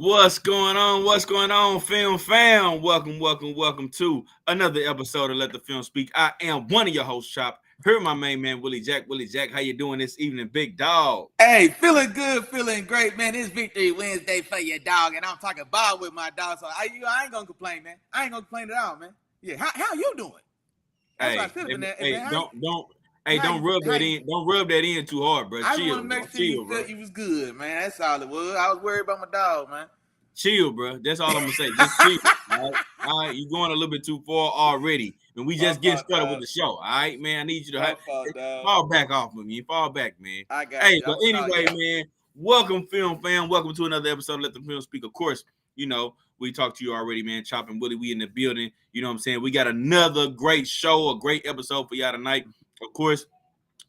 What's going on? What's going on, film fam? Welcome to another episode of Let the Film Speak. I am one of your hosts, Chop. Here, my main man, Willie Jack. Willie Jack, how you doing this evening, big dog? Hey, feeling good, feeling great, man. It's Victory Wednesday for your dog, and I'm talking ball with my dog. So I ain't gonna complain, man. I ain't gonna complain at all, man. Yeah, how you doing? That's what I should have been there. Don't rub that in. Don't rub that in too hard, bro. I Chill, want to bro. make sure you Chill, bro. felt you was good, man. That's all it was. I was worried about my dog, man. Chill, bro. That's all I'm gonna say. Just chill. All right. You're going a little bit too far already, and we just getting started with the show. All right, man. I need you to fall back off of me. Fall back, man. I got you. Hey, but anyway, man. Welcome, film fam. Welcome to another episode of Let the Film Speak. Of course, you know we talked to you already, man. Chop and Willie, we in the building. You know what I'm saying? We got another great show, a great episode for y'all tonight. Of course,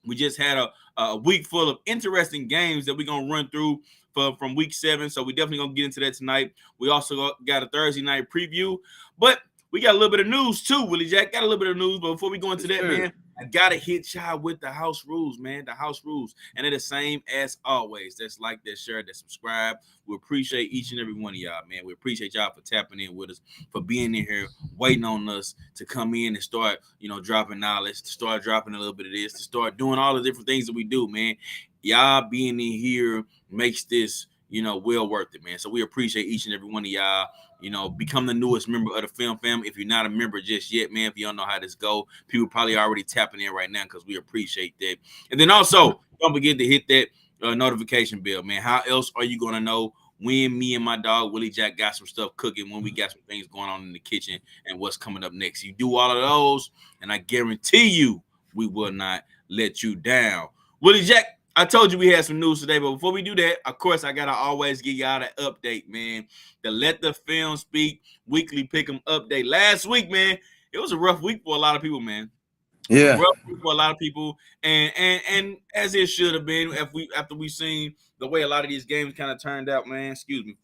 we just had a week full of interesting games that we're gonna run through from week 7. So we definitely gonna get into that tonight. We also got a Thursday night preview, but we got a little bit of news too, Willie Jack. Got a little bit of news, but before we go into that, man, I gotta hit y'all with the house rules, man. The house rules, and they're the same as always. That's like, that share, that subscribe. We appreciate each and every one of y'all, man. We appreciate y'all for tapping in with us, for being in here, waiting on us to come in and start, dropping knowledge, to start dropping a little bit of this, to start doing all the different things that we do, man. Y'all being in here makes this, well worth it, man. So we appreciate each and every one of y'all. Become the newest member of the film fam. If you're not a member just yet, man, if you don't know how this go, people probably already tapping in right now because we appreciate that. And then also, don't forget to hit that notification bell, man. How else are you going to know when me and my dog Willie Jack got some stuff cooking, when we got some things going on in the kitchen, and what's coming up next? You do all of those, and I guarantee you we will not let you down. Willie Jack, I told you we had some news today, but before we do that, of course, I got to always give y'all an update, man. The Let the Film Speak weekly pick'em update. Last week, man, it was a rough week for a lot of people, man. Yeah. Rough week for a lot of people, and as it should have been after we seen the way a lot of these games kind of turned out, man. Excuse me,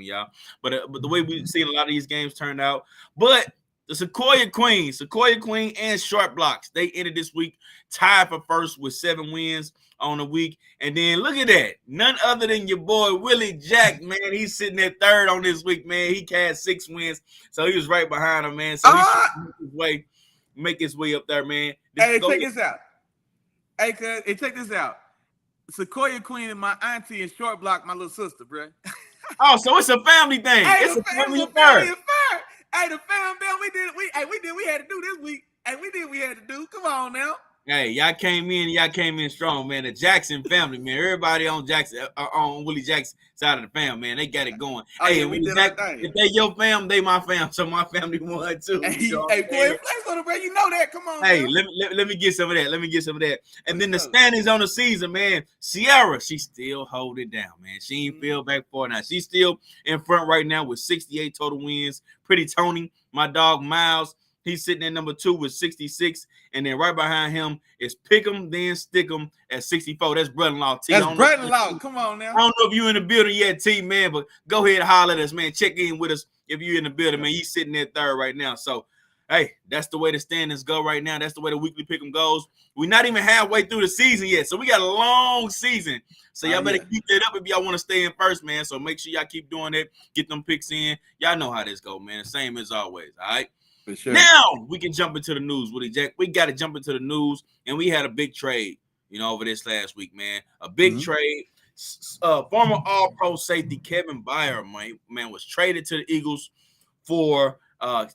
y'all. But the way we've seen a lot of these games turned out. But the Sequoia Queen, and Short Blocks, they ended this week tied for first with 7 wins on the week. And then look at that. None other than your boy Willie Jack, man. He's sitting at third on this week, man. He had 6 wins. So he was right behind him, man. So he should make his way up there, man. Check this out. Hey, check this out. Sequoia Queen and my auntie and Short Block, my little sister, bro. Oh, so it's a family thing. It's a family affair. Hey, the fam bell, we did we had to do this week. Hey, we did what we had to do. Come on now. Hey, y'all came in strong, man. The Jackson family, man. Everybody on Willie Jackson's side of the fam, man. They got it going. Hey, we did our thing. If they your fam, they my fam. So my family won too. Hey, boy, flex on it, bro. You know that. Come on. Hey, let me get some of that. And then the standings on the season, man. Sierra, she still hold it down, man. She ain't fell back far now. She's still in front right now with 68 total wins. Pretty Tony, my dog Miles. He's sitting at number 2 with 66, and then right behind him is Pick'em, then Stick'em at 64. That's brother-in-law T. That's brother-in-law. Come on now. I don't know if you're in the building yet, T, man, but go ahead and holler at us, man. Check in with us if you're in the building, man. He's sitting at third right now. So, hey, that's the way the standings go right now. That's the way the weekly Pick'em goes. We're not even halfway through the season yet, so we got a long season. So y'all better keep that up if y'all want to stay in first, man. So make sure y'all keep doing that. Get them picks in. Y'all know how this go, man. The same as always, all right? For sure. Now we can jump into the news, Willie Jack. We got to jump into the news, and we had a big trade, over this last week, man. A big trade. Former All-Pro safety Kevin Byard, man, was traded to the Eagles for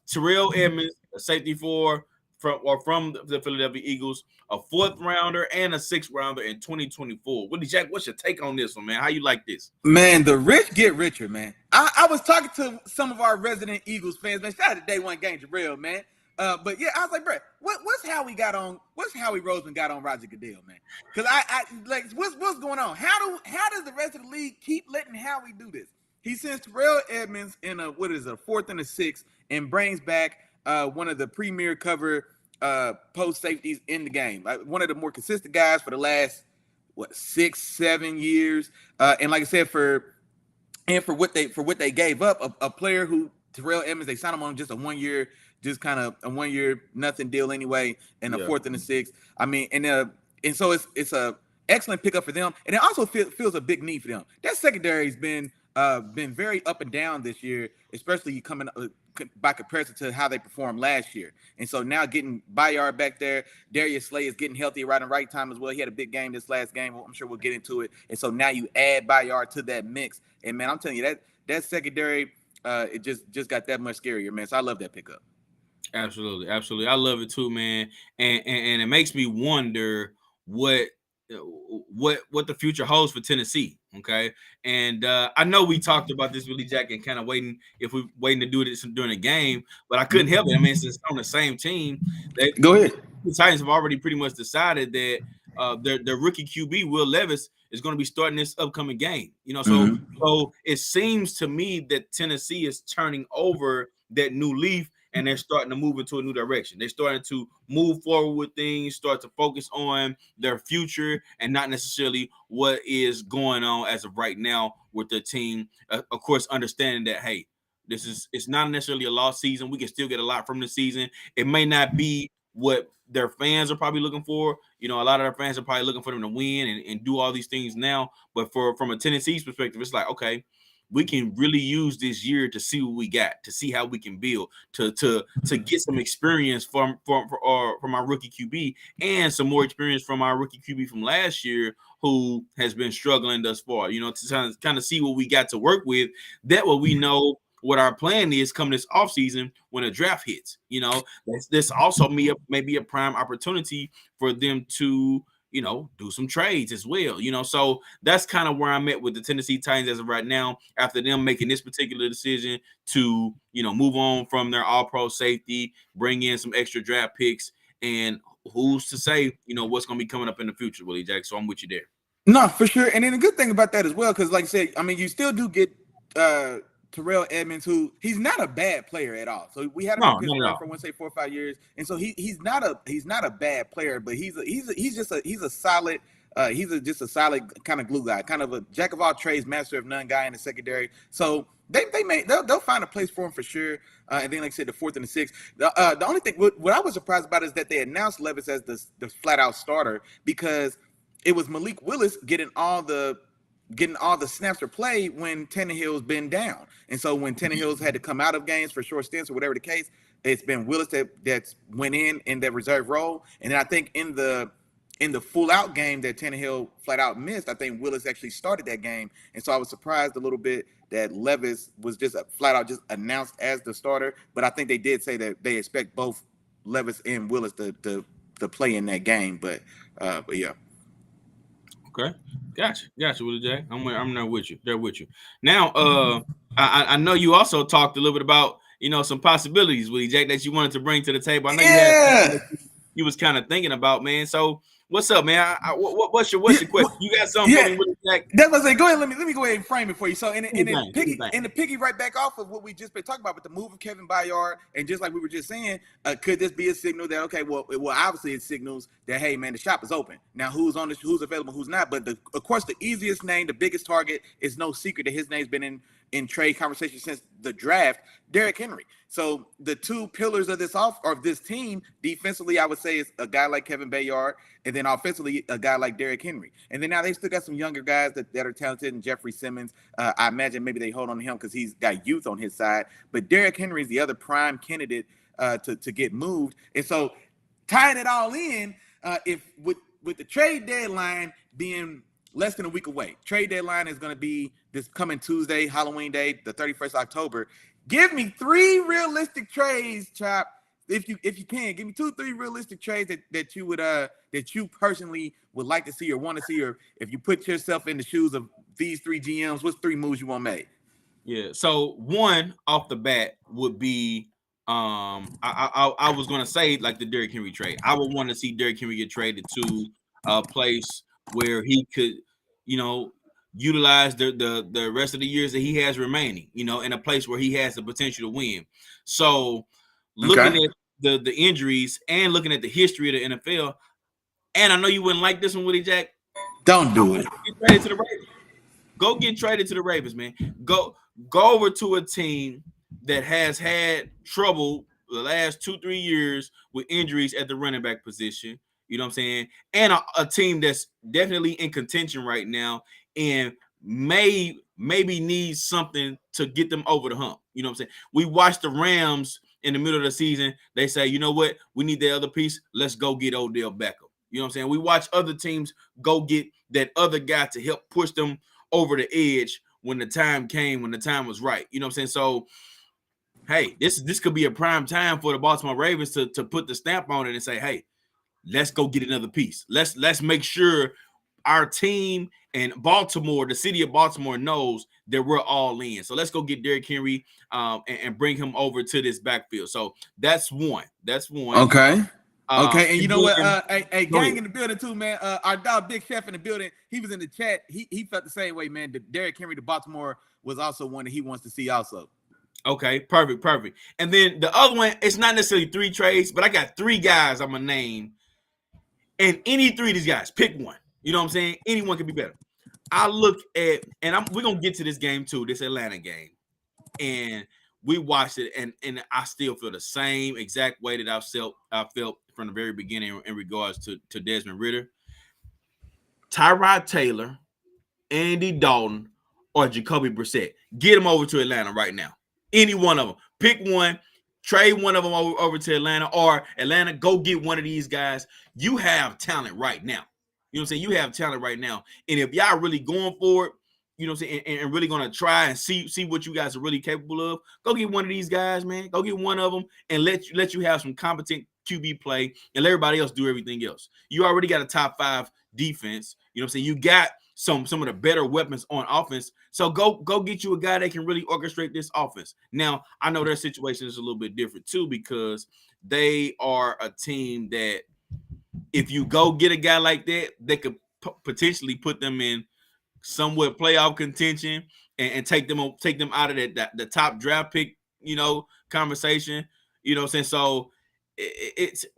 Terrell Edmonds, a safety from the Philadelphia Eagles, a 4th rounder and a 6th rounder in 2024. Willie Jack, what's your take on this one, man? How you like this? Man, the rich get richer, man. I was talking to some of our resident Eagles fans, man. Shout out to Day One Game Terrell, man. But yeah, I was like, bro, what's Howie Roseman got on Roger Goodell, man? Because I like what's going on? How does the rest of the league keep letting Howie do this? He sends Terrell Edmonds in a 4th and a 6th and brings back one of the premier cover post safeties in the game, like one of the more consistent guys for the last 6-7 years. And like I said, for what they gave up, a player who Terrell Edmonds, they signed him on just a 1 year, just kind of a 1 year nothing deal anyway, and a 4th and a 6th. I mean, and so it's a excellent pickup for them, and it also feels a big need for them. That secondary has been been very up and down this year, especially coming by comparison to how they performed last year. And so now getting Bayard back there, Darius Slay is getting healthy right in right time as well. He had a big game this last game. I'm sure we'll get into it. And so now you add Bayard to that mix, and man, I'm telling you that secondary, it just got that much scarier, man. So I love that pickup. Absolutely, absolutely. I love it too, man. And it makes me wonder what what the future holds for Tennessee. Okay, and I know we talked about this, Willie Jack, and kind of waiting if we waiting to do this during the game, but I couldn't help it. I mean, since it's on the same team, Go ahead. the Titans have already pretty much decided that their rookie QB Will Levis is going to be starting this upcoming game. You know, so it seems to me that Tennessee is turning over that new leaf and they're starting to move into a new direction. They're starting to move forward with things, start to focus on their future and not necessarily what is going on as of right now with their team. Of course, understanding that, hey, it's not necessarily a lost season. We can still get a lot from the season. It may not be what their fans are probably looking for. You know, a lot of their fans are probably looking for them to win and do all these things now. But from a Tennessee's perspective, it's like, okay, we can really use this year to see what we got, to see how we can build, to get some experience from our rookie QB and some more experience from our rookie QB from last year who has been struggling thus far. You know, to kind of see what we got to work with. That way we know what our plan is coming this offseason when a draft hits. You know, this also maybe a prime opportunity for them to, you know, do some trades as well, you know. So that's kind of where I'm at with the Tennessee Titans as of right now, after them making this particular decision to, you know, move on from their all-pro safety, bring in some extra draft picks, and who's to say, you know, what's going to be coming up in the future, Willie Jack. So I'm with you there. No, for sure. And then the good thing about that as well, because like I said, I mean, you still do get Terrell Edmonds, who he's not a bad player at all. So we had him in Pittsburgh for 4 or 5 years, and so he's not a bad player, but he's just a solid. Just a solid kind of glue guy, kind of a jack of all trades, master of none guy in the secondary. So they'll find a place for him for sure. And then, like I said, the fourth and the sixth. The only thing what I was surprised about is that they announced Levis as the flat out starter, because it was Malik Willis getting all the snaps for play when Tannehill's been down. And so when Tannehill's had to come out of games for short stints or whatever the case, it's been Willis that's went in that reserve role. And then I think in the full out game that Tannehill flat out missed, I think Willis actually started that game. And so I was surprised a little bit that Levis was just flat out just announced as the starter. But I think they did say that they expect both Levis and Willis to play in that game. But yeah. Okay, gotcha, Willie Jack. I'm there with you. Now, I know you also talked a little bit about, you know, some possibilities, Willie Jack, that you wanted to bring to the table. I know you was kind of thinking about, man. So what's up, man? What's your question? You got something for me, Willie Jack? That's what I say. Go ahead. Let me go ahead and frame it for you. So in the piggy right back off of what we just been talking about with the move of Kevin Bayard, and just like we were just saying, could this be a signal that, okay, well obviously it signals that, hey man, the shop is open now. Who's available, who's not? But of course the easiest name, the biggest target, is no secret that his name's been in trade conversation since the draft, Derrick Henry. So the two pillars of this team, defensively, I would say, is a guy like Kevin Bayard, and then offensively, a guy like Derrick Henry. And then now they still got some younger guys that are talented, and Jeffrey Simmons. I imagine maybe they hold on to him because he's got youth on his side. But Derrick Henry is the other prime candidate to get moved. And so tying it all in, if with the trade deadline being less than a week away, trade deadline is going to be this coming Tuesday, Halloween Day, the 31st October. Give me 3 realistic trades, Chop. If you can, give me 2-3 realistic trades that you personally would like to see or want to see, or if you put yourself in the shoes of these 3 GMs, what's 3 moves you want made? Yeah. So one off the bat would be I was gonna say like the Derrick Henry trade. I would want to see Derrick Henry get traded to a place where he could, you know, utilize the rest of the years that he has remaining, you know, in a place where he has the potential to win. So looking at the injuries and looking at the history of the NFL, and I know you wouldn't like this one, Willie Jack. Don't do it. Go get traded to the Ravens, man. Go over to a team that has had trouble the last 2-3 years with injuries at the running back position. You know what I'm saying? And a team that's definitely in contention right now and maybe need something to get them over the hump. You know what I'm saying? We watched the Rams in the middle of the season. They say, you know what? We need that other piece. Let's go get Odell Beckham. You know what I'm saying? We watch other teams go get that other guy to help push them over the edge when the time came, when the time was right. You know what I'm saying? So, hey, this could be a prime time for the Baltimore Ravens to put the stamp on it and say, hey, let's go get another piece. Let's make sure our team and Baltimore, the city of Baltimore, knows that we're all in. So let's go get Derrick Henry and bring him over to this backfield. So that's one. That's one. Okay. And you know what? Go gang ahead. in the building too, man. Our dog Big Chef in the building. He was in the chat. He felt the same way, man. Derrick Henry to Baltimore was also one that he wants to see also. Okay, perfect. And then the other one, it's not necessarily 3 trades, but I got 3 guys I'm gonna name. And any 3 of these guys, pick one. You know what I'm saying? Anyone could be better. I look at, and we're gonna get to this game too, this Atlanta game. And we watched it, and I still feel the same exact way that I felt from the very beginning in regards to Desmond Ridder. Tyrod Taylor, Andy Dalton, or Jacoby Brissett. Get them over to Atlanta right now. Any one of them. Pick one, trade one of them over to Atlanta, or Atlanta, go get one of these guys. You have talent right now. You know what I'm saying? You have talent right now. And if y'all really going for it, you know what I'm saying, and really going to try and see what you guys are really capable of, go get one of these guys, man. Go get one of them and let you have some competent QB play and let everybody else do everything else. You already got a top 5 defense. You know what I'm saying? You got some of the better weapons on offense. So go get you a guy that can really orchestrate this offense. Now, I know their situation is a little bit different too, because they are a team that if you go get a guy like that, they could potentially put them in somewhat playoff contention and take them out of the top draft pick, conversation. You know what I'm saying? So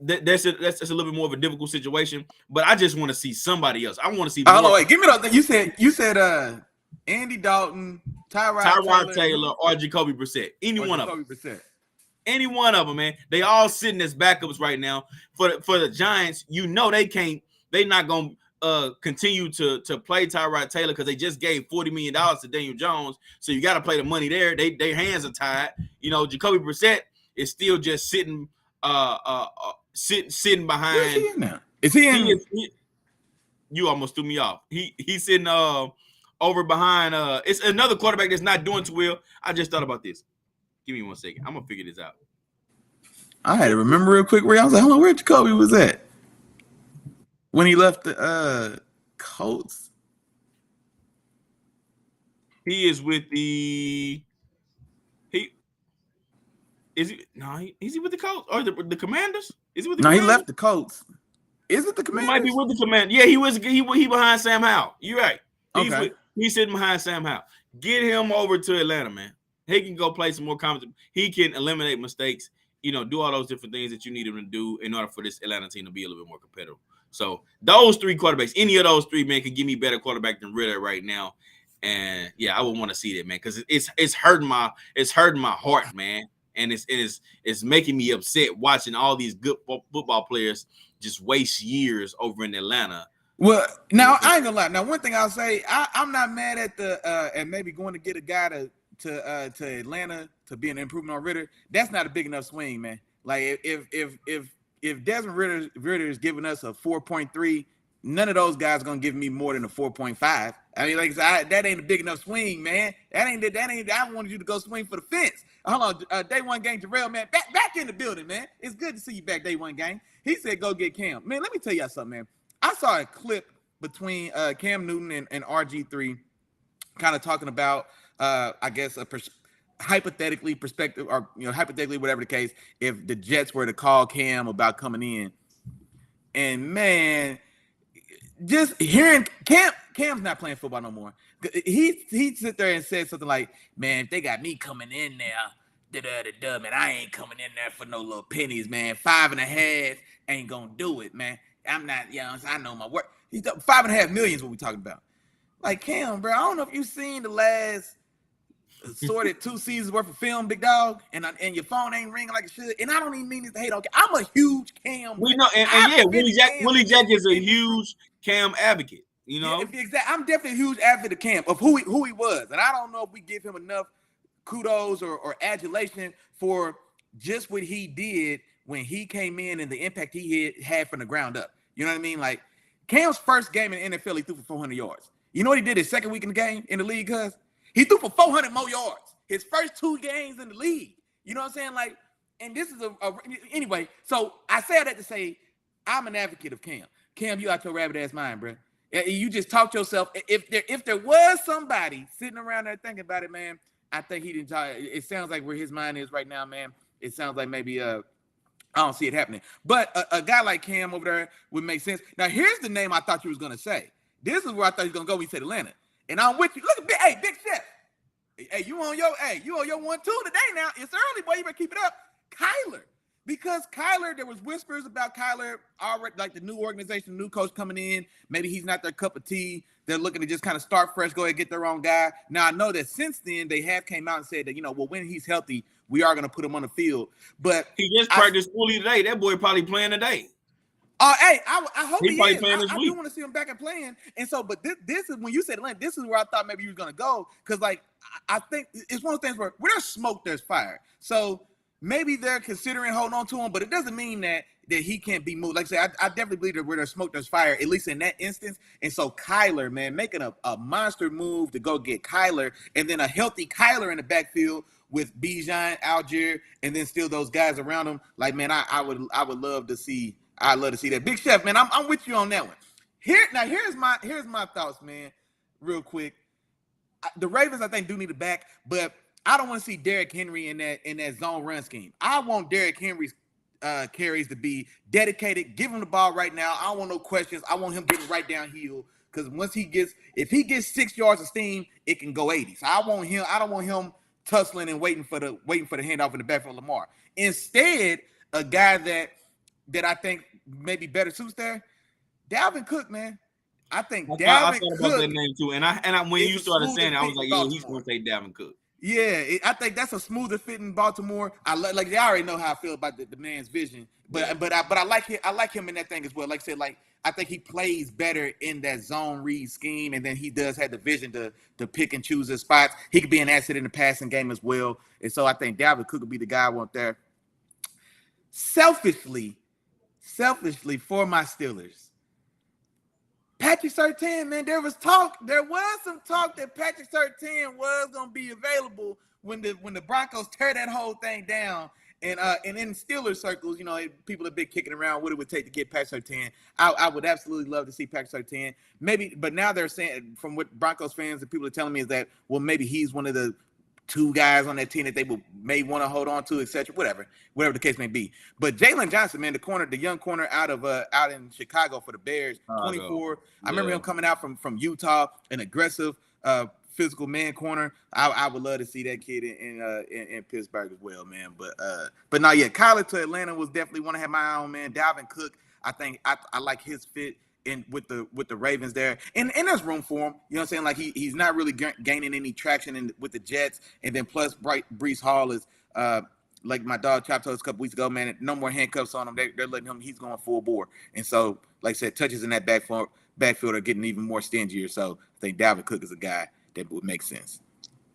that's a little bit more of a difficult situation. But I just want to see somebody else. I want to see. Oh, wait, give me those. You said Andy Dalton, Tyrod Taylor, or Jacoby Brissett. Any one of them. Any one of them, man. They all sitting as backups right now. For the Giants, they're not gonna continue to play Tyrod Taylor because they just gave $40 million to Daniel Jones. So you got to play the money there. Their hands are tied. Jacoby Brissett is still just sitting sitting behind. Where's he in now? Is he in? You almost threw me off. He's sitting over behind. It's another quarterback that's not doing too well. I just thought about this. Give me 1 second. I'm gonna figure this out. I had to remember real quick where I was like, hold on, where Jacoby was at when he left the Colts. He is with the. Is he with the Colts or the Commanders? Is he with the Commanders? He left the Colts. Is it the Commanders? He might be with the Commanders. Yeah, he behind Sam Howell. You're right. He's sitting behind Sam Howell. Get him over to Atlanta, man. He can go play some more competent. He can eliminate mistakes, do all those different things that you need him to do in order for this Atlanta team to be a little bit more competitive. So those 3 quarterbacks, any of those 3, man, could give me better quarterback than Ridder right now. And yeah, I would want to see that, man, because it's hurting my heart, man. And it's making me upset watching all these good football players just waste years over in Atlanta. Well, now I ain't gonna lie. Now, one thing I'll say, I'm not mad at and maybe going to get a guy to Atlanta to be an improvement on Ridder. That's not a big enough swing, man. Like if Desmond Ridder is giving us a 4.3, none of those guys gonna give me more than a 4.5. I mean, that ain't a big enough swing, man. That ain't. I wanted you to go swing for the fence. Hold on, day one gang, Jarrell, man, back in the building, man. It's good to see you back, day one gang. He said, go get Cam, man. Let me tell y'all something, man. I saw a clip between Cam Newton and RG3, kind of talking about, I guess, hypothetically perspective, or hypothetically, whatever the case, if the Jets were to call Cam about coming in, and man, just hearing Cam's not playing football no more. He sit there and said something like, man, if they got me coming in there, man, I ain't coming in there for no little pennies, man. 5.5 ain't gonna do it, man. I'm not, I know my work. He's 5.5 million is what we talking about. Like, Cam, bro, I don't know if you've seen the last sorted 2 seasons worth of film, big dog, and your phone ain't ringing like it should. And I don't even mean this to hate on Cam. I'm a huge Cam. We know, and yeah, Willie Jack is a huge Cam advocate. You know, I'm definitely a huge advocate of Cam, of who he was, and I don't know if we give him enough kudos or adulation for just what he did when he came in and the impact he had from the ground up. You know what I mean? Like Cam's first game in the NFL, he threw for 400 yards. You know what he did his second week in the game in the league, cuz? He threw for 400 more yards. His first 2 games in the league. You know what I'm saying? Like, and this is anyway. So I say that to say I'm an advocate of Cam. Cam, you out your rabbit ass mind, bro. You just talked yourself. If there was somebody sitting around there thinking about it, man, I think he didn't talk. It sounds like where his mind is right now, man. It sounds like maybe I don't see it happening. But a guy like Cam over there would make sense. Now, here's the name I thought you was gonna say. This is where I thought you was gonna go when you said Atlanta. And I'm with you. Look at Big Chef. Hey, you on your 1-2 today now. It's early, boy. You better keep it up. Kyler. Because Kyler, there was whispers about Kyler already, like the new organization, new coach coming in. Maybe he's not their cup of tea. They're looking to just kind of start fresh, go ahead and get their own guy. Now, I know that since then, they have came out and said that, well, when he's healthy, we are going to put him on the field. But he just practiced fully today. That boy probably playing today. Hey, I hope he is. I do want to see him back and playing. And so, but this is when you said Atlanta, this is where I thought maybe you were going to go. Because, like, I think it's one of those things where there's smoke, there's fire. So maybe they're considering holding on to him, but it doesn't mean that he can't be moved. Like I said, I definitely believe that where there's smoke, there's fire, at least in that instance. And so Kyler, man, making a monster move to go get Kyler, and then a healthy Kyler in the backfield with Bijan, Algier, and then still those guys around him. Like, man, I would love to see. I'd love to see that. Big Chef, man, I'm with you on that one. Here's my thoughts, man, real quick. The Ravens, I think, do need a back, but I don't want to see Derrick Henry in that zone run scheme. I want Derrick Henry's carries to be dedicated. Give him the ball right now. I don't want no questions. I want him getting right downhill, because if he gets 6 yards of steam, it can go 80. So I don't want him tussling and waiting for the handoff in the backfield of Lamar. Instead, a guy that I think maybe better suits there, Dalvin Cook, man. I think Dalvin Cook. I thought about that name too, and I when you started saying it, I was like, yeah, he's going to say Dalvin Cook. Yeah, I think that's a smoother fit in Baltimore. Like they already know how I feel about the man's vision, but I like him in that thing as well. Like I said, like I think he plays better in that zone read scheme, and then he does have the vision to pick and choose his spots. He could be an asset in the passing game as well, and so I think Dalvin Cook would be the guy I want there. Selfishly for my Steelers, Patrick Surtain, man, there was some talk that Patrick Surtain was gonna be available when the Broncos tear that whole thing down. And in Steelers circles, people have been kicking around what it would take to get Patrick Surtain. I would absolutely love to see Patrick Surtain. Maybe, but now they're saying, from what Broncos fans and people are telling me, is that, well, maybe he's one of the 2 guys on that team that they may want to hold on to, etc. Whatever the case may be. But Jalen Johnson, man, the young corner out in Chicago for the Bears, 24. Yeah. I remember him coming out from Utah, an aggressive, physical man corner. I would love to see that kid in Pittsburgh as well, man. But no, yeah, Kyler to Atlanta was definitely one to have my eye on, man. Dalvin Cook, I think I like his fit with the Ravens there, and there's room for him. You know what I'm saying? Like he's not really gaining any traction with the Jets, and then plus Breece Hall is like my dog Chop told us a couple weeks ago, man. No more handcuffs on him. They're letting him. He's going full bore, and so like I said, touches in that backfield are getting even more stingier. So I think Dalvin Cook is a guy that would make sense.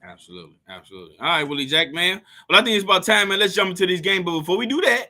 Absolutely. All right, Willie Jack, man. Well, I think it's about time, man. Let's jump into this game, but before we do that,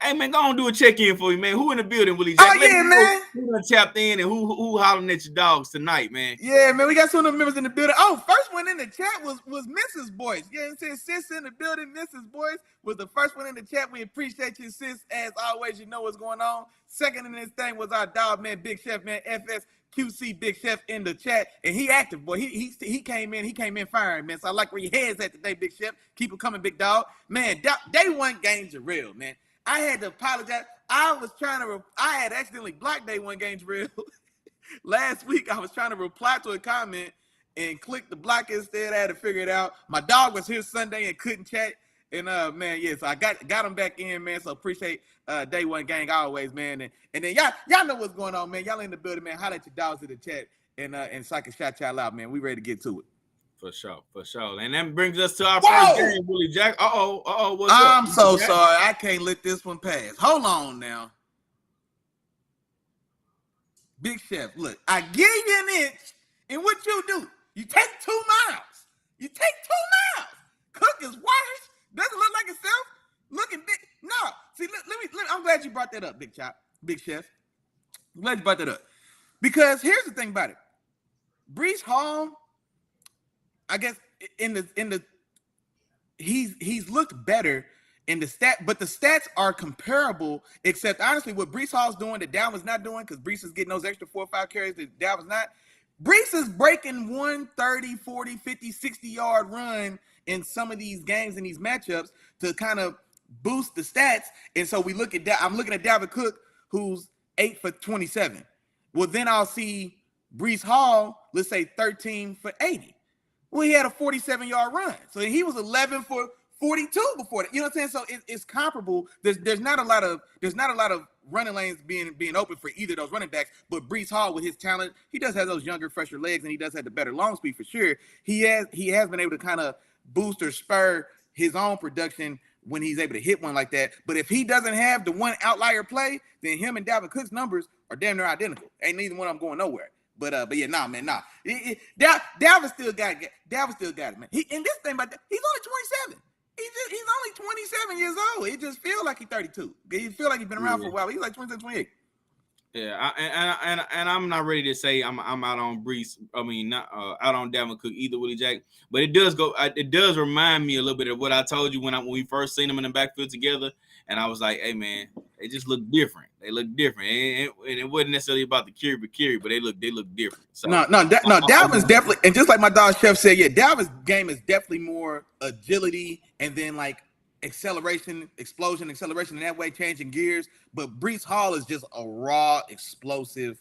hey, man, go on do a check-in for you, man. Who in the building, Willie Jack? Oh, yeah, man. Who done tapped in and who hollering at your dogs tonight, man? Yeah, man, we got some of the members in the building. Oh, first one in the chat was Mrs. Boyce. You know what I'm saying? Sis in the building. Mrs. Boyce was the first one in the chat. We appreciate you, sis. As always, you know what's going on. Second in this thing was our dog, man, Big Chef, man, FSQC Big Chef in the chat. And he active, boy. He came in firing, man. So I like where your head's at today, Big Chef. Keep it coming, big dog. Man, day one games are real, man. I had to apologize. I had accidentally blocked day one games real. Last week, I was trying to reply to a comment and click the block instead. I had to figure it out. My dog was here Sunday and couldn't chat. And, man, yeah, so I got him back in, man. So appreciate day one gang always, man. And then y'all know what's going on, man. Y'all in the building, man. Holler at your dogs in the chat and so I can shout y'all out, man. We ready to get to it. For sure. And that brings us to our first game, Willie Jack. What's up? I'm so sorry. I can't let this one pass. Hold on now. Big Chef, look, I give you an inch, and what you do? You take 2 miles. You take 2 miles. Cook is worse. Doesn't look like itself. Looking big. No. See, I'm glad you brought that up, Big Chef. I'm glad you brought that up. Because here's the thing about it. Breece Hall, I guess he's looked better in the but the stats are comparable, except honestly what Breece Hall's doing that Dalvin's not doing, because Breece is getting those extra 4 or 5 carries that Dalvin's not. Breece is breaking 130, 40, 50, 60-yard run in some of these games and these matchups to kind of boost the stats. And so I'm looking at Dalvin Cook, who's 8 for 27. Well, then I'll see Breece Hall, let's say 13 for 80. Well, he had a 47-yard run. So he was 11 for 42 before that. You know what I'm saying? So it's comparable. There's not a lot of running lanes being open for either of those running backs. But Breece Hall, with his talent, he does have those younger, fresher legs, and he does have the better long speed for sure. He has been able to kind of boost or spur his own production when he's able to hit one like that. But if he doesn't have the one outlier play, then him and Dalvin Cook's numbers are damn near identical. Ain't neither one of them going nowhere. But yeah, Dalvin still got it. Man. And this thing about that, he's only 27. He's only 27 years old. It just feels like he's 32. He feel like he's been around for a while. He's like 27, 28. Yeah, and I'm not ready to say I'm out on Breece. I mean, not out on Dalvin Cook either, Willie Jack. But it does remind me a little bit of what I told you when we first seen them in the backfield together. And I was like, hey man, they just look different. They look different, and it wasn't necessarily about the carry, but they look different. So, no, Dalvin's definitely, and just like my dog Chef said, yeah, Dalvin's game is definitely more agility and then like acceleration in that way, changing gears. But Breece Hall is just a raw, explosive,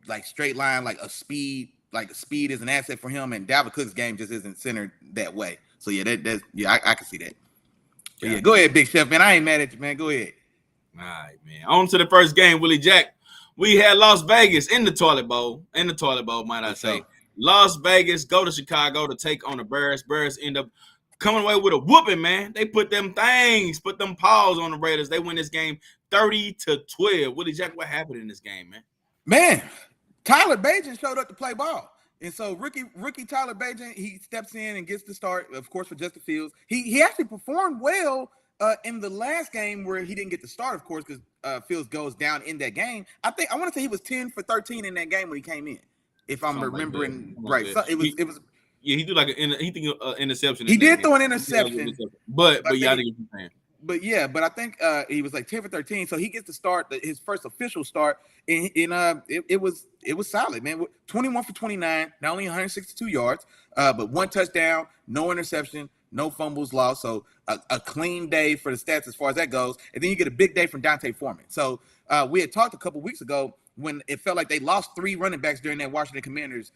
like straight line, like speed is an asset for him. And Dalvin Cook's game just isn't centered that way. So yeah, I can see that. But yeah, go ahead, Big Chef, man. I ain't mad at you, man. Go ahead. All right, man. On to the first game, Willie Jack. We had Las Vegas in the toilet bowl, might I say. Las Vegas go to Chicago to take on the Bears. Bears end up coming away with a whooping, man. They put them paws on the Raiders. They win this game 30-12. Willie Jack, what happened in this game, man? Man, Tyler Bagent showed up to play ball. And so rookie Tyler Bagent, he steps in and gets the start, of course, for Justin Fields. He actually performed well in the last game where he didn't get the start, of course, because Fields goes down in that game. I want to say he was 10 for 13 in that game when he came in, if I'm remembering right. So it was. Yeah, he threw like an interception. He did throw an interception, but yeah, I think you're saying. But I think he was like 10 for 13, so he gets to start his first official start, and it was solid, man. 21 for 29, not only 162 yards, but 1 touchdown, no interception, no fumbles lost, so a clean day for the stats as far as that goes. And then you get a big day from Dante Foreman. So we had talked a couple weeks ago when it felt like they lost 3 running backs during that Washington Commanders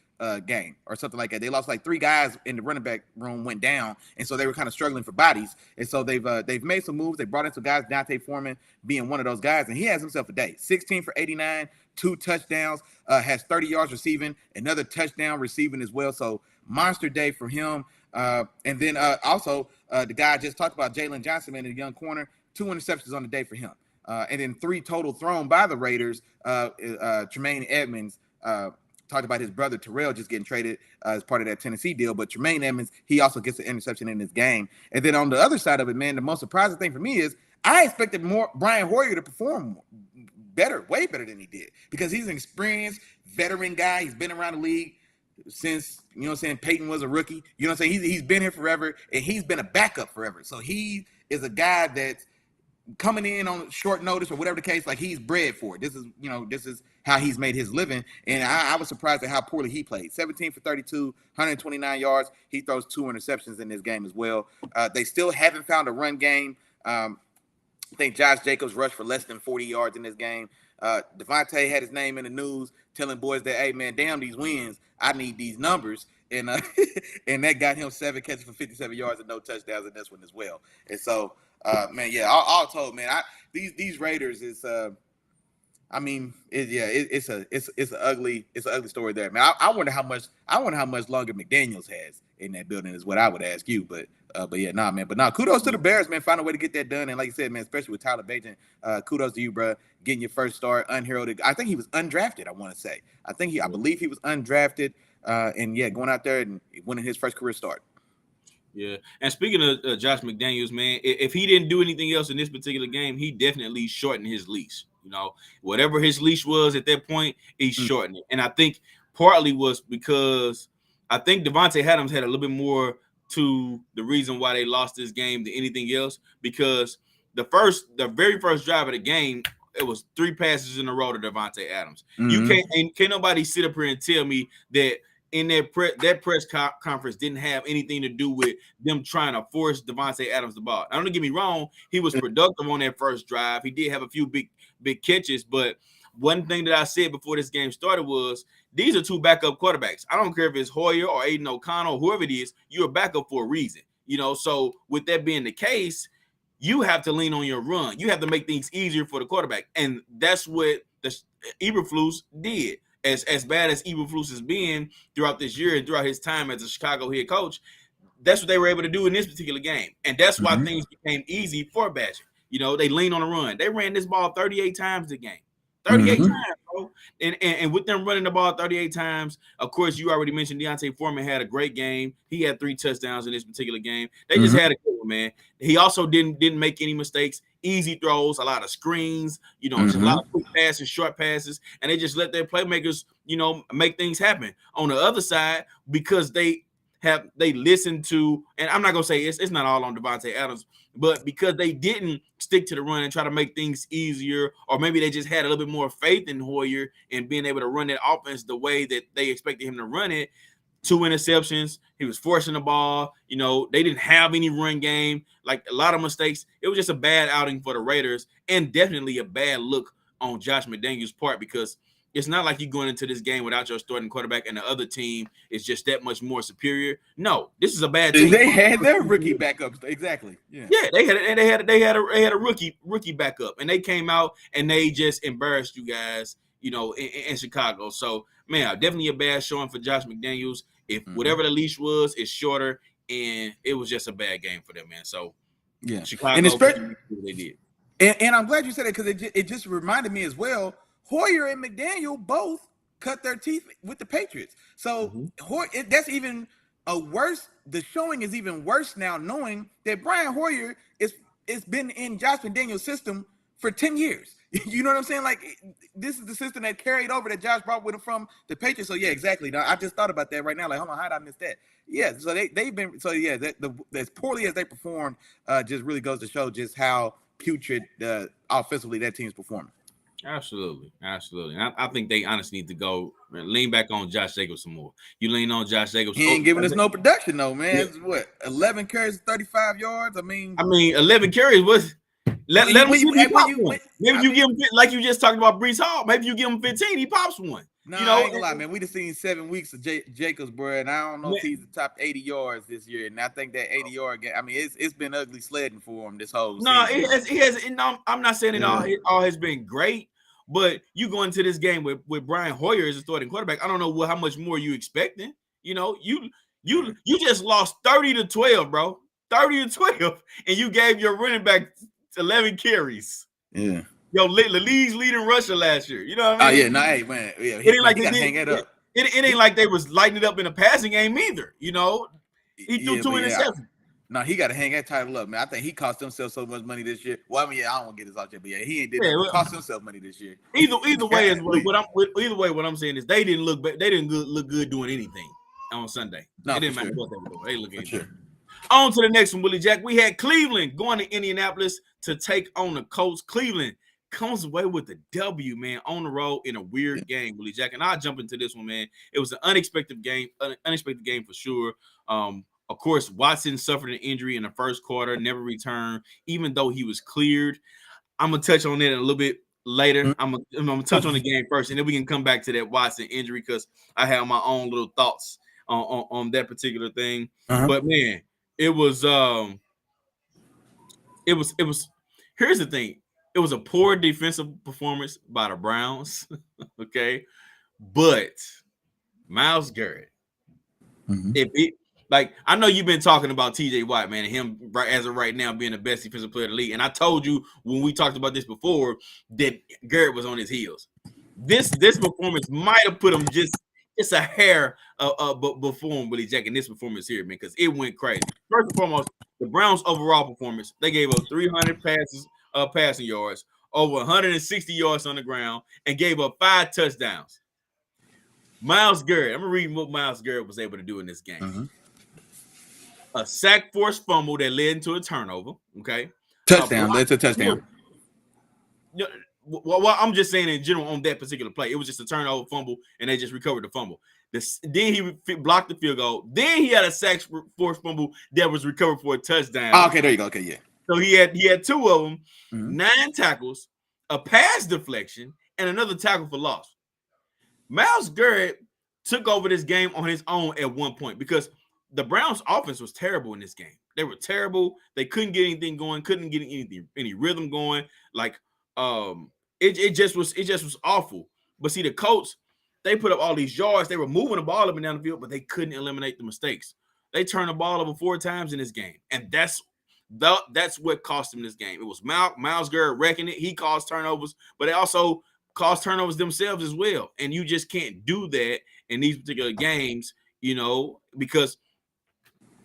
game or something like that. They lost like 3 guys in the running back room went down, and so they were kind of struggling for bodies. And so they've made some moves. They brought in some guys, Dante Foreman being one of those guys, and he has himself a day. 16 for 89, 2 touchdowns, has 30 yards receiving, another touchdown receiving as well. So monster day for him. And then also the guy I just talked about, Jalen Johnson, man, in the young corner, 2 interceptions on the day for him. And then 3 total thrown by the Raiders. Tremaine Edmonds talked about his brother Terrell just getting traded as part of that Tennessee deal. But Tremaine Edmonds, he also gets an interception in this game. And then on the other side of it, man, the most surprising thing for me is I expected Brian Hoyer to perform better, way better than he did, because he's an experienced veteran guy. He's been around the league since, you know what I'm saying, Peyton was a rookie. You know what I'm saying? He's been here forever, and he's been a backup forever. So he is a guy that's coming in on short notice or whatever the case, like he's bred for it. This is how he's made his living. And I was surprised at how poorly he played. 17 for 32, 129 yards. He throws 2 interceptions in this game as well. They still haven't found a run game. I think Josh Jacobs rushed for less than 40 yards in this game. Devontae had his name in the news telling boys that, hey, man, damn these wins. I need these numbers. And and that got him 7 catches for 57 yards and no touchdowns in this one as well. And so, man, yeah, all told, man, these Raiders is I mean, it's an ugly story there, man. I wonder how much longer McDaniels has in that building is what I would ask you, but yeah, nah, man. But nah, kudos to the Bears, man. Find a way to get that done, and like you said, man, especially with Tyler Bajan, kudos to you, bro. Getting your first start, unheralded. I think he was undrafted. I want to say. I believe he was undrafted, and yeah, going out there and winning his first career start. Yeah, and speaking of Josh McDaniels, man, if he didn't do anything else in this particular game, he definitely shortened his leash. You know, whatever his leash was at that point, he shortened it. And I think partly was because I think Devontae Adams had a little bit more to the reason why they lost this game than anything else. Because the very first drive of the game, it was 3 passes in a row to Devontae Adams. You can't nobody sit up here and tell me that in that press conference didn't have anything to do with them trying to force Devontae Adams the ball. Now, don't get me wrong, he was productive on that first drive. He did have a few big catches, but one thing that I said before this game started was these are 2 backup quarterbacks. I don't care if it's Hoyer or Aiden O'Connell, whoever it is, you're a backup for a reason. You know, so with that being the case, you have to lean on your run. You have to make things easier for the quarterback, and that's what the Eberflus did. As bad as Eberflus has been throughout this year and throughout his time as a Chicago head coach, that's what they were able to do in this particular game. And that's why things became easy for Badger. You know, they leaned on the run. They ran this ball 38 times the game. 38 times, bro. And with them running the ball 38 times, of course, you already mentioned Deontay Foreman had a great game. He had 3 touchdowns in this particular game. They just had a good one, man. He also didn't make any mistakes. Easy throws, a lot of screens, you know, a lot of quick passes, short passes, and they just let their playmakers, you know, make things happen. On the other side, because they listened to, and I'm not gonna say it's not all on Devontae Adams, but because they didn't stick to the run and try to make things easier, or maybe they just had a little bit more faith in Hoyer and being able to run that offense the way that they expected him to run it. 2 interceptions. He was forcing the ball. You know, they didn't have any run game, like a lot of mistakes. It was just a bad outing for the Raiders and definitely a bad look on Josh McDaniels' part, because it's not like you're going into this game without your starting quarterback and the other team is just that much more superior. No, this is a bad team. They had their rookie backups. Exactly. Yeah, they had a rookie backup, and they came out and they just embarrassed you guys, you know, in Chicago. So, man, definitely a bad showing for Josh McDaniels. If whatever the leash was, it's shorter, and it was just a bad game for them, man. So, yeah, Chicago, and they did. And I'm glad you said it, because it just reminded me as well. Hoyer and McDaniel both cut their teeth with the Patriots. So that's even a worse. The showing is even worse now, knowing that Brian Hoyer it's been in Josh McDaniel's system for 10 years. You know what I'm saying? Like, this is the system that carried over that Josh brought with him from the Patriots. So yeah, exactly. Now, I just thought about that right now. Like, hold on, how did I miss that? Yeah. So they've been. So yeah, as poorly as they performed, just really goes to show just how putrid offensively that team's performing. Absolutely. And I think they honestly need to go lean back on Josh Jacobs some more. You lean on Josh Jacobs. He ain't giving us no production though, man. Yeah. It's what, 11 carries, 35 yards. I mean, 11 carries was. Let him pop one. Maybe you give him, like you just talked about Breece Hall. Maybe you give him 15, he pops one. No, you know, I ain't gonna lie, man. We just seen 7 weeks of Jacobs, bro, and I don't know if he's the top 80 yards this year. And I think that 80-yard game, I mean, it's been ugly sledding for him this whole season. It has. No, I'm not saying it all has been great, but you go into this game with Brian Hoyer as a starting quarterback. I don't know how much more you expecting. You know, you just lost 30-12, bro. 30-12, and you gave your running back 11 carries. Yeah. Yo, the league's leading rusher last year. You know what I mean? Oh, yeah. No, hey, man. Yeah, it ain't like they hang it up. It ain't like they was lighting it up in a passing game either. You know? He threw 2 interceptions. No, he got to hang that title up, man. I think he cost himself so much money this year. Well, I mean, I don't want to get this out there, but yeah, he ain't did that. He cost himself money this year. Either way, what I'm saying is they didn't look good doing anything on Sunday. No, it didn't matter what they were doing. They look good. Sure. On to the next one, Willie Jack. We had Cleveland going to Indianapolis to take on the Colts. Cleveland comes away with the W, man, on the road in a weird game, Willie Jack. And I'll jump into this one, man. It was an unexpected game for sure. Of course, Watson suffered an injury in the first quarter, never returned, even though he was cleared. I'm going to touch on that a little bit later. I'm going to touch on the game first, and then we can come back to that Watson injury because I have my own little thoughts on that particular thing. But, man, it was here's the thing. It was a poor defensive performance by the Browns. Okay. But Myles Garrett, Mhm. if it like I know you've been talking about TJ Watt, man, and him right as of right now being the best defensive player in the league. And I told you when we talked about this before that Garrett was on his heels. This performance might have put him just a hair before Willie Jack in this performance here, man, because it went crazy. First and foremost, the Browns' overall performance, they gave up 300 passing yards, over 160 yards on the ground, and gave up 5 touchdowns. Myles Garrett, I'm gonna read what Myles Garrett was able to do in this game. Mhm. A sack forced fumble that led into a turnover. Okay, a Touchdown. block That's a touchdown. well, I'm just saying in general on that particular play, it was just a turnover fumble, and they just recovered the fumble. Then he blocked the field goal. Then he had a sack forced fumble that was recovered for a touchdown. Oh, okay, there you go. Okay, yeah. So he had 2 of them, Mhm. 9 tackles, a pass deflection, and another tackle for loss. Myles Garrett took over this game on his own at one point because the Browns' offense was terrible in this game. They were terrible. They couldn't get anything going. Couldn't get any rhythm going. Like it just was awful. But see, the Colts, they put up all these yards. They were moving the ball up and down the field, but they couldn't eliminate the mistakes. They turned the ball over 4 times in this game, and that's what cost them this game. It was Myles Garrett wrecking it. He caused turnovers, but they also caused turnovers themselves as well. And you just can't do that in these particular games, because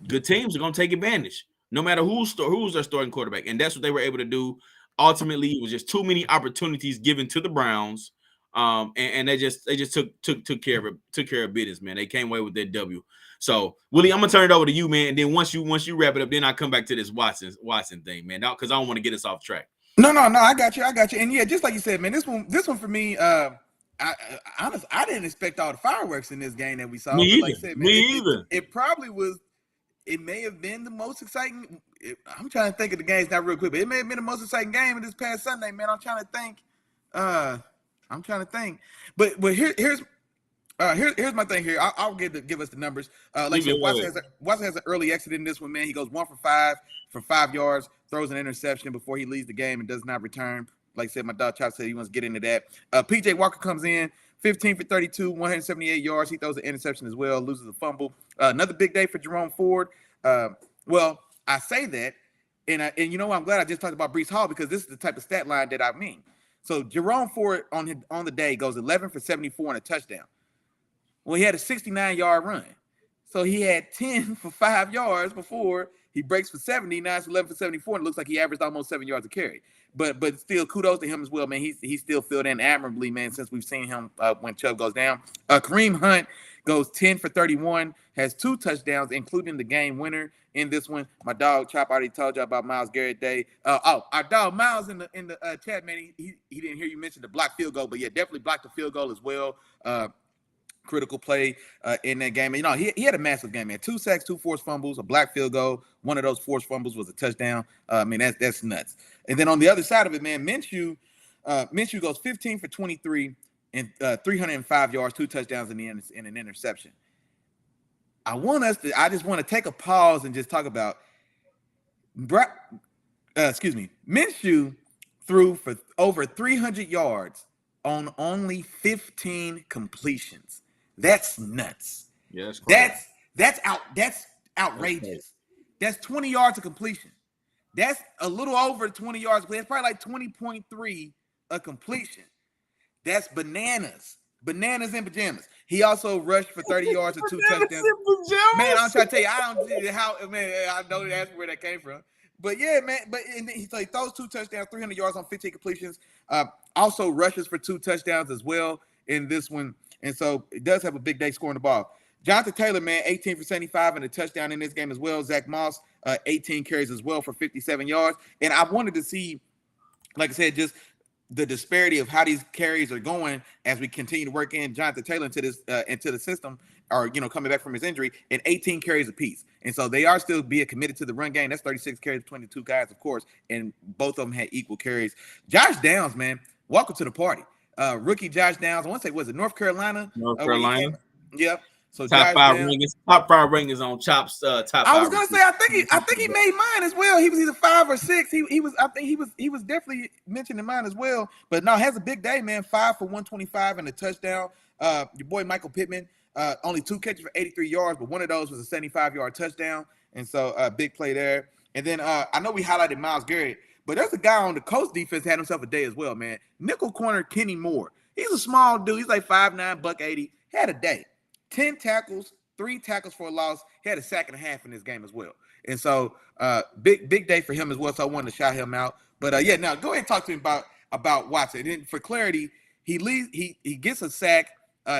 good teams are going to take advantage, no matter who's their starting quarterback. And that's what they were able to do. Ultimately, it was just too many opportunities given to the Browns, and they just took care of business, man. They came away with their W. So, Willie, I'm gonna turn it over to you, man. And then once you wrap it up, then I come back to this Watson thing, man, because I don't want to get us off track. No, I got you. And yeah, just like you said, man, this one for me, I didn't expect all the fireworks in this game that we saw. Me But like I either. said, man, Me either. it probably was. It may have been the most exciting. I'm trying to think of the games not real quick, but it may have been the most exciting game of this past Sunday, man. I'm trying to think. But here's my thing here. I'll give us the numbers. Like I said, Watson has an early exit in this one, man. He goes 1 for 5 for 5 yards, throws an interception before he leaves the game and does not return. Like I said, my dog Chop said he wants to get into that. PJ Walker comes in, 15 for 32, 178 yards. He throws an interception as well, loses a fumble. Another big day for Jerome Ford. Well, I say that, and you know what? I'm glad I just talked about Breece Hall because this is the type of stat line that I mean. So Jerome Ford on the day goes 11 for 74 and a touchdown. Well, he had a 69-yard run. So he had 10 for 5 yards before he breaks for 70, now it's 11 for 74, and it looks like he averaged almost 7 yards a carry. But still, kudos to him as well, man. He's still filled in admirably, man, since we've seen him when Chubb goes down. Kareem Hunt goes 10 for 31, has 2 touchdowns, including the game winner in this one. My dog Chop already told you about Myles Garrett Day. Our dog Myles in the chat, man, he didn't hear you mention the blocked field goal, but yeah, definitely blocked the field goal as well. Critical play in that game. And, he had a massive game, man. 2 sacks, 2 forced fumbles, a black field goal. One of those forced fumbles was a touchdown. That's nuts. And then on the other side of it, man, Minshew goes 15 for 23 and 305 yards, 2 touchdowns in an interception. I just want to take a pause and just talk about Minshew threw for over 300 yards on only 15 completions. That's nuts. Yeah, that's that's outrageous. That's 20 yards of completion. That's a little over 20 yards. It's probably like 20.3 a completion. That's bananas. Bananas and pajamas. He also rushed for 30 yards and 2 touchdowns. Man, I'm trying to tell you, I don't see how. Man, I know that's where that came from. But yeah, man. So he throws 2 touchdowns, 300 yards on 15 completions. Also rushes for 2 touchdowns as well in this one. And so it does have a big day scoring the ball. Jonathan Taylor, man, 18 for 75 and a touchdown in this game as well. Zach Moss, 18 carries as well for 57 yards. And I wanted to see, like I said, just the disparity of how these carries are going as we continue to work in Jonathan Taylor into the system, or coming back from his injury, and 18 carries apiece. And so they are still being committed to the run game. That's 36 carries between the 2 guys, of course, and both of them had equal carries. Josh Downs, man, welcome to the party. Rookie Josh Downs, I want to say, was it North Carolina? North Carolina. Yep. So Top Josh five Bell. rankings. Top five rankings on Chop's top I five. was gonna say, I think he made mine as well. He was either 5 or 6. He was, I think he was definitely mentioned in mine as well. But no, has a big day, man. 5 for 125 and a touchdown. Your boy Michael Pittman, only 2 catches for 83 yards, but one of those was a 75-yard touchdown, and so big play there. And then I know we highlighted Myles Garrett, but there's a guy on the Colts defense had himself a day as well, man. Nickel corner Kenny Moore. He's a small dude. He's like 5'9", $180. Had a day. 10 tackles, 3 tackles for a loss. He had a sack and a half in this game as well. And so big day for him as well. So I wanted to shout him out. But yeah, now go ahead and talk to him about Watson. And then for clarity, he gets a sack.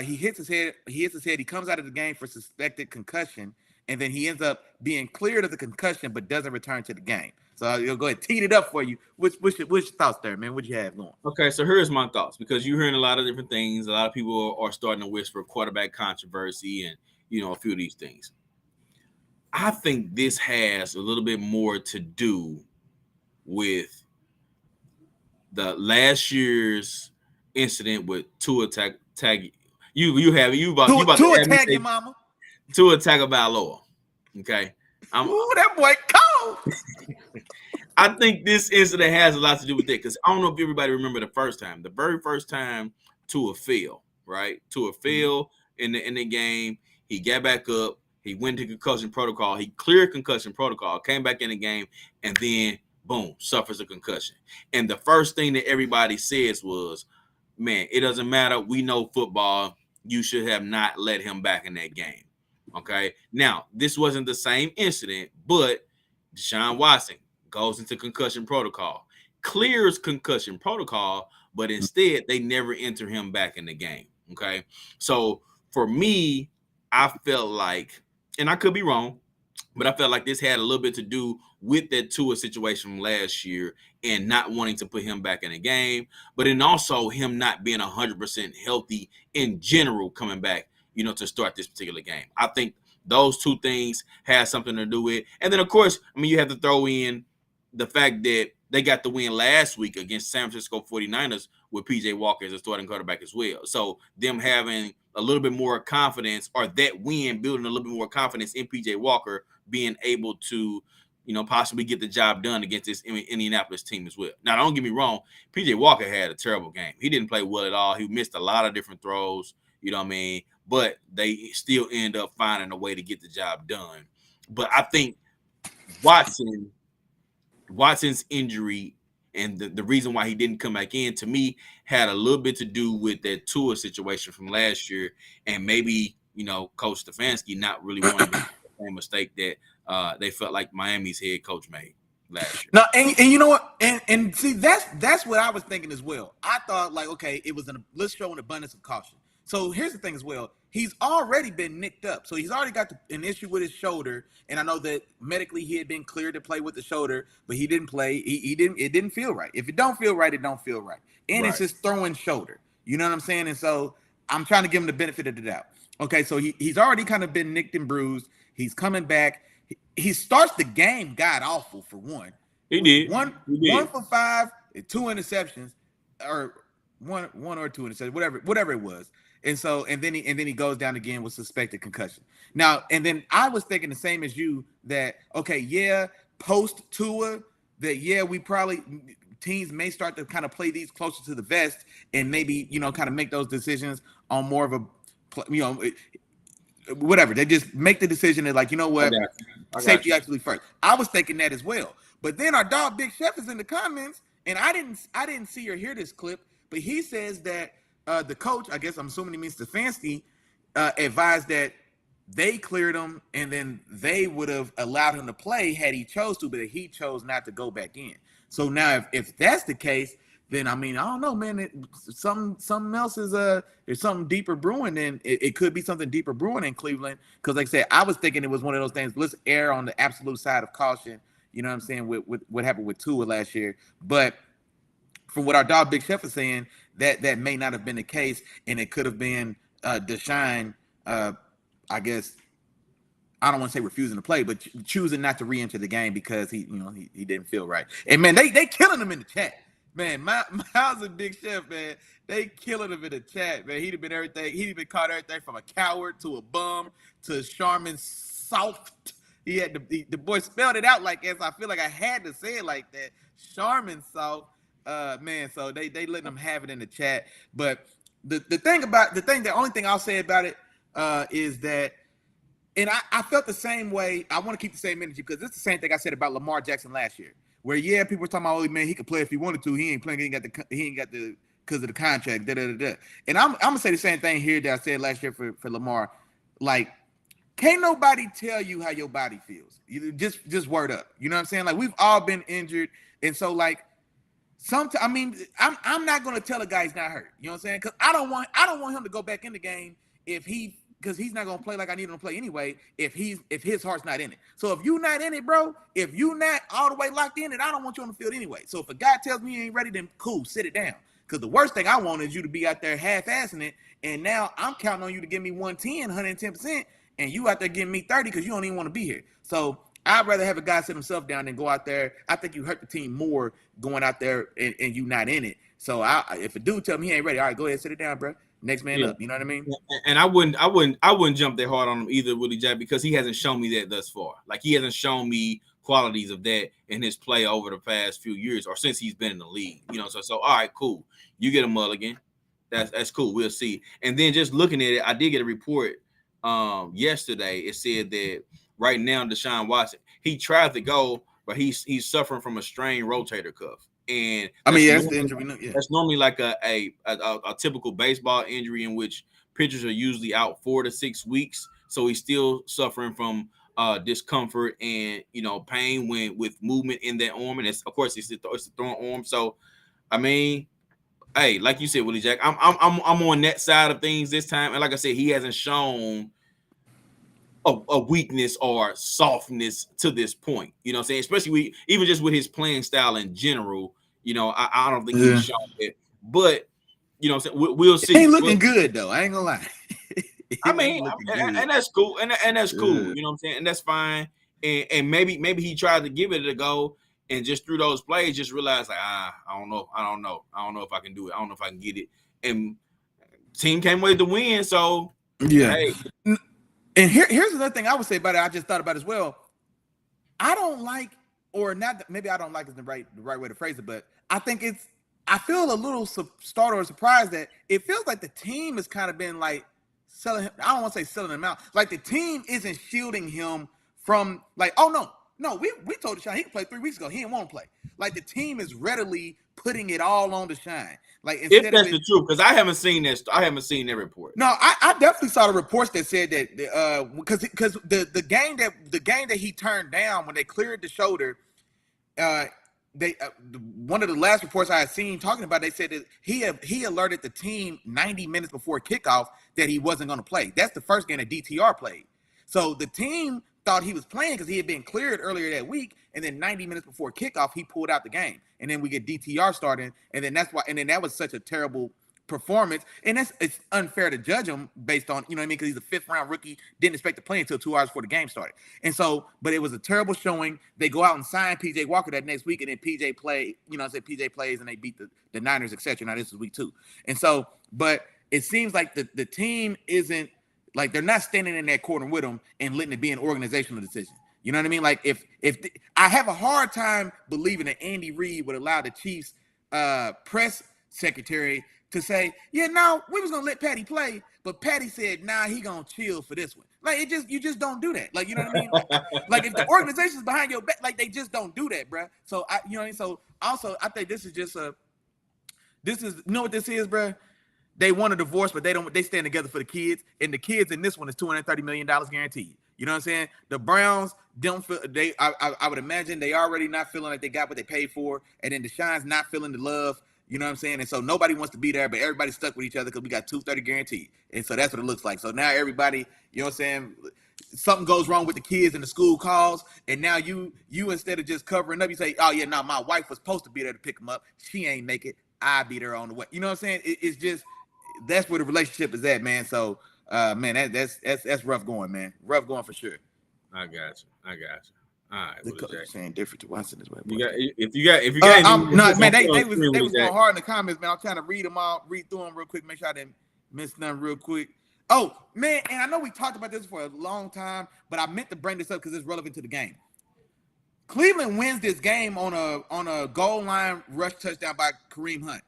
He hits his head. He comes out of the game for suspected concussion, and then he ends up being cleared of the concussion, but doesn't return to the game. So I'll go ahead and teed it up for you. What's your thoughts there, man? What you have going? Okay, so here's my thoughts, because you're hearing a lot of different things. A lot of people are starting to whisper quarterback controversy and a few of these things. I think this has a little bit more to do with the last year's incident with Tua tag. You about to to tag your mama. Tua Tagovailoa. Okay, Ooh, that boy cold. I think this incident has a lot to do with it, because I don't know if everybody remember the very first time Tua fell, right? Tua fell in the game. He got back up. He went to concussion protocol. He cleared concussion protocol, came back in the game, and then boom, suffers a concussion. And the first thing that everybody says was, man, it doesn't matter. We know football. You should have not let him back in that game. Okay. Now, this wasn't the same incident, but Deshaun Watson goes into concussion protocol, clears concussion protocol, but instead they never enter him back in the game. Okay. So for me, I felt like, and I could be wrong, but I felt like this had a little bit to do with that Tua situation from last year and not wanting to put him back in the game, but then also him not being 100% healthy in general coming back, to start this particular game. I think those two things have something to do with it. And then, of course, you have to throw in the fact that they got the win last week against San Francisco 49ers with P.J. Walker as a starting quarterback as well. So them having a little bit more confidence, or that win building a little bit more confidence in P.J. Walker being able to, possibly get the job done against this Indianapolis team as well. Now, don't get me wrong. P.J. Walker had a terrible game. He didn't play well at all. He missed a lot of different throws, but they still end up finding a way to get the job done. But I think Watson's injury and the reason why he didn't come back in, to me, had a little bit to do with that Tua situation from last year, and maybe, Coach Stefanski not really wanting to make the same mistake that they felt like Miami's head coach made last year. No, and you know what? And see, that's what I was thinking as well. I thought, like, okay, it was let's show an abundance of caution. So here's the thing as well. He's already been nicked up. So he's already got an issue with his shoulder. And I know that medically he had been cleared to play with the shoulder, but he didn't play. It didn't feel right. If it don't feel right, it don't feel right. And It's his throwing shoulder. You know what I'm saying? And so I'm trying to give him the benefit of the doubt. Okay, so he's already kind of been nicked and bruised. He's coming back. He starts the game god awful for one. He did. One for 5, 2 interceptions, or one or 2 interceptions, whatever it was. And then he goes down again with suspected concussion. Now, and then I was thinking the same as you, that okay, yeah, post Tua, that yeah, we probably teams may start to kind of play these closer to the vest and maybe kind of make those decisions on more of a whatever. They just make the decision that, like, you know what, safety actually first. I was thinking that as well. But then our dog Big Chef is in the comments, and I didn't see or hear this clip, but he says that the coach, I guess I'm assuming he means Stefanski, advised that they cleared him, and then they would have allowed him to play had he chose to, but he chose not to go back in. So now, if that's the case, then I don't know, man. Something else is there's something deeper brewing, and it could be something deeper brewing in Cleveland. Because, like I said, I was thinking it was one of those things. Let's err on the absolute side of caution. You know what I'm saying? With what happened with Tua last year, but from what our dog Big Chef is saying, that may not have been the case, and it could have been Deshaun. I guess I don't want to say refusing to play, but choosing not to re-enter the game because he didn't feel right. And man, they killing him in the chat. Man, Miles and Big Chef, man, they killing him in the chat, man. He'd have been everything. He'd have been called everything from a coward to a bum to Charmin soft. He had the boy spelled it out like this. I feel like I had to say it like that. Charmin soft. Man, so they letting them have it in the chat. But the only thing I'll say about it is that, and I felt the same way. I want to keep the same energy because it's the same thing I said about Lamar Jackson last year. Where people were talking about, oh man, he could play if he wanted to. He ain't playing. He ain't got the because of the contract. And I'm gonna say the same thing here that I said last year for Lamar. Like, can't nobody tell you how your body feels. You just word up. You know what I'm saying? Like, we've all been injured, and so like sometimes, I mean, I'm not gonna tell a guy he's not hurt. You know what I'm saying? Because I don't want him to go back in the game because he's not gonna play like I need him to play anyway if his heart's not in it. So if you not in it, bro, if you not all the way locked in it, I don't want you on the field anyway. So if a guy tells me he ain't ready, then cool, sit it down. Because the worst thing I want is you to be out there half-assing it, and now I'm counting on you to give me 110, 110%, and you out there giving me 30 because you don't even want to be here. So I'd rather have a guy sit himself down than go out there. I think you hurt the team more going out there and you not in it. So if a dude tell me he ain't ready, all right, go ahead, sit it down, bro. Next man up. You know what I mean? And I wouldn't jump that hard on him either, Willie Jack, because he hasn't shown me that thus far. Like, he hasn't shown me qualities of that in his play over the past few years or since he's been in the league. You know, so all right, cool. You get a mulligan. That's cool. We'll see. And then just looking at it, I did get a report yesterday. It said that right now Deshaun Watson, he tried to go, but he's suffering from a strained rotator cuff. And I mean, that's the injury. Yeah. That's normally like a typical baseball injury in which pitchers are usually out 4 to 6 weeks. So he's still suffering from discomfort and pain with movement in that arm, and it's the throwing arm. So, I mean, hey, like you said, Willie Jack, I'm on that side of things this time, and like I said, he hasn't shown a weakness or softness to this point. You know what I'm saying? Especially even just with his playing style in general, I don't think he's shown it. But, you know what I'm saying? We'll see. He ain't looking good, though. I ain't gonna lie. I mean, and that's cool. And that's cool. You know what I'm saying? And that's fine. And maybe he tried to give it a go and just through those plays, just realized, like, I don't know if I can do it. I don't know if I can get it. And team came away to win. So, yeah. Hey. And here's another thing I would say about it. I just thought about as well. I don't like, or not. Maybe I don't like is the right way to phrase it, but I feel a little startled or surprised that it feels like the team has kind of been like selling him. I don't want to say selling him out. Like, the team isn't shielding him from, like, oh no, we told Deshaun he could play 3 weeks ago. He didn't want to play. Like, the team is readily putting it all on Deshaun. Like, if that's the truth, because I haven't seen that report. No, I definitely saw the reports that said that because the game that he turned down when they cleared the shoulder, one of the last reports I had seen talking about, they said that he alerted the team 90 minutes before kickoff that he wasn't going to play. That's the first game that DTR played. So the team thought he was playing because he had been cleared earlier that week, and then 90 minutes before kickoff, he pulled out the game, and then we get DTR starting, and then that was such a terrible performance, and it's unfair to judge him based on, you know what I mean, because he's a 5th round rookie, didn't expect to play until 2 hours before the game started, and so, but it was a terrible showing. They go out and sign PJ Walker that next week, and then PJ plays, and they beat the Niners, etc. Now this is week 2, and so, but it seems like the team isn't. Like, they're not standing in that corner with him and letting it be an organizational decision. You know what I mean? Like, if I have a hard time believing that Andy Reid would allow the Chiefs press secretary to say, yeah, no, we was gonna let Patty play, but Patty said, nah, he gonna chill for this one. Like, you just don't do that. Like, you know what I mean? Like if the organization's behind your back, like, they just don't do that, bro. So you know what I mean? So also, I think this is you know what this is, bro? They want a divorce, but they stand together for the kids. And the kids in this one is $230 million guaranteed. You know what I'm saying? The Browns don't feel I would imagine they already not feeling like they got what they paid for. And then Deshaun's not feeling the love. You know what I'm saying? And so nobody wants to be there, but everybody's stuck with each other because we got $230 guaranteed. And so that's what it looks like. So now everybody, you know what I'm saying? Something goes wrong with the kids and the school calls, and now you instead of just covering up, you say, oh yeah, no, my wife was supposed to be there to pick them up. She ain't make it. I beat her on the way. You know what I'm saying? It's just, that's where the relationship is at, man. So, man, that's rough going, man. Rough going for sure. I got you. All right, The what is coach that? is saying different to Watson this way. You got if you got anything, I'm not man. They what was is going that? hard in the comments, man. I'm trying to read them all, read through them real quick, make sure I didn't miss nothing real quick. Oh man, and I know we talked about this for a long time, but I meant to bring this up because it's relevant to the game. Cleveland wins this game on a goal line rush touchdown by Kareem Hunt.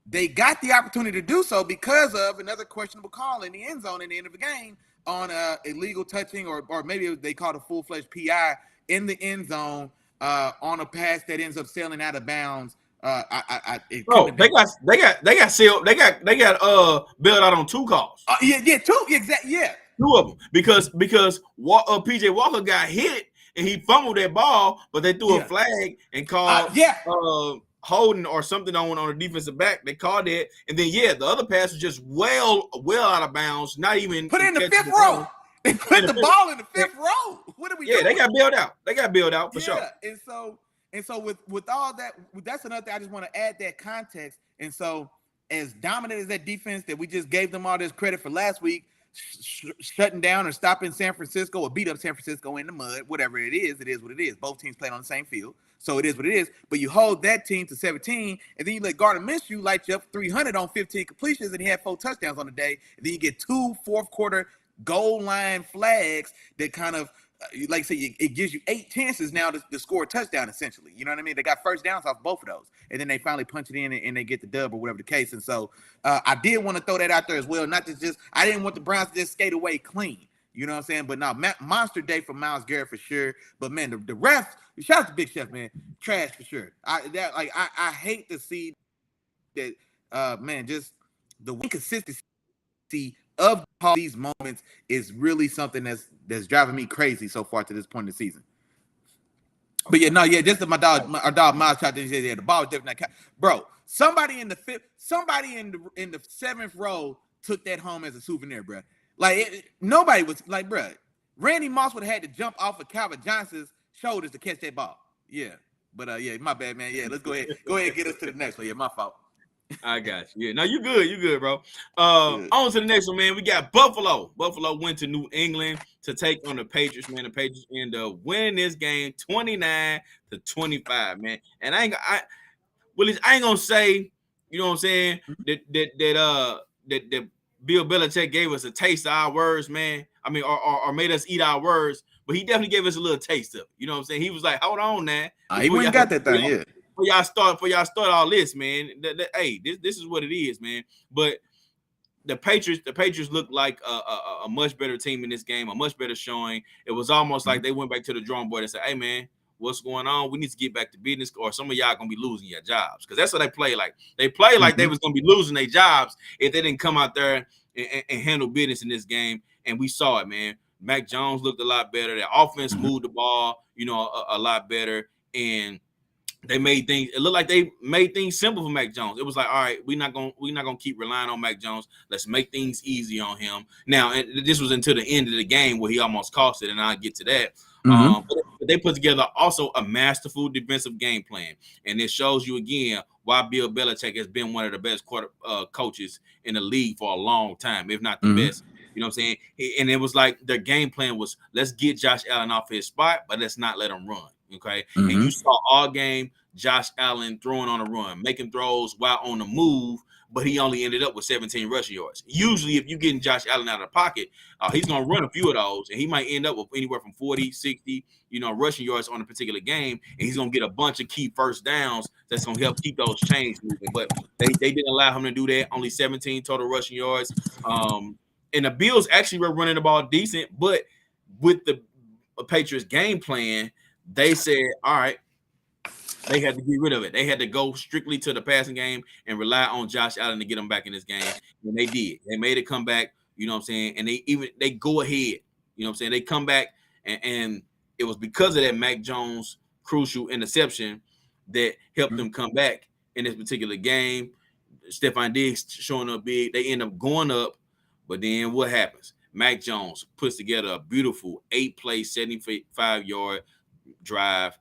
They got the opportunity to do so because of another questionable call in the end zone in the end of the game on illegal touching, or maybe they called a full-fledged PI in the end zone on a pass that ends up sailing out of bounds. It couldn't have Bro, been. they got sealed. They got bailed out on 2 calls. Yeah, two exactly. Yeah, 2 of them because PJ Walker got hit and he fumbled that ball, but they threw a yeah, flag and called yeah. holding or something on the defensive back. They called it, and then the other pass was just well out of bounds, not even Put it in the catching fifth the row. ball. They put the ball in the fifth row. What are we doing? They got bailed out. They got bailed out for sure. And so with all that, that's another thing. I just want to add that context. And so as dominant as that defense that we just gave them all this credit for last week, shutting down or stopping San Francisco or beat up San Francisco in the mud, whatever it is what it is. Both teams played on the same field. So it is what it is. But you hold that team to 17, and then you let Gardner Minshew light you up 300 on 15 completions, and he had 4 touchdowns on the day. And then you get 2 fourth quarter goal line flags that kind of, like I say, it gives you 8 chances now to score a touchdown, essentially. You know what I mean? They got first downs off both of those. And then they finally punch it in and they get the dub or whatever the case. And so I did want to throw that out there as well. Not to just, I didn't want the Browns to just skate away clean. You know what I'm saying? But now, monster day for Myles Garrett for sure. But man, the refs, shout out to Big Chef, man. Trash for sure. I hate to see that, man, just the inconsistency of these moments is really something that's driving me crazy so far to this point in the season. But just my dog, our dog Miles tried to say the ball was different. Bro, somebody in the 7th row took that home as a souvenir, bro. Like nobody was like, bro. Randy Moss would have had to jump off of Calvin Johnson's shoulders to catch that ball. Yeah, but my bad, man. Yeah, let's go ahead and get us to the next one. Yeah, my fault. I got you. Yeah, no, you good, bro. On to the next one, man. We got Buffalo. Buffalo went to New England to take on the Patriots, man. The Patriots end up winning this game 29-25, man. And I ain't gonna say, you know what I'm saying, that Bill Belichick gave us a taste of our words, man. I mean, or made us eat our words, but he definitely gave us a little taste of it. You know what I'm saying? He was like, hold on now. He went and got that thing, yeah. For y'all start all this, man. Hey, this is what it is, man. But the Patriots look like a much better team in this game, a much better showing. It was almost like they went back to the drawing board and said, hey, man, what's going on? We need to get back to business, or some of y'all gonna be losing your jobs. Because that's what they play like. They play like they was gonna be losing their jobs if they didn't come out there and handle business in this game. And we saw it, man. Mac Jones looked a lot better. Their offense moved the ball, a lot better. And they made things, it looked like they made things simple for Mac Jones. It was like, all right, we're not gonna keep relying on Mac Jones. Let's make things easy on him. Now, and this was until the end of the game where he almost cost it, and I'll get to that. But they put together also a masterful defensive game plan, and it shows you again why Bill Belichick has been one of the best coaches in the league for a long time, if not the best. You know what I'm saying? And it was like their game plan was, let's get Josh Allen off his spot, but let's not let him run. Okay. And you saw all game Josh Allen throwing on a run, making throws while on the move, but he only ended up with 17 rushing yards. Usually, if you're getting Josh Allen out of the pocket, he's going to run a few of those, and he might end up with anywhere from 40, 60, rushing yards on a particular game, and he's going to get a bunch of key first downs that's going to help keep those chains moving. But they didn't allow him to do that. Only 17 total rushing yards. And the Bills actually were running the ball decent, but with the Patriots game plan, they said, all right, they had to get rid of it. They had to go strictly to the passing game and rely on Josh Allen to get them back in this game. And they did. They made it come back, you know what I'm saying? And they go ahead, you know what I'm saying? They come back, and it was because of that Mac Jones crucial interception that helped them come back in this particular game. Stephon Diggs showing up big. They end up going up, but then what happens? Mac Jones puts together a beautiful 8-play, 75-yard drive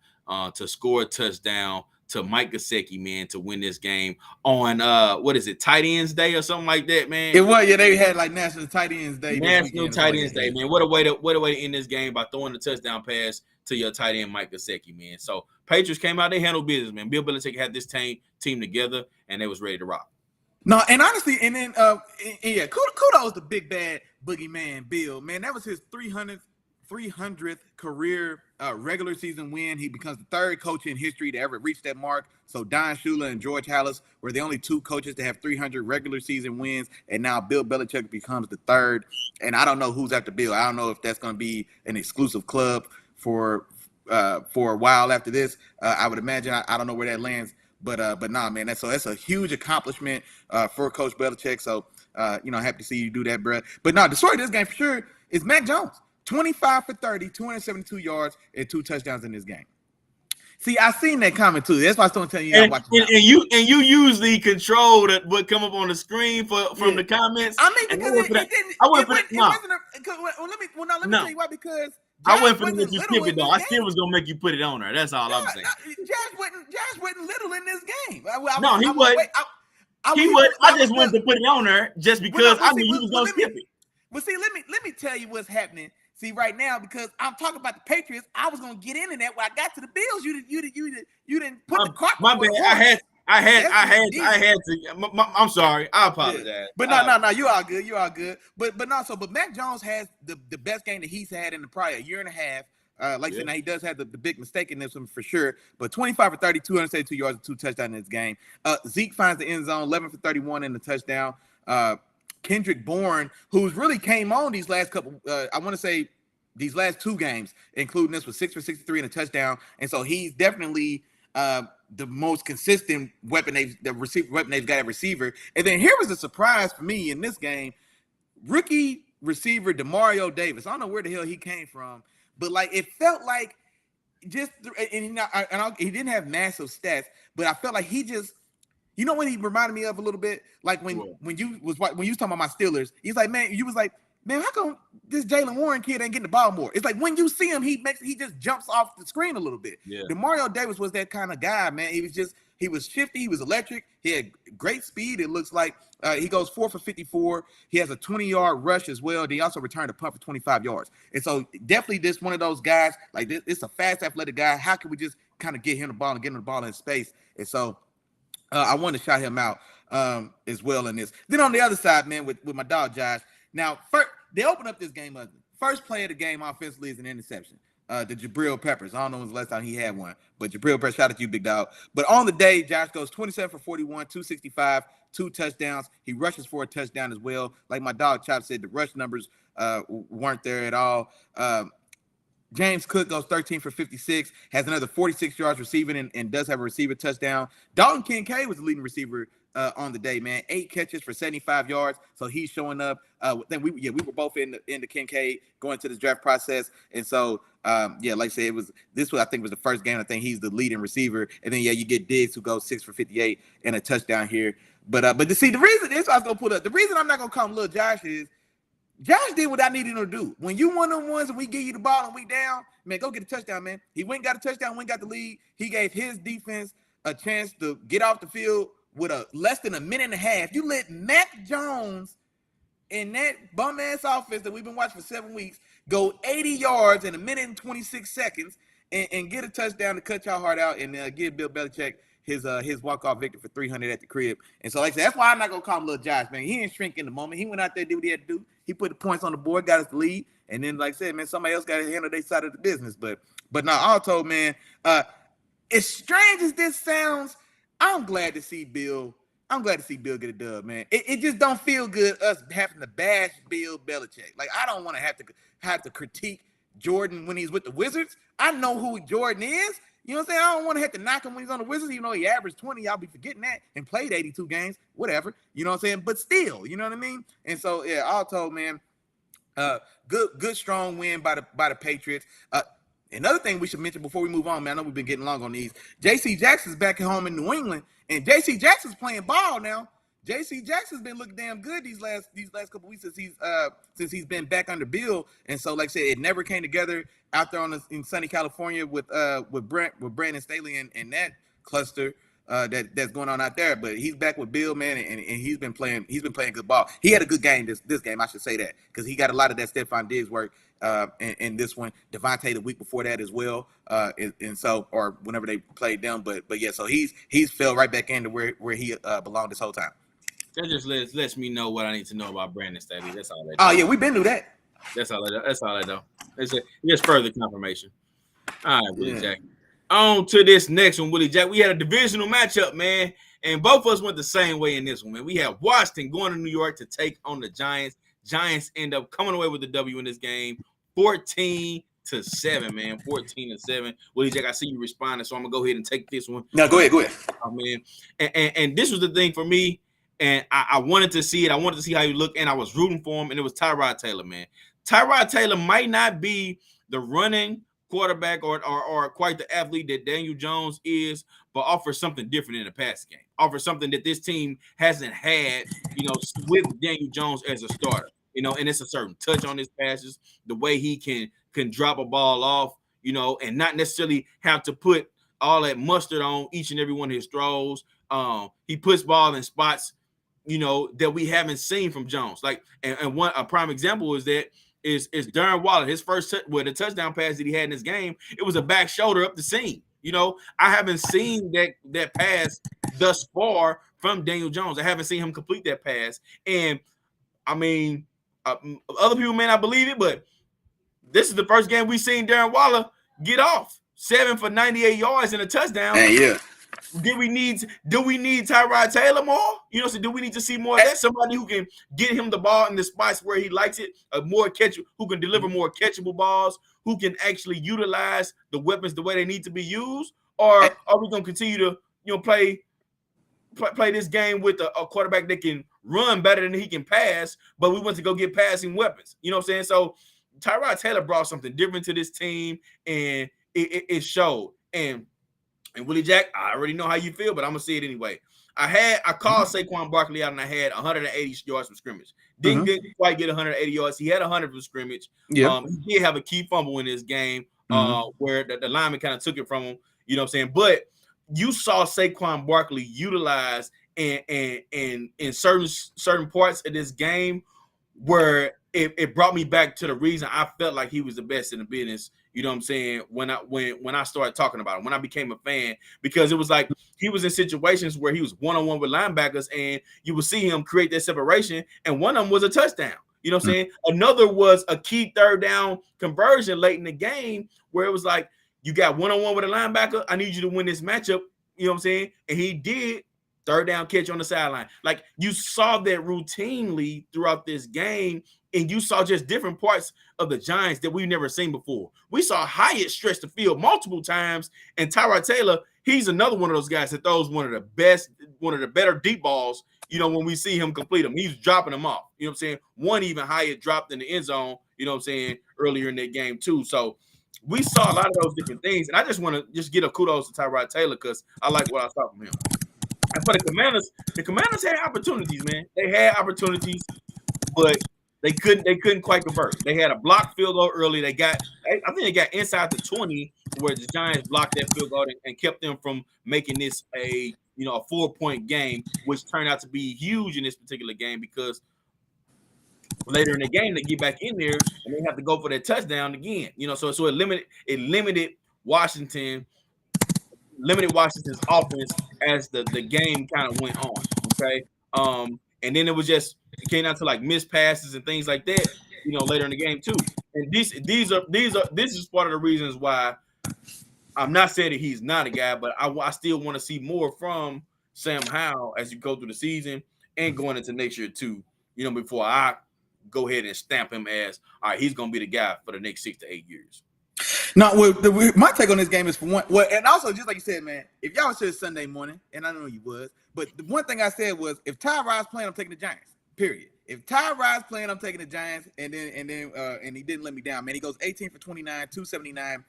to score a touchdown to Mike Gesicki, man, to win this game on what is it, Tight Ends Day or something like that, man. It was, yeah. They had like National Tight Ends Day. National Tight Ends Day, man. What a way to end this game by throwing the touchdown pass to your tight end Mike Gesicki, man. So Patriots came out, they handled business, man. Bill Belichick had this team together, and they was ready to rock. No, and honestly, and then yeah, kudos to big bad boogeyman Bill, man. That was his 300th career regular season win. He becomes the third coach in history to ever reach that mark. So Don Shula and George Halas were the only two coaches to have 300 regular season wins, and now Bill Belichick becomes the third. And I don't know who's after Bill. I don't know if that's going to be an exclusive club for a while after this. I would imagine. I don't know where that lands. But nah, man, that's a huge accomplishment for Coach Belichick. So happy to see you do that, bro. But no, the story of this game for sure is Mac Jones. 25 for 30, 272 yards, and 2 touchdowns in this game. See, I seen that comment too. That's why I was telling you. And you usually control what come up on the screen from the comments. I mean, because it didn't. Let me tell you why. Because I wasn't going to let you skip it though. I still was gonna make you put it on there. That's all I'm saying. Josh wasn't little in this game. No, he wasn't. He was. I just wanted to put it on there just because I knew you was gonna skip it. Well, see, let me tell you what's happening. See, right now, because I'm talking about the Patriots, I was gonna get into that when I got to the Bills. You didn't put the cart. My bad. I had to. I'm sorry. I apologize. Yeah. But no. You all good. But Mac Jones has the best game that he's had in the prior year and a half. Like I said, now he does have the big mistake in this one for sure. But 25 for 30, 272 yards and 2 touchdowns in this game. Zeke finds the end zone, 11 for 31 in the touchdown. Kendrick Bourne, who's really came on these last couple, I want to say these last 2 games, including this, was 6 for 63 and a touchdown. And so he's definitely the most consistent weapon they've got at receiver. And then here was a surprise for me in this game. Rookie receiver DeMario Davis. I don't know where the hell he came from, but like it felt like he didn't have massive stats, but I felt like he just, you know what he reminded me of a little bit? Like when you was talking about my Steelers, he's like, man, how come this Jaylen Warren kid ain't getting the ball more? It's like when you see him, he just jumps off the screen a little bit. Yeah. DeMario Davis was that kind of guy, man. He was shifty, he was electric, he had great speed. It looks like he goes 4 for 54. He has a 20-yard rush as well. He also returned a punt for 25 yards. And so definitely this one of those guys, like this, it's a fast, athletic guy. How can we just kind of get him the ball and get him the ball in space? And so I wanted to shout him out as well in this. Then on the other side, man, with my dog Josh. Now, first, they open up this game ugly. First play of the game offensively is an interception. The Jabril Peppers. I don't know when's the last time he had one, but Jabril Peppers, shout out to you, big dog. But on the day, Josh goes 27 for 41, 265, 2 touchdowns. He rushes for a touchdown as well. Like my dog Chop said, the rush numbers weren't there at all. James Cook goes 13 for 56, has another 46 yards receiving and does have a receiver touchdown. Dalton Kincaid was the leading receiver on the day, man. 8 catches for 75 yards. So he's showing up. Then we were both in the Kincaid going to this draft process. And so, like I said, I think was the first game. I think he's the leading receiver. And then, you get Diggs, who goes 6 for 58 and a touchdown here. But to see, the reason this I was going to put up, the reason I'm not going to call him Little Josh is Josh did what I needed him to do. When you one on ones and we give you the ball and we down, man, go get a touchdown, man. He went and got a touchdown, got the lead. He gave his defense a chance to get off the field with less than a minute and a half. You let Mac Jones in that bum-ass offense that we've been watching for 7 weeks go 80 yards in a minute and 26 seconds and get a touchdown to cut y'all heart out and give Bill Belichick his walk-off victory for 300 at the crib. And so, like I said, that's why I'm not going to call him Little Josh, man. He didn't shrink in the moment. He went out there, did what he had to do. He put the points on the board, got us the lead. And then, like I said, man, somebody else got to handle their side of the business. But no, all told, man, as strange as this sounds, I'm glad to see Bill get a dub, man. It just don't feel good us having to bash Bill Belichick. Like, I don't want to have to critique Jordan when he's with the Wizards. I know who Jordan is. You know what I'm saying? I don't want to have to knock him when he's on the Wizards, even though he averaged 20. I'll be forgetting that and played 82 games, whatever. You know what I'm saying? But still, you know what I mean? And so, yeah, all told, man, good strong win by the Patriots. Another thing we should mention before we move on, man, I know we've been getting long on these. J.C. Jackson's back at home in New England, and J.C. Jackson's playing ball now. J.C. Jackson's been looking damn good these last couple weeks since he's been back under Bill. And so, like I said, it never came together out there in sunny California with Brandon Staley and that cluster that's going on out there. But he's back with Bill, man, and he's been playing good ball. He had a good game this game, I should say that, because he got a lot of that Stephon Diggs work in this one. Devontae the week before that as well, and so, or whenever they played them. But yeah, so he's fell right back into where he belonged this whole time. That just lets me know what I need to know about Brandon Staley. That's all that. Oh yeah, we've been through that. That's all I know. It's just further confirmation. All right, Willie Jack. On to this next one, Willie Jack. We had a divisional matchup, man, and both of us went the same way in this one, man. We had Washington going to New York to take on the Giants. Giants end up coming away with the W in this game, 14-7, man. 14-7. Willie Jack, I see you responding, so I'm gonna go ahead and take this one. No, go ahead. Oh, man. And this was the thing for me, and I wanted to see it. I wanted to see how he looked, and I was rooting for him, and it was Tyrod Taylor, man. Tyrod Taylor might not be the running quarterback or quite the athlete that Daniel Jones is, but offers something different in the passing game. Offers something that this team hasn't had, with Daniel Jones as a starter. And it's a certain touch on his passes, the way he can drop a ball off, and not necessarily have to put all that mustard on each and every one of his throws. He puts ball in spots, that we haven't seen from Jones. Like, and a prime example is Darren Waller. His first the touchdown pass that he had in this game, it was a back shoulder up the seam. I haven't seen that pass thus far from Daniel Jones. I haven't seen him complete that pass. And I mean, other people may not believe it, but this is the first game we've seen Darren Waller get off 7 for 98 yards and a touchdown. Yeah. Do we need Tyrod Taylor more? So do we need to see more of that? Somebody who can get him the ball in the spots where he likes it, who can deliver more catchable balls, who can actually utilize the weapons the way they need to be used? Or are we going to continue to, play this game with a quarterback that can run better than he can pass, but we want to go get passing weapons? You know what I'm saying? So Tyrod Taylor brought something different to this team, and it showed. And Willie Jack, I already know how you feel, but I'm gonna say it anyway. I called Saquon Barkley out, and I had 180 yards from scrimmage. Didn't quite get 180 yards. He had 100 from scrimmage. Yeah. He did have a key fumble in this game, where the lineman kind of took it from him. You know what I'm saying? But you saw Saquon Barkley utilize in certain parts of this game where it brought me back to the reason I felt like he was the best in the business. You know what I'm saying? When I started talking about him, when I became a fan, because it was like he was in situations where he was one-on-one with linebackers, and you would see him create that separation, and one of them was a touchdown. You know what I'm saying? Another was a key third down conversion late in the game where it was like, you got one-on-one with a linebacker, I need you to win this matchup. You know what I'm saying? And he did. Third down catch on the sideline. Like, you saw that routinely throughout this game, and you saw just different parts of the Giants that we've never seen before. We saw Hyatt stretch the field multiple times, and Tyrod Taylor, he's another one of those guys that throws one of the better deep balls, when we see him complete them. He's dropping them off. You know what I'm saying? One even Hyatt dropped in the end zone, you know what I'm saying, earlier in that game too. So we saw a lot of those different things, and I just want to get a kudos to Tyrod Taylor because I like what I saw from him. And for the Commanders had opportunities, man. They had opportunities, but they couldn't quite convert. They had a blocked field goal early. I think they got inside the 20 where the Giants blocked that field goal and kept them from making this a 4-point game, which turned out to be huge in this particular game because later in the game they get back in there and they have to go for that touchdown again. So it limited Washington's offense as the game kind of went on. Okay. And then it came down to like missed passes and things like that, later in the game too. And this is part of the reasons why I'm not saying that he's not a guy, but I still want to see more from Sam Howell as you go through the season and going into next year too, before I go ahead and stamp him as, all right, he's going to be the guy for the next 6 to 8 years. No, my take on this game is for one. Well, and also just like you said, man, if y'all was here Sunday morning, and I know you was, but the one thing I said was, if Tyrod's playing, I'm taking the Giants. Period. If Tyrod's playing, I'm taking the Giants, and he didn't let me down, man. He goes 18 for 29, 279.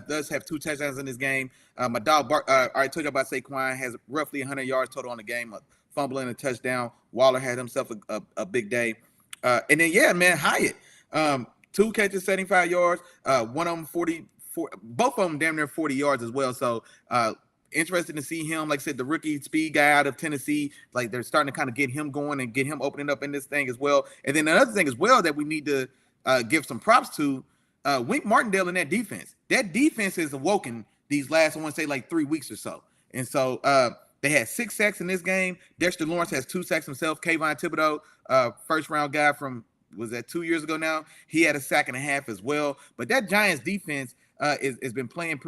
Does have 2 touchdowns in this game. My dog, I already told you about Saquon, has roughly 100 yards total on the game, a fumble and a touchdown. Waller had himself a big day, and then man, Hyatt. 2 catches, 75 yards. One of them 44. Both of them damn near 40 yards as well. So Interested to see him, like I said, the rookie speed guy out of Tennessee. Like they're starting to kind of get him going and get him opening up in this thing as well. And then another thing as well that we need to give some props to Wink Martindale in that defense. That defense has awoken these last, I want to say, like 3 weeks or so. And so they had 6 sacks in this game. Dexter Lawrence has 2 sacks himself. Kayvon Thibodeau, first round guy from, was that 2 years ago now? He had a sack and a half as well. But that Giants defense has been playing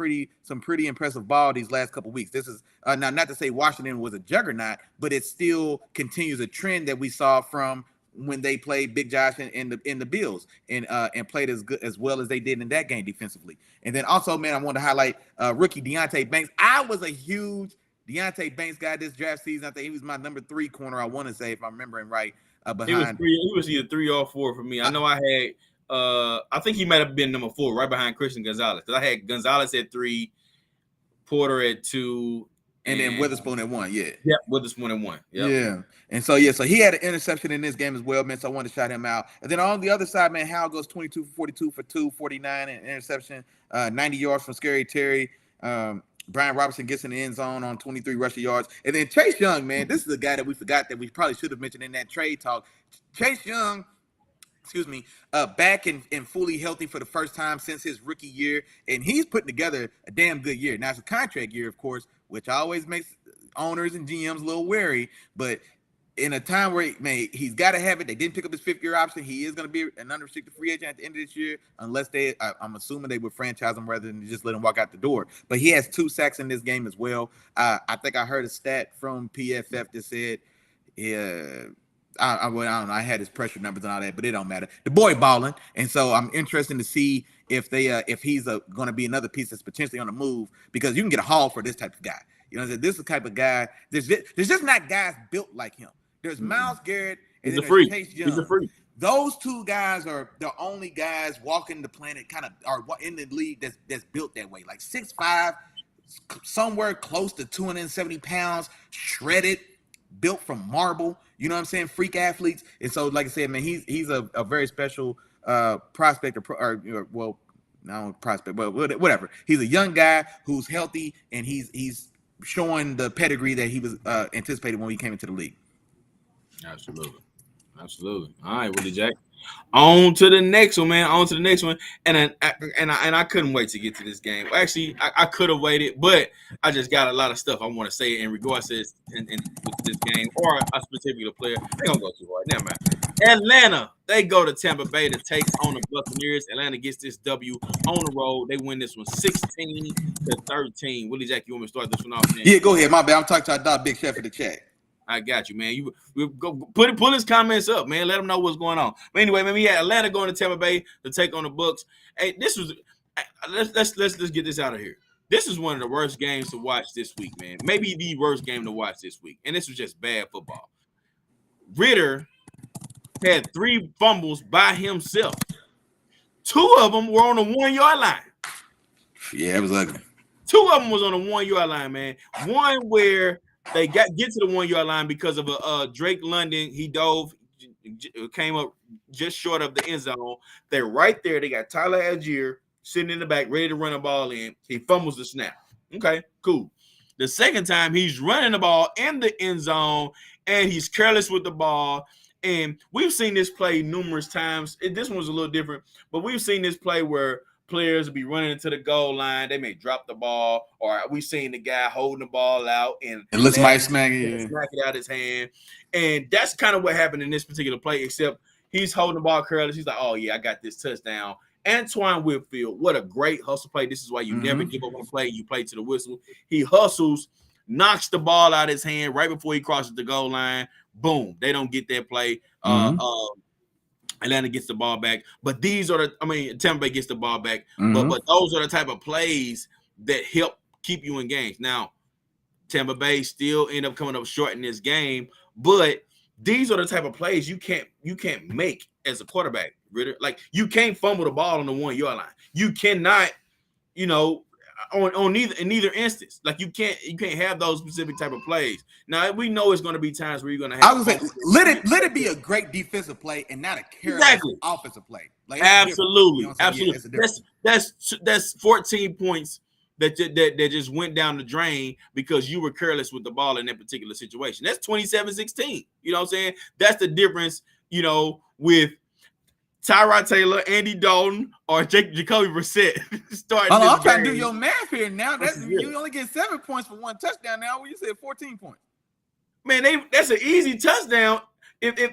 some pretty impressive ball these last couple weeks. This is now not to say Washington was a juggernaut, but it still continues a trend that we saw from when they played Big Josh in the Bills and played as well as they did in that game defensively. And then also, man, I want to highlight rookie Deonte Banks. I was a huge Deonte Banks guy this draft season. I think he was my number 3 corner, I want to say, if I'm remembering right. Behind he was either 3 or 4 for me. I know I had I think he might have been number 4 right behind Christian Gonzalez, because I had Gonzalez at 3, Porter at 2, and then Witherspoon at 1. Yeah, Witherspoon at 1. Yep. Yeah, and so so he had an interception in this game as well, man. So I wanted to shout him out. And then on the other side, man, Hal goes 22 for 42 for 249 and interception, 90 yards from Scary Terry. Brian Robinson gets in the end zone on 23 rushing yards. And then Chase Young, man, this is a guy that we forgot that we probably should have mentioned in that trade talk. Chase Young, back and fully healthy for the first time since his rookie year. And he's putting together a damn good year. Now, it's a contract year, of course, which always makes owners and GMs a little wary. But in a time where, man, he's got to have it. They didn't pick up his 5th-year option. He is going to be an unrestricted free agent at the end of this year, unless I'm assuming they would franchise him rather than just let him walk out the door. But he has 2 sacks in this game as well. I think I heard a stat from PFF that said, I don't know. I had his pressure numbers and all that, but it don't matter. The boy balling, and so I'm interested to see if he's going to be another piece that's potentially on the move, because you can get a haul for this type of guy. You know, this is the type of guy. There's just not guys built like him. There's Myles Garrett and then there's Chase Young. He's a freak. Those 2 guys are the only guys walking the planet, kind of are in the league that's built that way. Like 6'5", somewhere close to 270 pounds, shredded, built from marble. You know what I'm saying? Freak athletes. And so, like I said, man, he's a very special prospect well, not prospect, but whatever. He's a young guy who's healthy, and he's showing the pedigree that he was anticipated when he came into the league. Absolutely. All right, Willie Jack. On to the next one, man. And I couldn't wait to get to this game. Actually, I could have waited, but I just got a lot of stuff I want to say in regards to this with this game or a particular player. They gonna go too hard. Never mind. Atlanta, they go to Tampa Bay to take on the Buccaneers. Atlanta gets this W on the road. They win this one 16-13. Willie Jack, you want me to start this one off, man? Yeah, go ahead. My bad. I'm talking to our dog, Big Chef, in the chat. I got you, man. You go pull his comments up, man. Let him know what's going on. But anyway, man, we had Atlanta going to Tampa Bay to take on the Bucs. Hey, this was let's get this out of here. This is one of the worst games to watch this week, man. Maybe the worst game to watch this week, and this was just bad football. Ritter had 3 fumbles by himself. 2 of them were on the 1-yard line. Yeah, it was ugly. 2 of them was on the 1-yard line, man. One where they get to the 1-yard line because of a Drake London. He dove, came up just short of the end zone. They're right there. They got Tyler Algier sitting in the back, ready to run the ball in. He fumbles the snap. Okay, cool. The second time, he's running the ball in the end zone, and he's careless with the ball. And we've seen this play numerous times. This one was a little different, but we've seen this play where players will be running into the goal line. They may drop the ball, or we've seen the guy holding the ball out and let somebody smack it out his hand. And that's kind of what happened in this particular play, except he's holding the ball careless. He's like, oh, yeah, I got this touchdown. Antoine Whitfield, what a great hustle play. This is why you never give up on a play. You play to the whistle. He hustles, knocks the ball out of his hand right before he crosses the goal line. Boom. They don't get that play. Atlanta gets the ball back. But Tampa Bay gets the ball back. But those are the type of plays that help keep you in games. Now, Tampa Bay still end up coming up short in this game, but these are the type of plays you can't make as a quarterback, Ritter. Like, you can't fumble the ball on the 1-yard line. You cannot, on neither instance. Like, you can't have those specific type of plays. Now, we know it's going to be times where you're going to have. I was like, let it be a great defensive play and not a careless offensive play. Like, absolutely, absolutely. That's 14 points that just went down the drain because you were careless with the ball in that particular situation. That's 27-16. You know what I'm saying? That's the difference, with Tyrod Taylor, Andy Dalton, or Jacoby Brissett starting this I'm trying game. to do your math here now. You only get 7 points for one touchdown now. When you said 14 points. Man, that's an easy touchdown. If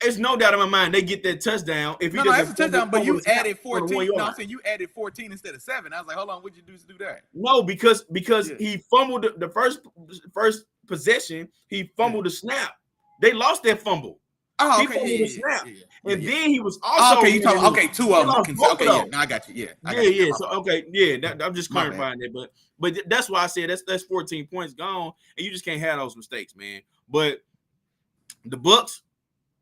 it's no doubt in my mind they get that touchdown. If no, that's a touchdown, but you added 14. No, I'm saying you added 14 instead of 7. I was like, hold on, what'd you do to do that? No, because he fumbled the first possession. He fumbled the snap. They lost that fumble. Oh, he okay. fumbled the snap. And then he was also you talking two of them. Okay, yeah. No, I got you. Yeah. So I'm just clarifying that, but that's why I said that's 14 points gone, and you just can't have those mistakes, man. But the Bucs,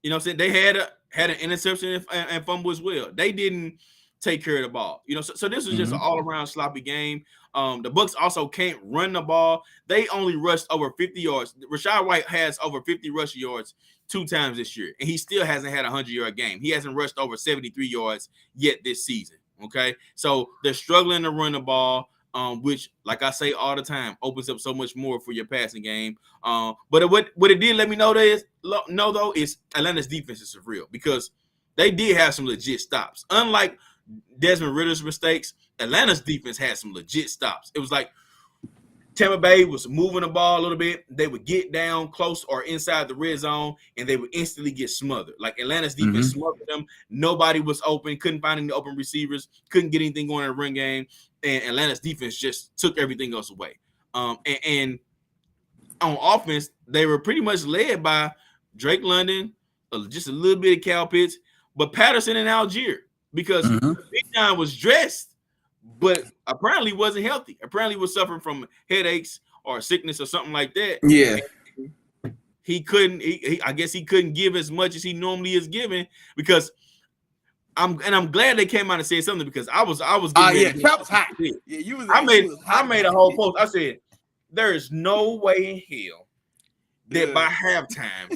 you know what I'm saying, they had an interception and fumble as well. They didn't take care of the ball. So this was just an all-around sloppy game. The Bucs also can't run the ball. They only rushed over 50 yards. Rachaad White has over 50 rushing yards 2 times this year, and he still hasn't had a 100-yard game. He hasn't rushed over 73 yards yet this season. Okay, so they're struggling to run the ball, which, like I say all the time, opens up so much more for your passing game. But what it did let me know is Atlanta's defense is real, because they did have some legit stops. Unlike Desmond Ritter's mistakes, Atlanta's defense had some legit stops. It was like Tampa Bay was moving the ball a little bit. They would get down close or inside the red zone, and they would instantly get smothered. Like Atlanta's defense smothered them. Nobody was open. Couldn't find any open receivers. Couldn't get anything going in the run game. And Atlanta's defense just took everything else away. And on offense, they were pretty much led by Drake London, just a little bit of Cal Pitts, but Patterson and Algier, because Big John was dressed, but apparently wasn't healthy. Apparently was suffering from headaches or sickness or something like that. Yeah. He couldn't. I guess he couldn't give as much as he normally is giving, because I'm glad they came out and said something, because I was. Chop was hot. Yeah, you was. I made a whole post. I said, there is no way in hell that by halftime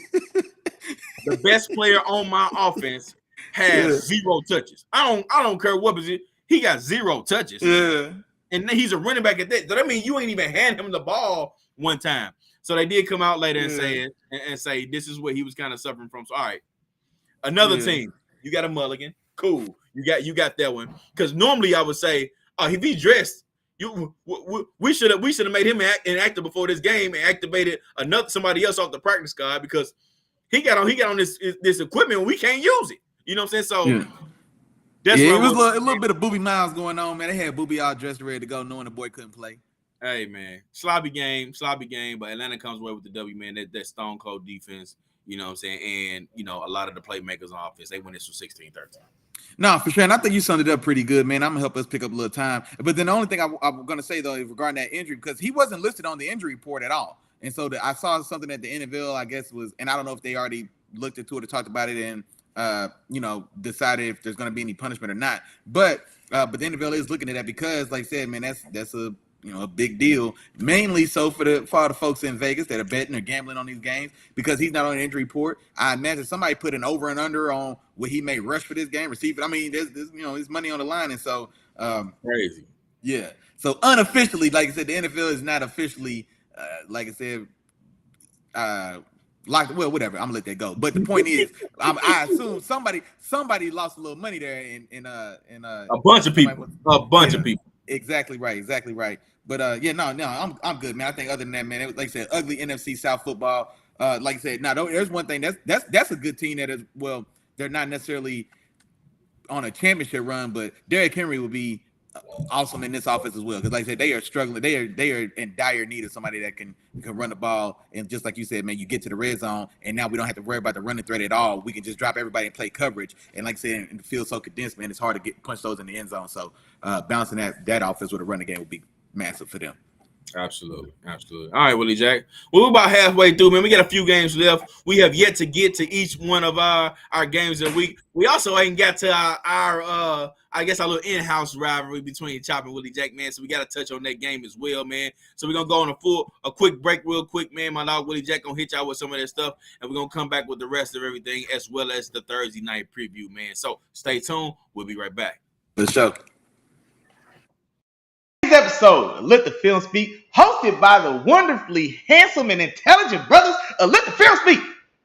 the best player on my offense has 0 touches. I don't care what position. He got 0 touches. Yeah. And then he's a running back at that. So that means you ain't even hand him the ball one time. So they did come out later and say this is what he was kind of suffering from. So all right. Another team. You got a mulligan. Cool. You got that one. Because normally I would say, if he's dressed, we should have made him inactive before this game and activated somebody else off the practice squad, because he got on this equipment and we can't use it. You know what I'm saying? So it was a little bit of Booby Miles going on, man. They had Booby all dressed ready to go, knowing the boy couldn't play. Hey, man, sloppy game, but Atlanta comes away with the W, man. That stone cold defense, you know what I'm saying? And, a lot of the playmakers on offense, they win this for 16-13. No, for sure. And I think you summed it up pretty good, man. I'm going to help us pick up a little time. But then the only thing I'm going to say, though, is regarding that injury, because he wasn't listed on the injury report at all. And so I saw something at the NFL, I guess, and I don't know if they already looked into it or talked about it and, decided if there's going to be any punishment or not. But the NFL is looking at that, because, like I said, man, that's a big deal, mainly so for all the folks in Vegas that are betting or gambling on these games, because he's not on the injury report. I imagine somebody put an over and under on what he may rush for this game, receive it. I mean, there's money on the line, and so crazy. Yeah. So unofficially, like I said, the NFL is not officially, like I said, well, whatever. I'm gonna let that go. But the point is, I assume somebody lost a little money there in a bunch of people. Exactly right. But I'm good, man. I think other than that, man, it was, like I said, ugly NFC South football. Like I said, now there's one thing that's a good team that is, well, they're not necessarily on a championship run, but Derrick Henry will be awesome in this offense as well, because like I said, they are struggling. They are in dire need of somebody that can run the ball. And just like you said, man, you get to the red zone, and now we don't have to worry about the running threat at all. We can just drop everybody and play coverage. And like I said, in the field so condensed, man, it's hard to punch those in the end zone. So bouncing that offense with a running game would be massive for them. Absolutely. All right, Willie Jack. Well, we're about halfway through, man. We got a few games left. We have yet to get to each one of our games of the week. We also ain't got to our little in-house rivalry between Chop and Willie Jack, man. So we got to touch on that game as well, man. So we're gonna go on a quick break, real quick, man. My dog Willie Jack gonna hit y'all with some of that stuff, and we're gonna come back with the rest of everything, as well as the Thursday night preview, man. So stay tuned. We'll be right back. For sure. episode of Let the Film Speak, hosted by the wonderfully handsome and intelligent brothers of Let the Film Speak.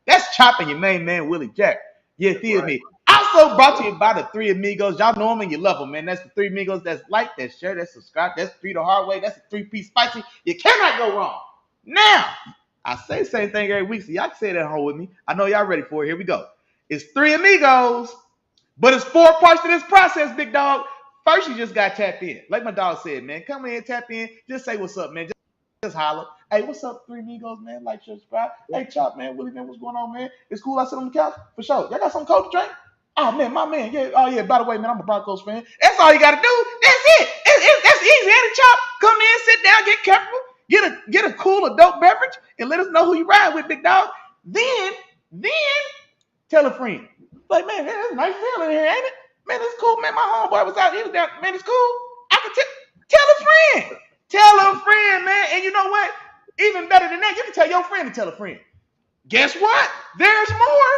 That's Chop and your main man, Willie Jack. You feel me? Also brought to you by the Three Amigos. Y'all know them and you love them, man. That's the Three Amigos. That's like, that's share, that's subscribe, that's three the hard way, that's the 3-piece spicy. You cannot go wrong. Now, I say the same thing every week, so y'all can say that at home with me. I know y'all ready for it. Here we go. It's Three Amigos, but it's 4 parts to this process, big dog. First, you just got tapped in. Like my dog said, man, come in, tap in, just say what's up, man. Just holler. Hey, what's up, Three Amigos, man? Like, share, subscribe. Hey, Chop, man, Willie, man, what's going on, man? It's cool. I sit on the couch for sure. Y'all got some cold to drink? Oh man, my man. Yeah. Oh yeah. By the way, man, I'm a Broncos fan. That's all you got to do. That's it. That's easy. And Chop, come in, sit down, get comfortable, get a cool adult beverage, and let us know who you ride with, big dog. Then tell a friend. Like, man, that's a nice feeling here, ain't it? Man, it's cool, man. My homeboy was out here down. Man, it's cool. I can tell a friend. Tell a friend, man. And you know what? Even better than that, you can tell your friend to tell a friend. Guess what? There's more.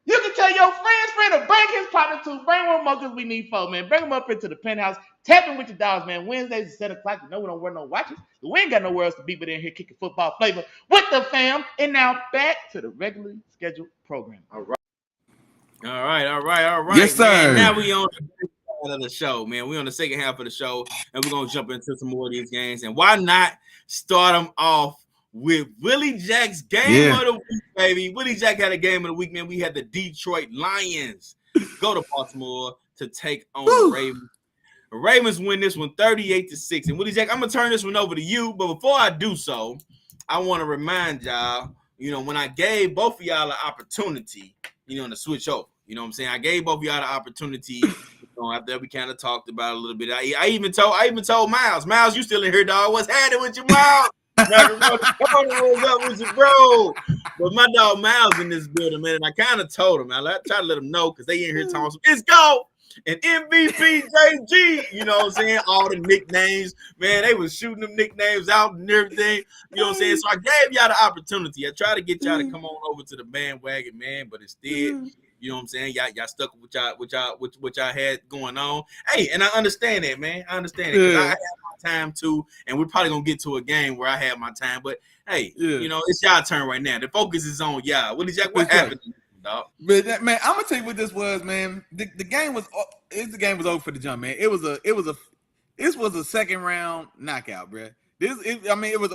You can tell your friend to bring his partner to. Bring one more because we need 4, man. Bring them up into the penthouse. Tap in with your dogs, man. Wednesdays at 7 o'clock. You know we don't wear no watches. We ain't got nowhere else to be but in here kicking football flavor with the fam. And now back to the regularly scheduled program. All right. Yes, sir. Man, now we on the side of the show, man. We on the second half of the show, and we're gonna jump into some more of these games. And why not start them off with Willie Jack's game of the week, baby? Willie Jack had a game of the week, man. We had the Detroit Lions go to Baltimore to take on the Ravens. The Ravens win this one 38-6. And Willie Jack, I'm gonna turn this one over to you. But before I do so, I want to remind y'all, when I gave both of y'all an opportunity, to switch over. You know what I'm saying? I gave both of y'all the opportunity. After we kind of talked about it a little bit. I even told Miles, you still in here, dog. What's happening with your Miles? What's up with you, bro? But my dog Miles in this building, man. And I kind of told him, I tried to let him know because they in here talking. It's go. And MVP JG, you know what I'm saying? All the nicknames, man, they was shooting them nicknames out and everything. You know what I'm saying? So I gave y'all the opportunity. I tried to get y'all to come on over to the bandwagon, man, but instead, you know what I'm saying? Y'all stuck with what y'all had going on. Hey, and I understand that, man. I understand it because I had my time too, and we're probably gonna get to a game where I had my time. But hey, it's y'all turn right now. The focus is on y'all. Willie Jack, what happened? Man, I'm gonna tell you what this was, man. The game was over for the jump, man. This was a second round knockout, bro. It was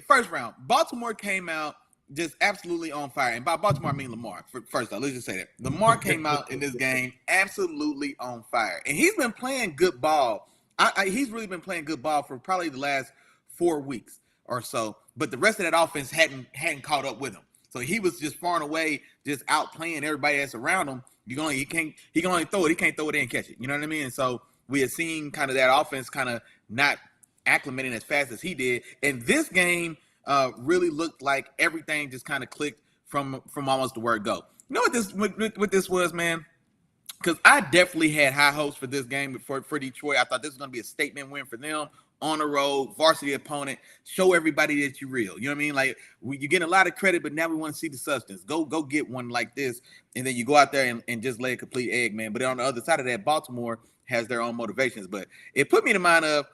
first round. Baltimore came out just absolutely on fire, and by Baltimore I mean Lamar. First off, let's just say that Lamar came out in this game absolutely on fire, and he's been playing good ball. He's really been playing good ball for probably the last 4 weeks or so, but the rest of that offense hadn't caught up with him. So he was just far and away just out playing everybody that's around him. He can only throw it. He can't throw it and catch it. You know what I mean? And so we had seen kind of that offense kind of not acclimating as fast as he did. And this game really looked like everything just kind of clicked from almost the word go. You know what this was, man? Because I definitely had high hopes for this game for Detroit. I thought this was going to be a statement win for them. On the road, varsity opponent, show everybody that you're real. You know what I mean? Like, you're getting a lot of credit, but now we want to see the substance. Go get one like this, and then you go out there and just lay a complete egg, man. But on the other side of that, Baltimore has their own motivations. But it put me in mind of,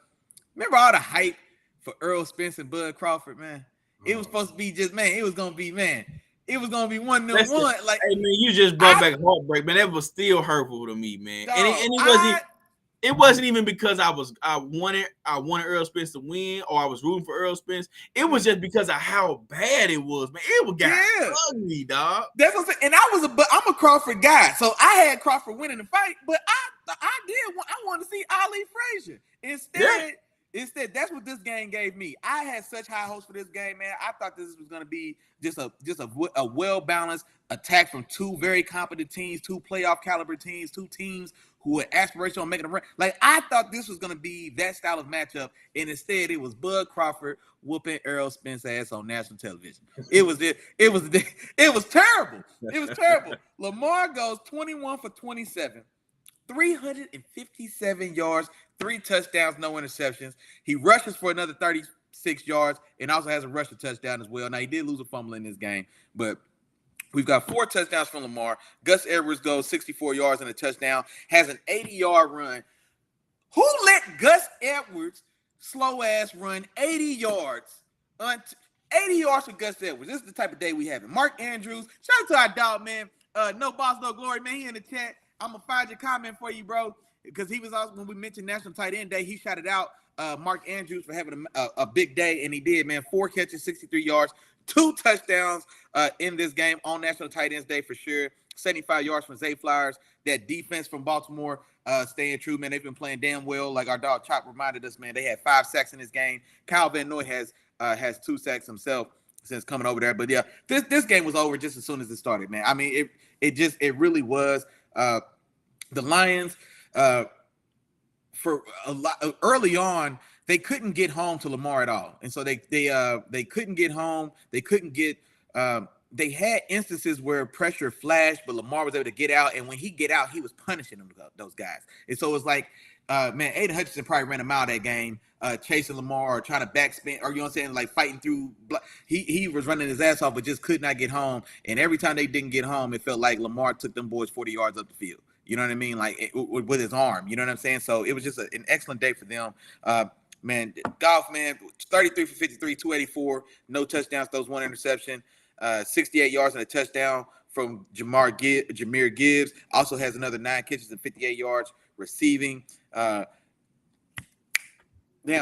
remember all the hype for Earl Spence and Bud Crawford, man? It was supposed to be just, man, it was going to be 1-1. Like, hey, man, you just brought back heartbreak, man. That was still hurtful to me, man. Dog, and it wasn't even because I wanted Earl Spence to win or I was rooting for Earl Spence. It was just because of how bad it was, man. It got ugly, dog. That's what I'm saying. And I'm a Crawford guy, so I had Crawford winning the fight, but I wanted to see Ali Frazier Instead, that's what this game gave me. I had such high hopes for this game, man. I thought this was going to be just a well-balanced attack from 2 very competent teams, 2 playoff caliber teams, 2 teams who were aspirational on making a run. Like, I thought this was going to be that style of matchup, and instead it was Bud Crawford whooping Earl Spence ass on national television. It was terrible. It was terrible. Lamar goes 21 for 27, 357 yards, 3 touchdowns, no interceptions. He rushes for another 36 yards and also has a rushing touchdown as well. Now, he did lose a fumble in this game, but we've got 4 touchdowns from Lamar. Gus Edwards goes 64 yards and a touchdown, has an 80-yard run. Who let Gus Edwards slow ass run 80 yards? 80 yards for Gus Edwards. This is the type of day we having. Mark Andrews, shout out to our dog, man. No boss, no glory, man. He in the chat. I'm gonna find your comment for you, bro. Because he was also, when we mentioned National Tight End Day, he shouted out Mark Andrews for having a big day, and he did, man. 4 catches, 63 yards, 2 touchdowns in this game on National Tight Ends Day for sure. 75 yards from Zay Flowers. That defense from Baltimore staying true, man. They've been playing damn well. Like our dog Chop reminded us, man. They had 5 sacks in this game. Kyle Van Noy has 2 sacks himself since coming over there. But yeah, this game was over just as soon as it started, man. I mean, it really was. The Lions, for a lot early on, they couldn't get home to Lamar at all, and so they couldn't get home. They couldn't get. They had instances where pressure flashed, but Lamar was able to get out, and when he get out, he was punishing them, those guys. And so it was like, man, Aiden Hutchinson probably ran him out that game, chasing Lamar or trying to backspin, or you know what I'm saying, like fighting through. He was running his ass off, but just could not get home. And every time they didn't get home, it felt like Lamar took them boys 40 yards up the field. You know what I mean? Like with his arm. You know what I'm saying? So it was just an excellent day for them. Man, Goff, man, 33 for 53, 284, no touchdowns, throws 1 interception. 68 yards and a touchdown from Jahmyr Gibbs. Also has another 9 catches and 58 yards receiving.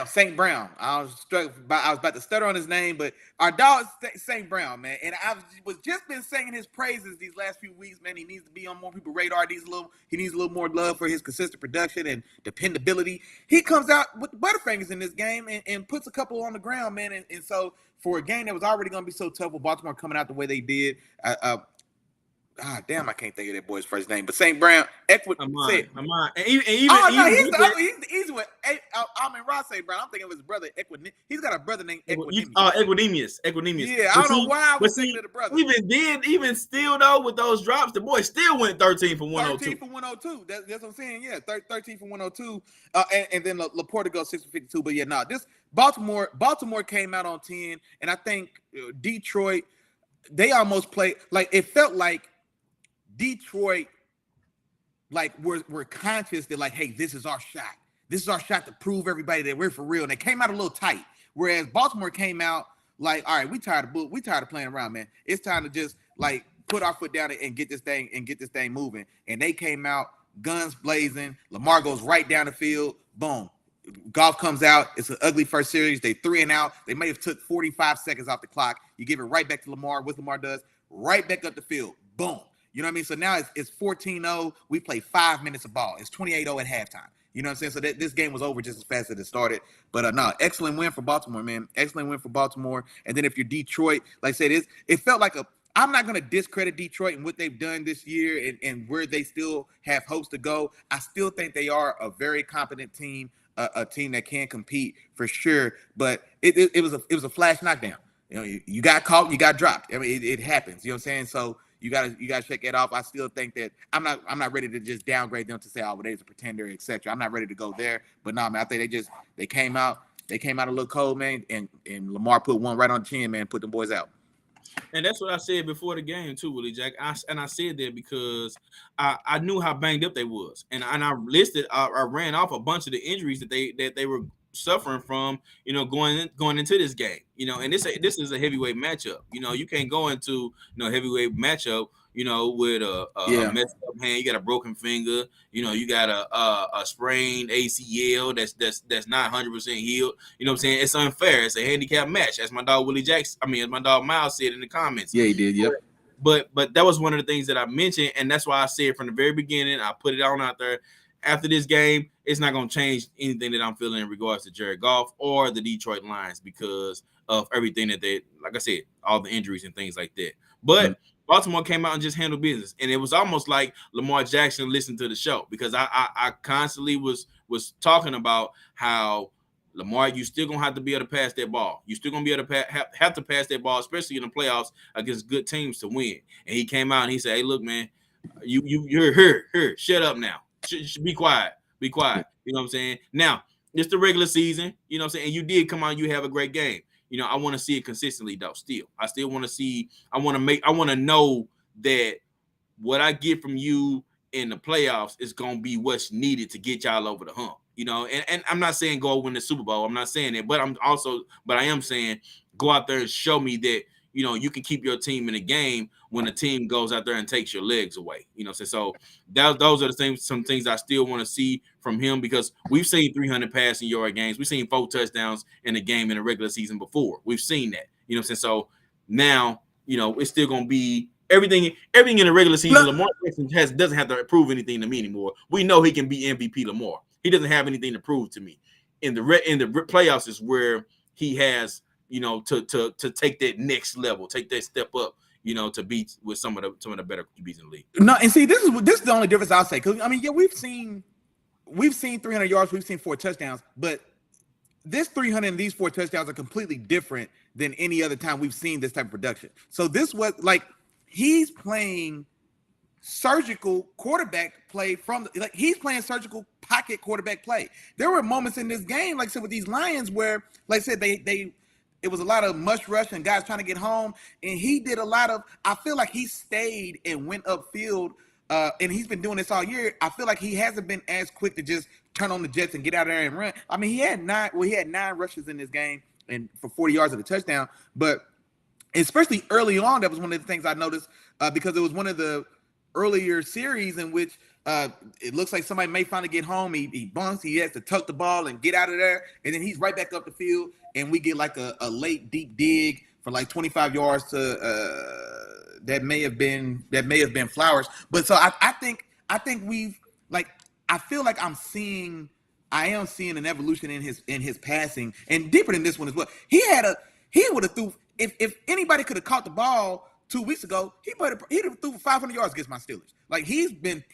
St. Brown. I was about to stutter on his name, but our dog St. Brown, man. And I was just been singing his praises these last few weeks, man. He needs to be on more people's radar. He needs a little more love for his consistent production and dependability. He comes out with Butterfingers in this game and puts a couple on the ground, man. And so for a game that was already going to be so tough with Baltimore coming out the way they did, damn, I can't think of that boy's first name, but St. Brown, Equid. Amon. And He's the easy one. Amon Ross St. Brown. I'm thinking of his brother, Equid. He's got a brother named Equinemius. Equinemius. Yeah, I don't know why I was thinking of the brother. Even still though, with those drops, the boy still went 13 for 102. 13 for 102. That's what I'm saying. Yeah, 13 for 102. And then Laporta goes 6 for 52. But yeah, this Baltimore came out on 10, and I think Detroit, they almost played like it felt like Detroit, like we're conscious that like, hey, this is our shot. This is our shot to prove everybody that we're for real. And they came out a little tight, whereas Baltimore came out like, all right, we tired of playing around, man. It's time to just like put our foot down and get this thing moving. And they came out guns blazing. Lamar goes right down the field. Boom. Goff comes out. It's an ugly first series. They 3 and out. They may have took 45 seconds off the clock. You give it right back to Lamar. What Lamar does, right back up the field. Boom. You know what I mean? So now it's 14-0. We play 5 minutes of ball. It's 28-0 at halftime. You know what I'm saying? So this game was over just as fast as it started. But no, excellent win for Baltimore, man. Excellent win for Baltimore. And then if you're Detroit, like I said, it felt like I'm not going to discredit Detroit and what they've done this year and where they still have hopes to go. I still think they are a very competent team, a team that can compete for sure. But it was a flash knockdown. You know, you got caught, you got dropped. I mean, it happens. You know what I'm saying? So you gotta shake it off. I still think that I'm not ready to just downgrade them to say, oh, well, they're a pretender, etc. I'm not ready to go there. But no, man, I think they came out a little cold, man, and Lamar put one right on the chin, man, put them boys out. And that's what I said before the game too, Willie Jack. I said that because I knew how banged up they was, and I listed, I ran off a bunch of the injuries that they were suffering from, you know, going into this game, you know, and this is a heavyweight matchup. You know, you can't go into heavyweight matchup, you know, with a messed up hand. You got a broken finger, you know, you got a sprained ACL that's not 100% healed. You know what I'm saying? It's unfair. It's a handicap match, as my dog as my dog Miles said in the comments. Yeah, he did. Yep. But that was one of the things that I mentioned, and that's why I said from the very beginning, I put it on out there. After this game, it's not going to change anything that I'm feeling in regards to Jared Goff or the Detroit Lions because of everything that they, like I said, all the injuries and things like that. But Baltimore came out and just handled business, and it was almost like Lamar Jackson listened to the show because I constantly was talking about how Lamar, you still gonna have to be able to pass that ball. You still gonna be able to have to pass that ball, especially in the playoffs against good teams to win. And he came out and he said, "Hey, look, man, you're here. Shut up now. Be quiet. Be quiet." You know what I'm saying? Now, it's the regular season. You know what I'm saying? And you did come out. You have a great game. You know, I want to see it consistently, though. I still want to see. I want to know that what I get from you in the playoffs is gonna be what's needed to get y'all over the hump. You know, and I'm not saying go win the Super Bowl. I'm not saying it, but I am saying go out there and show me that, you know, you can keep your team in the game when the team goes out there and takes your legs away. You know, so those are the things, some things I still want to see from him, because we've seen 300 passing yard games. We've seen 4 touchdowns in a game in the regular season before. We've seen that. You know what I'm saying? So now, you know, it's still going to be everything in the regular season. Lamar Jackson doesn't have to prove anything to me anymore. We know he can be MVP Lamar. He doesn't have anything to prove to me. In the playoffs is where he has, you know, to take that next level, take that step up, you know, to beat with some of the better QBs in the league. No, and see, this is the only difference I'll say. Because I mean, yeah, we've seen 300 yards, we've seen 4 touchdowns, but this 300 and these 4 touchdowns are completely different than any other time we've seen this type of production. So this was like he's playing surgical quarterback play he's playing surgical pocket quarterback play. There were moments in this game, like I said, with these Lions where, like I said, it was a lot of mush rush and guys trying to get home, and he did a lot of. I feel like he stayed and went upfield, and he's been doing this all year. I feel like he hasn't been as quick to just turn on the jets and get out there and run. I mean, he had 9 rushes in this game and for 40 yards of a touchdown, but especially early on, that was one of the things I noticed because it was one of the earlier series in which it looks like somebody may finally get home. He bunts, he has to tuck the ball and get out of there, and then he's right back up the field, and we get like a late deep dig for like 25 yards to that may have been Flowers. But so I think we've like I feel like I am seeing an evolution in his passing, and deeper than this one as well. He would have threw if anybody could have caught the ball 2 weeks ago, he'd have threw 500 yards against my Steelers. Like he's been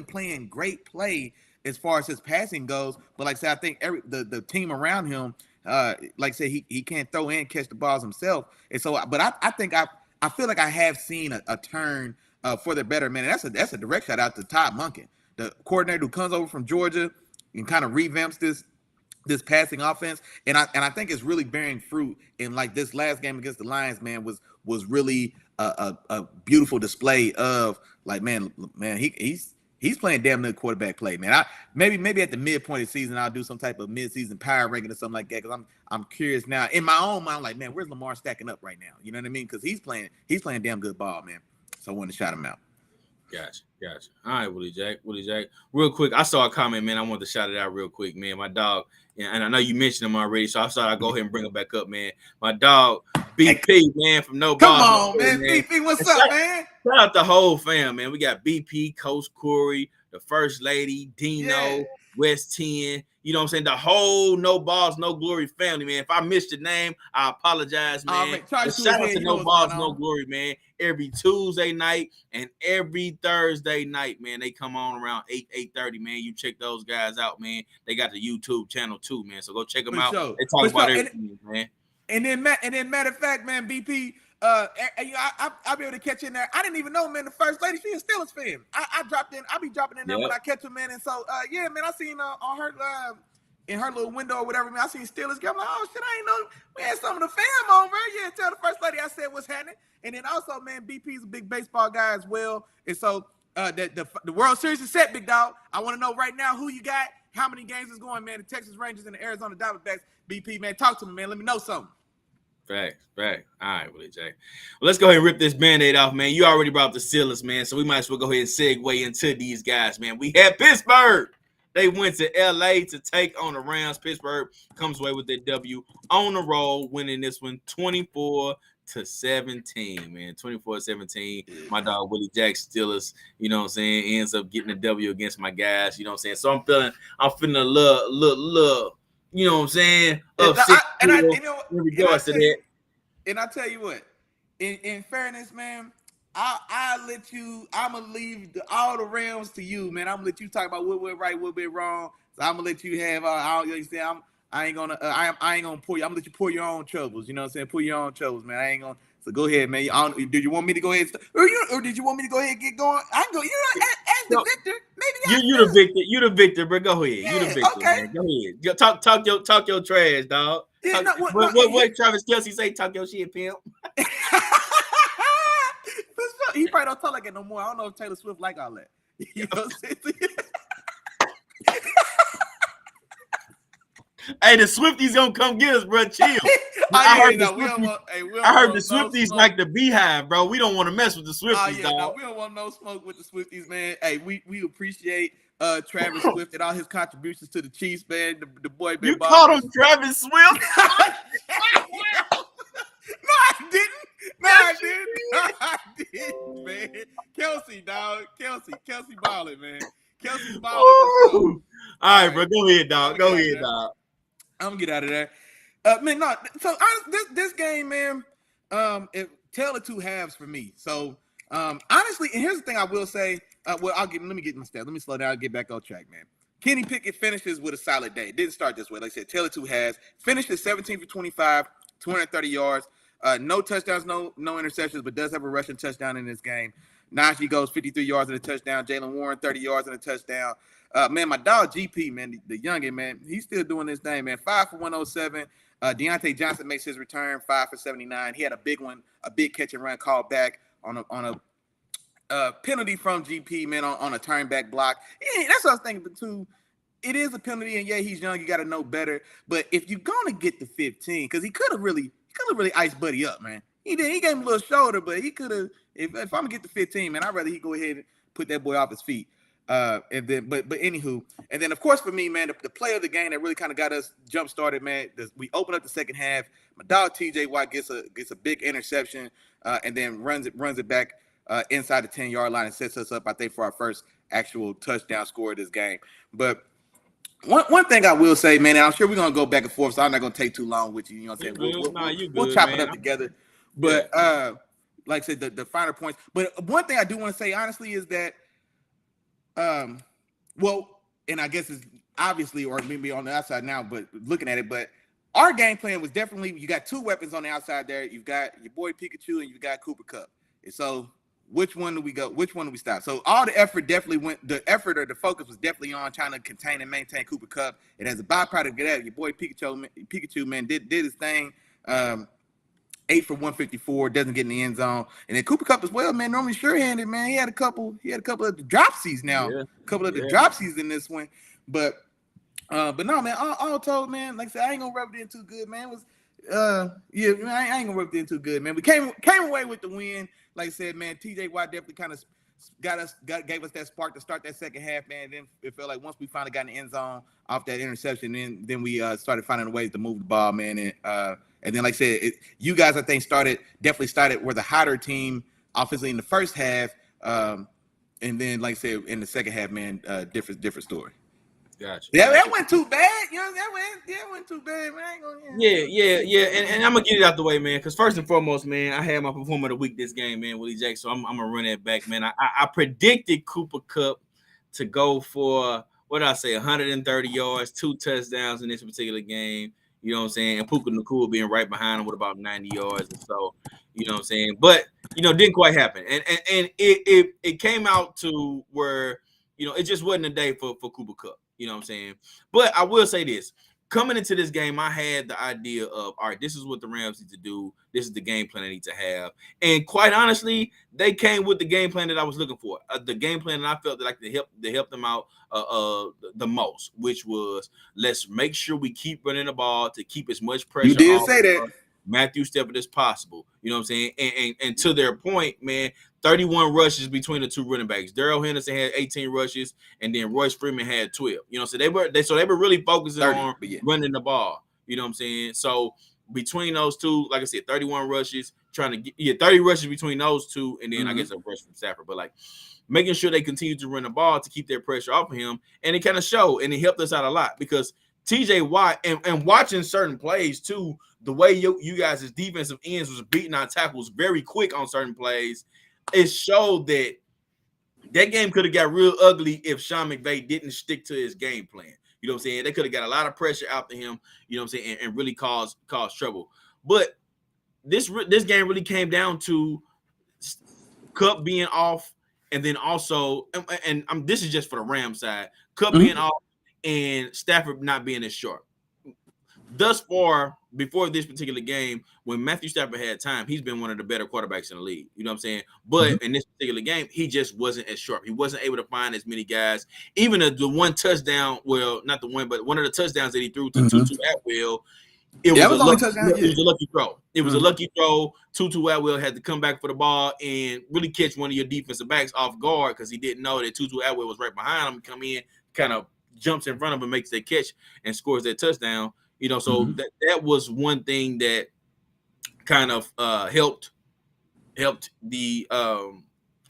playing great play as far as his passing goes. But like I said, I think the team around him, like I said, he can't throw and catch the balls himself. And so, but I think I feel like I have seen a turn for the better, man. And that's a direct shout out to Todd Monken, the coordinator who comes over from Georgia and kind of revamps this passing offense, and I think it's really bearing fruit. And like this last game against the Lions, man, was really a beautiful display of like, man, he's playing damn good quarterback play, man. Maybe at the midpoint of the season I'll do some type of midseason power ranking or something like that, because I'm curious now in my own mind, like, man, where's Lamar stacking up right now? You know what I mean? Because he's playing damn good ball, man. So I wanted to shout him out. Gotcha. All right, Willie Jack. Real quick, I saw a comment, man. I wanted to shout it out real quick, man. My dog, and I know you mentioned him already, so I thought I'd go ahead and bring him back up, man. My dog, BP, man, from No Come Balls. on, man. BP, what's up, man? Shout out the whole fam, man. We got BP, Coach Corey, the First Lady, Dino, West 10. You know what I'm saying? The whole No Balls, No Glory family, man. If I missed your name, I apologize, man. Shout out to No Balls, No Glory, man. Every Tuesday night and every Thursday night, man. They come on around 8:30, man. You check those guys out, man. They got the YouTube channel too, man. So go check them out. They talk about everything, man. And then matter of fact, man, BP, I'll be able to catch in there. I didn't even know, man, the First Lady, she is a Steelers fan. I'll be dropping in there when I catch her, man. And so, yeah, man, I seen on her in her little window or whatever, man, I seen Steelers game. I'm like, oh shit, I ain't know we had some of the fam over. Yeah, tell the First Lady I said what's happening. And then also, man, BP's a big baseball guy as well. And so the World Series is set, big dog. I want to know right now who you got, how many games is going, man. The Texas Rangers and the Arizona Diamondbacks. BP, man, talk to me, man. Let me know something. Facts. All right, Willie J. Well, let's go ahead and rip this Band-Aid off, man. You already brought the Steelers, man, so we might as well go ahead and segue into these guys, man. We had Pittsburgh. They went to L.A. to take on the Rams. Pittsburgh comes away with their W on the roll, winning this one 24-17, man. 24-17. My dog Willie Jack Steelers, you know what I'm saying, ends up getting a W against my guys, you know what I'm saying? So I'm feeling a little, you know what I'm saying? Upset. And I tell you what, in fairness, man, I'll let you. I'm gonna leave all the realms to you, man. I'm gonna let you talk about what went right, what went wrong. So I'm gonna let you have. I ain't gonna pour you. I'm gonna let you pour your own troubles. You know what I'm saying? Pour your own troubles, man. I ain't gonna. So go ahead, man. Did you want me to go ahead, or did you want me to go ahead and get going? I can go. You know, as the victor, maybe you the victor. You the victor, bro. Go ahead. Yeah, you the victor. Okay. Man. Go ahead. Talk your trash, dog. Yeah, what Travis Kelce say? Talk your shit, pimp. He probably don't talk like it no more. I don't know if Taylor Swift like all that. You know what I'm saying? Hey, the Swifties gonna come get us, bro. Chill. I yeah, heard the no, we don't Swifties. want. Hey, we I don't heard the want no Swifties smoke. like the Beehive, bro. We don't want to mess with the Oh Swifties, yeah, no, dog. we don't want no smoke with the Swifties, man. Hey, we appreciate Travis Swift and all his contributions to the Chiefs, man. The boy been You balling. called him Travis Swift? No, I didn't. No, I didn't. No, I didn't, man. Kelsey, dog. Kelsey balling, man. Kelsey's balling for sure. All right, bro. Go ahead, dog. Go ahead, dog. I'm gonna get out of there. Man, no. So this game, man, it tell the two halves for me. So honestly, and here's the thing I will say. Let me get my stats. Let me slow down. I'll get back on track, man. Kenny Pickett finishes with a solid day. Didn't start this way. Like I said, tell the two halves. Finished at 17 for 25, 230 yards. No touchdowns, no interceptions, but does have a rushing touchdown in this game. Najee goes 53 yards in a touchdown. Jalen Warren 30 yards in a touchdown. Man, my dog GP, man, the youngin, man, he's still doing this thing, man. 5 for 107. Deontay Johnson makes his return, 5 for 79. He had a big one, a big catch and run called back on a penalty from GP, man, on a turn back block. Yeah, that's what I was thinking, but too. It is a penalty, and yeah, he's young. You got to know better. But if you're gonna get the 15, because he could have really iced Buddy up, man. He did. He gave him a little shoulder, but he could have. If I'm gonna get the 15, man, I'd rather he go ahead and put that boy off his feet. And then, but anywho, and then of course for me, man, the play of the game that really kind of got us jump started, man. We open up the second half. My dog TJ Watt gets a big interception, and then runs it back inside the 10-yard line and sets us up, I think, for our first actual touchdown score of this game. But one thing I will say, man, and I'm sure we're gonna go back and forth, so I'm not gonna take too long with you. You know what I'm saying? We'll chop it up together. But like I said, the finer points. But one thing I do want to say honestly is that, and I guess it's obviously, or maybe on the outside now, but looking at it, but our game plan was definitely, you got two weapons on the outside there. You've got your boy Pikachu and you got Cooper Kupp. And so which one do we go? Which one do we stop? So all the effort definitely went. The effort or the focus was definitely on trying to contain and maintain Cooper Kupp. And as a byproduct of that, your boy Pikachu man did his thing. 8 for 154, doesn't get in the end zone. And then Cooper Kupp as well, man. Normally sure-handed, man. He had a couple of the dropsies now. A couple of the dropsies in this one. But no, man. All told, man. Like I said, I ain't gonna rub it in too good, man. It was I ain't gonna rub it in too good, man. We came away with the win. Like I said, man, TJ Watt definitely kind of gave us that spark to start that second half, man. Then it felt like once we finally got in the end zone off that interception, then we started finding ways to move the ball, man. And then, like I said, you guys, I think, were the hotter team offensively in the first half. And then, like I said, in the second half, man, different story. Gotcha. Yeah, that wasn't too bad. You know, that wasn't too bad, man. Yeah. And I'm gonna get it out the way, man. Because first and foremost, man, I had my performer of the week this game, man, Willie Jack. So I'm gonna run that back, man. I predicted Cooper Kupp to go for, what did I say, 130 yards, 2 touchdowns in this particular game. You know what I'm saying? And Puka Nacua being right behind him with about 90 yards and so, you know what I'm saying? But, didn't quite happen. And it came out to where, it just wasn't a day for Cooper Kupp. You know what I'm saying? But I will say this. Coming into this game, I had the idea of, all right, this is what the Rams need to do. This is the game plan they need to have. And quite honestly, they came with the game plan that I was looking for. The game plan that I felt that I could help them out the most, which was, let's make sure we keep running the ball to keep as much pressure. You did say that. Matthew Stafford as possible. You know what I'm saying? And to their point, man, 31 rushes between the two running backs. Darrell Henderson had 18 rushes, and then Royce Freeman had 12. So they were really focusing on running the ball. You know what I'm saying? So between those two, like I said, 31 rushes, 30 rushes between those two, and then I guess a rush from Stafford. But like making sure they continue to run the ball to keep their pressure off of him, and it kind of showed, and it helped us out a lot because TJ Watt and watching certain plays too, the way you guys as defensive ends was beating our tackles very quick on certain plays, it showed that game could have got real ugly if Sean McVay didn't stick to his game plan. You know what I'm saying? They could have got a lot of pressure after him, you know what I'm saying, and really caused trouble. But this game really came down to Kupp being off, and then also, and this is just for the Rams side, Kupp being off and Stafford not being as sharp. thus far, before this particular game, when Matthew Stafford had time, he's been one of the better quarterbacks in the league. You know what I'm saying? But in this particular game, he just wasn't as sharp. He wasn't able to find as many guys. Even the one touchdown, well, not the one, but one of the touchdowns that he threw to Tutu Atwell, it was only touchdown. It was a lucky throw. It was a lucky throw. Tutu Atwell had to come back for the ball and really catch one of your defensive backs off guard because he didn't know that Tutu Atwell was right behind him. Come in, kind of jumps in front of him, makes that catch, and scores that touchdown. You know, so that was one thing that kind of helped the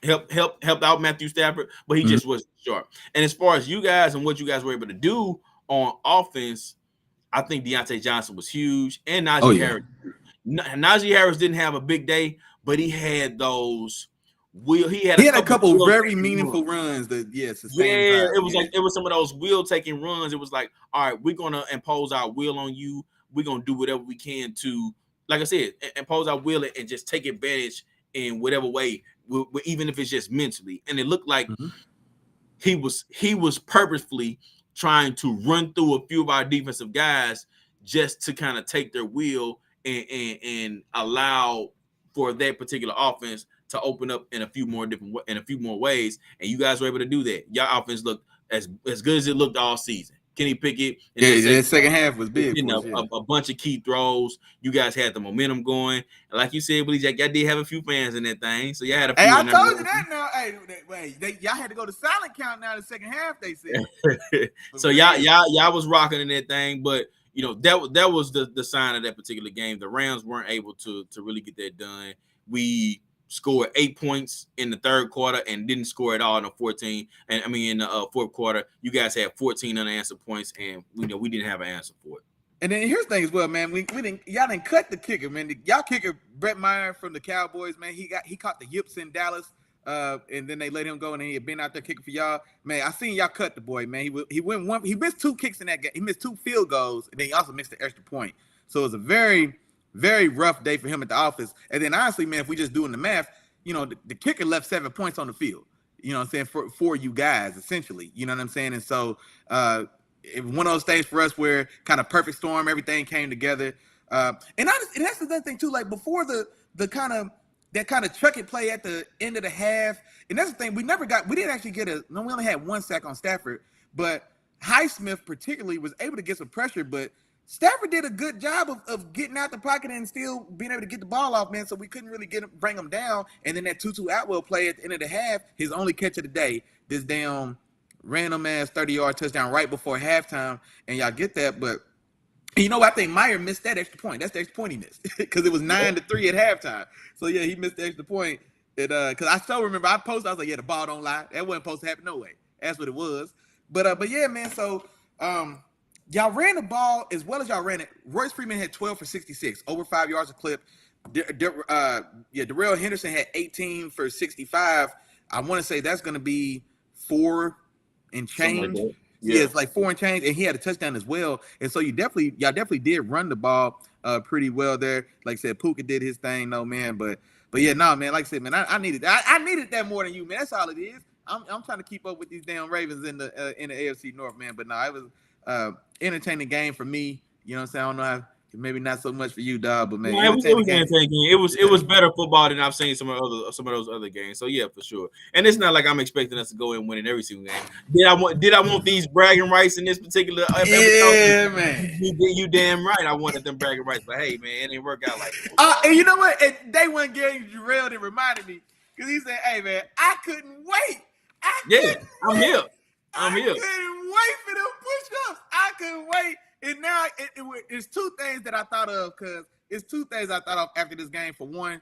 helped out Matthew Stafford, but he just wasn't sharp. And as far as you guys and what you guys were able to do on offense, I think Deontay Johnson was huge, and Najee Harris. Najee Harris didn't have a big day, but he had those. He had a couple very meaningful runs. It was some of those wheel taking runs. It was like, all right, we're gonna impose our will on you. We're gonna do whatever we can to, like I said, impose our will and just take advantage in whatever way, even if it's just mentally. And it looked like he was purposefully trying to run through a few of our defensive guys just to kind of take their wheel and allow for that particular offense to open up in a few more ways, and you guys were able to do that. Your offense looked as good as it looked all season. Kenny Pickett, that second half was big. A bunch of key throws. You guys had the momentum going, and like you said, Willie Jack, y'all did have a few fans in that thing, so y'all had a few. Hey, I told you that now. Hey, wait, y'all had to go to silent count now. The second half, they said. So y'all was rocking in that thing, but you know that was the sign of that particular game. The Rams weren't able to really get that done. We scored 8 points in the third quarter and didn't score at all in the in the fourth quarter. You guys had 14 unanswered points, and we didn't have an answer for it. And then here's the thing as well, man. Y'all didn't cut the kicker, man. Y'all kicker Brett Meyer from the Cowboys, man. He caught the yips in Dallas, and then they let him go, and he had been out there kicking for y'all. Man, I seen y'all cut the boy, man. He missed 2 kicks in that game. He missed 2 field goals, and then he also missed the extra point. So it was a very, very rough day for him at the office. And then honestly, man, if we just doing the math, you know, the kicker left 7 points on the field, you know what I'm saying, for you guys, essentially, you know what I'm saying? And so it was one of those things for us where kind of perfect storm, everything came together. And that's the other thing too, like before the kind of chuck it play at the end of the half. And that's the thing, we didn't actually we only had 1 sack on Stafford, but Highsmith particularly was able to get some pressure, but Stafford did a good job of getting out the pocket and still being able to get the ball off, man. So we couldn't really bring him down. And then that Tutu Atwell play at the end of the half, his only catch of the day, this damn random ass 30-yard touchdown right before halftime. And y'all get that, but you know, I think Meyer missed that extra point. That's the extra point he missed because it was 9-3 at halftime. So yeah, he missed the extra point. Because I still remember I was like, yeah, the ball don't lie. That wasn't supposed to happen no way. That's what it was. But yeah, man. So y'all ran the ball as well as y'all ran it. Royce Freeman had 12 for 66, over 5 yards a clip. Darrell Henderson had 18 for 65. I want to say that's going to be 4 and change. Like yeah, it's like 4 and change, and he had a touchdown as well. And so y'all definitely did run the ball pretty well there. Like I said, Puka did his thing, no man. But yeah, no man. Like I said, man, I needed that more than you, man. That's all it is. I'm trying to keep up with these damn Ravens in the AFC North, man. But no, it was entertaining game for me. You know what I'm saying? I don't know how, maybe not so much for you, dog, but man, it was entertaining. It was better football than I've seen some of those other games. So yeah, for sure. And it's not like I'm expecting us to go and win in every single game. Did I want these bragging rights in this particular episode? Yeah, man. You damn right. I wanted them bragging rights, but hey, man, it didn't work out like that. And you know what? And day one game, Jarrell that reminded me because he said, "Hey, man, I couldn't wait. I'm here. I couldn't wait for them push-ups. I couldn't wait." And now it's 2 things that I thought of because it's 2 things I thought of after this game. For one,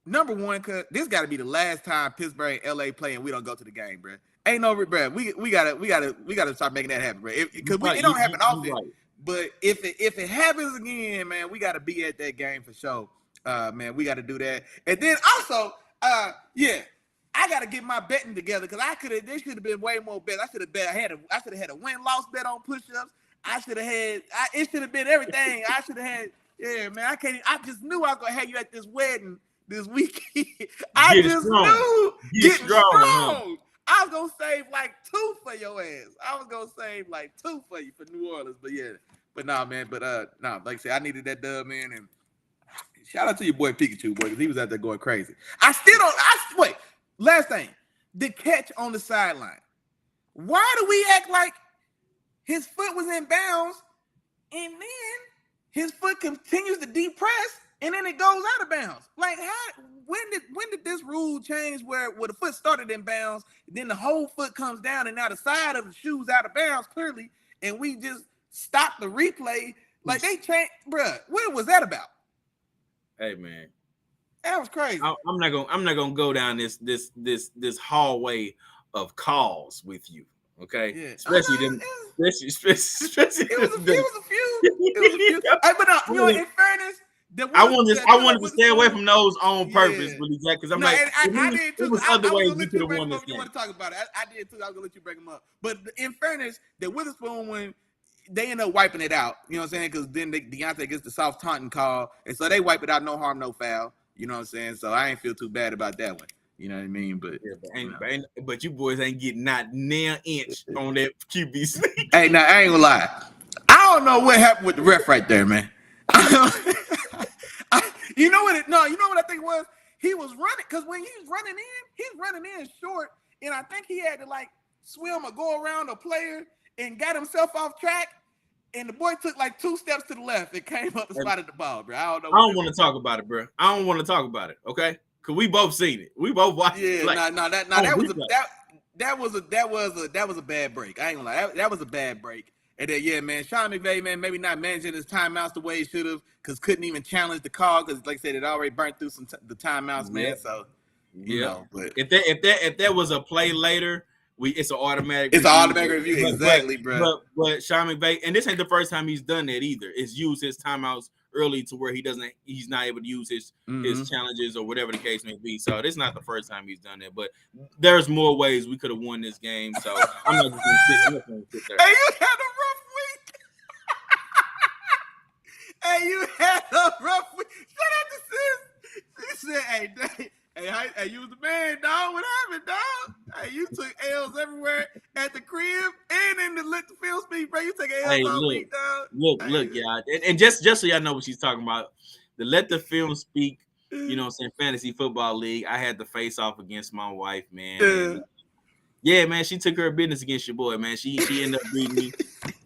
number one, because this got to be the last time Pittsburgh and LA play and we don't go to the game, bro. Ain't no, bro. We gotta start making that happen, bro. Because it don't happen often. Right. But if it happens again, man, we gotta be at that game for sure. Man, we gotta do that. And then also, I gotta get my betting together because there should have been way more bets. I should have had a win-loss bet on push-ups. It should have been everything. I should have had, yeah, man. I just knew I was gonna have you at this wedding this weekend. I just knew getting strong. Huh? I was gonna save like 2 for your ass. I was gonna save like 2 for you for New Orleans. But yeah, But nah, man. But like I said, I needed that dub, man. And shout out to your boy Pikachu, boy, because he was out there going crazy. I still don't. Wait. Last thing, the catch on the sideline. Why do we act like his foot was in bounds, and then his foot continues to depress, and then it goes out of bounds? Like, how? When did this rule change where the foot started in bounds, then the whole foot comes down, and now the side of the shoe's out of bounds clearly, and we just stop the replay? Like they changed, bruh. What was that about? Hey man, that was crazy. I'm not gonna go down this hallway of calls with you. Okay, yeah. Especially them. Especially it was a few. But you know, in fairness. I wanted to stay away from those on purpose, really, Jack, because I'm I did too. There was other ways we could have won this game. You want to talk about it? I did too. I was gonna let you break them up. But in fairness, the Witherspoon when they end up wiping it out, you know what I'm saying? Because then Deontay gets the soft taunting call, and so they wipe it out, no harm, no foul. You know what I'm saying? So I ain't feel too bad about that one. You know what I mean? But but you boys ain't getting not near inch on that QB sneak. Hey, now I ain't gonna lie. I don't know what happened with the ref right there, man. You know what I think it was? He was running because when he's running in short, and I think he had to like swim or go around a player and got himself off track. And the boy took like 2 steps to the left and came up and spotted the ball, bro. I don't want to talk about it, bro. I don't want to talk about it, okay? Because we both seen it. We both watched it. That was a bad break. I ain't gonna lie. That was a bad break. And then, yeah, man, Sean McVay, man, maybe not managing his timeouts the way he should have, because couldn't even challenge the call, because like I said, it already burnt through the timeouts, man. So, you know, but if there was a play later, it's an automatic. It's an automatic review, exactly, bro. But Sean McVay, and this ain't the first time he's done that either. It's used his timeouts early to where he's not able to use his challenges or whatever the case may be. So this is not the first time he's done that. But there's more ways we could have won this game. So I'm not just gonna sit there. Hey, you had a rough week. Hey, you had a rough week. Shout out to Sis. She said, hey, you was the man, dog. What happened, dog? Hey, you took L's everywhere at the crib and in the Let the Film Speak, bro. You took L's all week, dog. Look, y'all. And just so y'all know what she's talking about, the Let the Film Speak, you know what I'm saying, fantasy football league, I had to face off against my wife, man. Yeah, man, she took her business against your boy, man. She ended up beating me.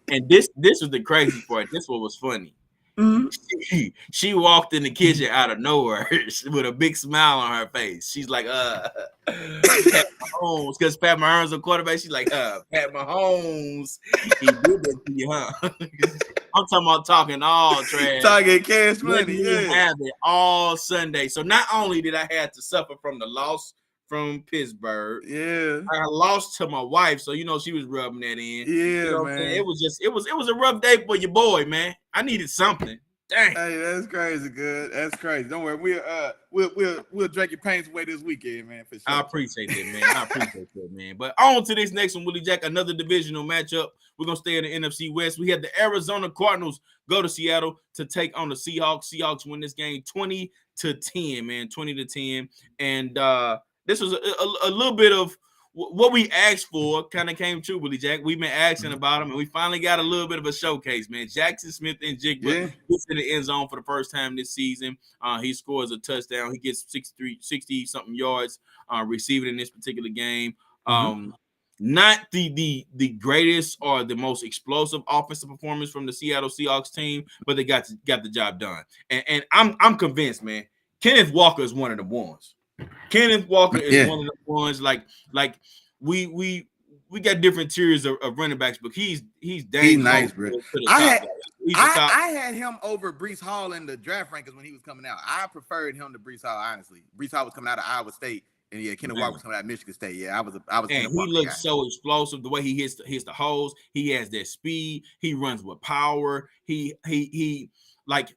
And this was the crazy part. This one was funny. Mm-hmm. She walked in the kitchen out of nowhere with a big smile on her face. She's like, Pat Mahomes, because Pat Mahomes a quarterback. She's like, Pat Mahomes, he did that to you, huh? I'm talking all trash. Talking cash money. Yeah. Have it all Sunday. So not only did I have to suffer from the loss from Pittsburgh, I lost to my wife, so you know she was rubbing that in. Man. It was a rough day for your boy, man. I needed something. Dang. Hey, that's crazy, good. That's crazy. Don't worry, we'll drag your pains away this weekend, man. For sure. I appreciate that, man. But on to this next one, Willie Jack. Another divisional matchup. We're gonna stay in the NFC West. We had the Arizona Cardinals go to Seattle to take on the Seahawks. Seahawks win this game 20-10, man. 20-10, and this was a little bit of what we asked for, kind of came true, Willie Jack. We've been asking about him, and we finally got a little bit of a showcase, man. Jackson Smith and Jigba gets in the end zone for the first time this season. He scores a touchdown. He gets 60-something yards receiving in this particular game. Not the greatest or the most explosive offensive performance from the Seattle Seahawks team, but they got the job done. And I'm convinced, man, Kenneth Walker is one of the ones. Kenneth Walker is one of the ones like we got different tiers of running backs, but he's nice, bro. I had him over Breece Hall in the draft rankings when he was coming out. I preferred him to Breece Hall, honestly. Breece Hall was coming out of Iowa State, and Kenneth Walker was coming out of Michigan State. Yeah, I was. And he looks so explosive. The way he hits the holes, he has that speed. He runs with power. He like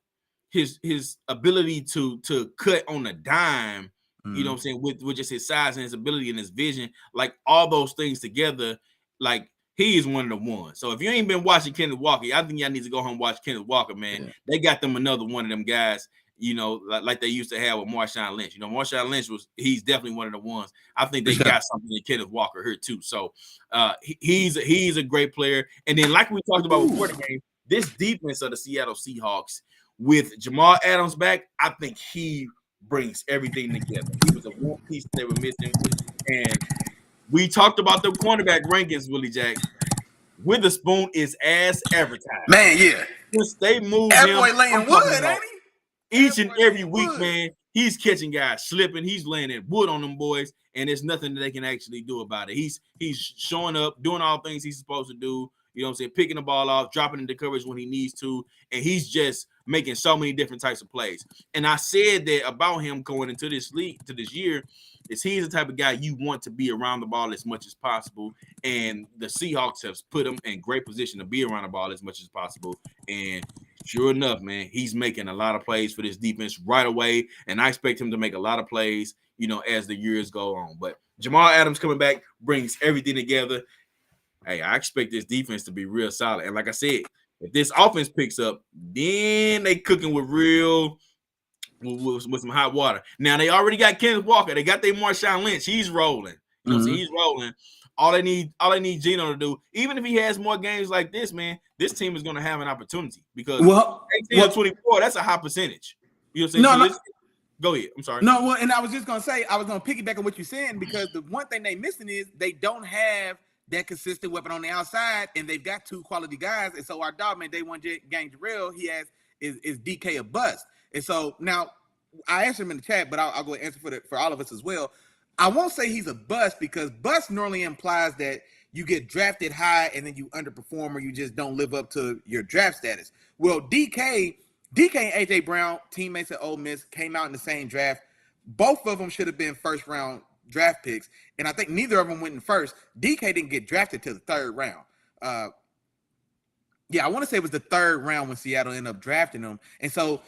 his ability to cut on a dime. You know what I'm saying? With just his size and his ability and his vision, like all those things together, like he is one of the ones. So if you ain't been watching Kenneth Walker, I think y'all need to go home and watch Kenneth Walker, man. Yeah. They got them another one of them guys, you know, like they used to have with Marshawn Lynch. You know, Marshawn Lynch he's definitely one of the ones. I think they got something in Kenneth Walker here too. So he's a great player. And then like we talked about before the game, this defense of the Seattle Seahawks with Jamal Adams back, I think he brings everything together. He was a one piece they were missing. And we talked about the cornerback rankings, Willie Jack. Witherspoon is as advertised. Man, yeah. Since they moved That him, boy laying wood, ain't he? each and every week, man, he's catching guys slipping. He's laying that wood on them boys, and there's nothing that they can actually do about it. He's showing up, doing all things he's supposed to do. You know what I'm saying? Picking the ball off, dropping into coverage when he needs to, and he's just making so many different types of plays. And I said that about him going into this league, to this year, is he's the type of guy you want to be around the ball as much as possible. And the Seahawks have put him in great position to be around the ball as much as possible. And sure enough, man, he's making a lot of plays for this defense right away. And I expect him to make a lot of plays, you know, as the years go on. But Jamal Adams coming back brings everything together. Hey, I expect this defense to be real solid. And like I said, if this offense picks up, then they cooking with some hot water. Now they already got Kenneth Walker. They got their Marshawn Lynch. He's rolling. You know, so he's rolling. All they need Geno to do, even if he has more games like this, man, this team is going to have an opportunity because 18 to 24, that's a high percentage. You know what I'm saying? Go ahead. I'm sorry. No, well, and I was just going to say, I was going to piggyback on what you're saying because the one thing they missing is they don't have that consistent weapon on the outside, and they've got two quality guys. And so our dog, man, day one gang Jarrell, he has is DK a bust. And so now I answered him in the chat, but I'll go and answer for all of us as well. I won't say he's a bust because bust normally implies that you get drafted high and then you underperform or you just don't live up to your draft status. Well, DK and AJ Brown, teammates at Ole Miss, came out in the same draft. Both of them should have been first round draft picks, and I think neither of them went in first. DK didn't get drafted till the third round. I want to say it was the third round when Seattle ended up drafting him. And so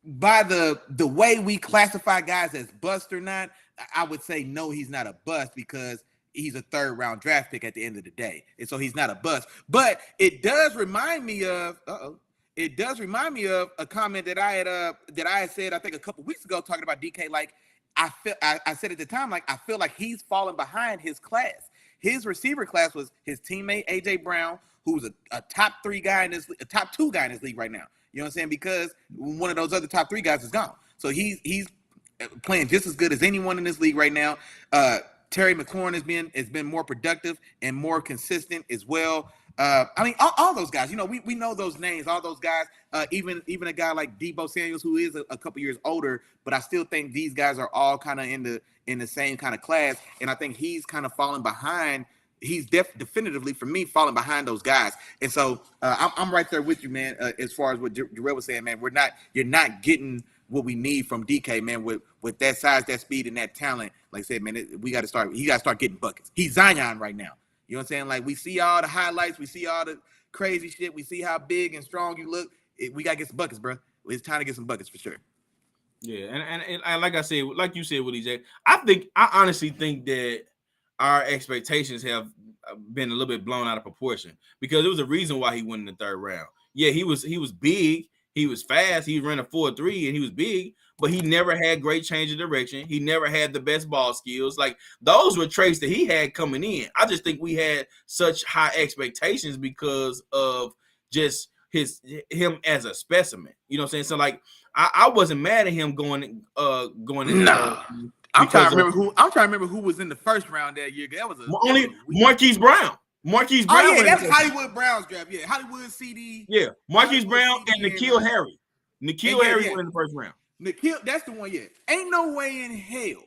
by the way we classify guys as bust or not, I would say no, he's not a bust because he's a third round draft pick at the end of the day. And so he's not a bust. But it does remind me of a comment that I had said, I think a couple weeks ago, talking about DK. Like I said at the time, like I feel like he's falling behind his class. His receiver class was his teammate AJ Brown, who's a top 3 guy in this, a top 2 guy in this league right now. You know what I'm saying? Because one of those other top 3 guys is gone. So he's playing just as good as anyone in this league right now. Terry McLaurin has been more productive and more consistent as well. I mean, all those guys, you know, we know those names, all those guys, even a guy like Deebo Samuels, who is a couple years older, but I still think these guys are all kind of in the same kind of class. And I think he's kind of falling behind. He's definitively, for me, falling behind those guys. And so I'm right there with you, man, as far as what Jarrell was saying, man. You're not getting what we need from DK, man, with that size, that speed, and that talent. Like I said, man, he got to start getting buckets. He's Zion right now. You know what I'm saying? Like, we see all the highlights. We see all the crazy shit. We see how big and strong you look. We got to get some buckets, bro. It's time to get some buckets for sure. Yeah, and like I said, like you said, Willie J, I honestly think that our expectations have been a little bit blown out of proportion because there was a reason why he went in the third round. Yeah, he was big. He was fast. He ran a 4.3 and he was big, but he never had great change of direction. He never had the best ball skills. Like, those were traits that he had coming in. I just think we had such high expectations because of just him as a specimen. You know what I'm saying? So like, I wasn't mad at him going in. Nah. I'm trying to remember who was in the first round that year. That was Marquise Brown. Marquise Brown. Oh, yeah, that's Hollywood Brown's draft. Yeah, Hollywood CD. Yeah, Marquise Brown and N'Keal Harry. N'Keal Harry went in the first round. N'Keal, that's the one. Yeah, ain't no way in hell.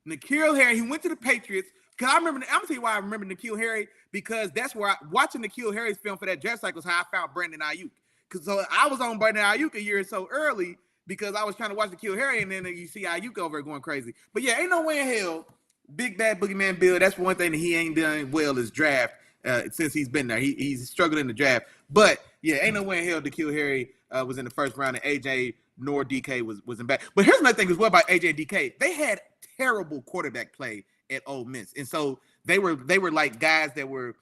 N'Keal Harry. He went to the Patriots. Cause I'm gonna tell you why I remember N'Keal Harry, because that's where watching N'Keal Harry's film for that draft cycle is how I found Brandon Ayuk. Cause so I was on Brandon Ayuk a year or so early because I was trying to watch N'Keal Harry, and then you see Ayuk over going crazy. But yeah, ain't no way in hell. Big bad boogeyman Bill. That's one thing that he ain't done well is draft. Since he's been there, he's struggled in the draft. But yeah, ain't no way in hell N'Keal Harry was in the first round, and AJ nor DK was in back. But here's another thing as well about AJ and DK. They had terrible quarterback play at Ole Miss, and so they were like guys that were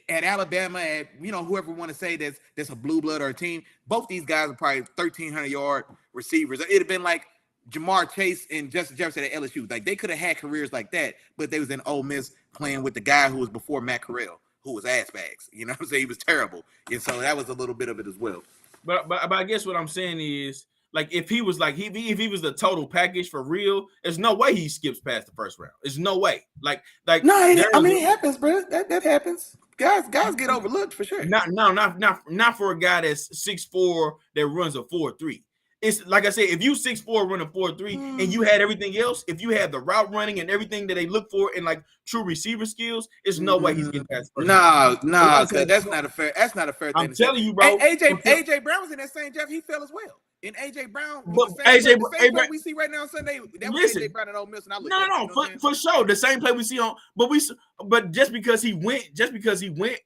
at Alabama, at whoever want to say that's a blue blood or a team. Both these guys are probably 1,300-yard receivers. It'd have been like Jamar Chase and Justin Jefferson at LSU. Like, they could have had careers like that, but they was in Ole Miss playing with the guy who was before Matt Corral, who was ass bags. You know what I'm saying? He was terrible, and so that was a little bit of it as well. But I guess what I'm saying is, like, if he was like if he was the total package for real, there's no way he skips past the first round. There's no way. Like no, it happens, bro. That happens. Guys get overlooked for sure. Not for a guy that's 6'4" that runs a 4.3. It's like I said, if you 6'4" running 4.3 and you had everything else, if you had the route running and everything that they look for in like true receiver skills, there's no way he's getting past. No, that's not a fair. That's not a fair thing. I'm telling you, bro. AJ Brown was in that same draft. He fell as well. And AJ Brown, play we see right now on Sunday. That was AJ Brown at Ole Miss. And I looked for sure, the same play we see on. But just because he went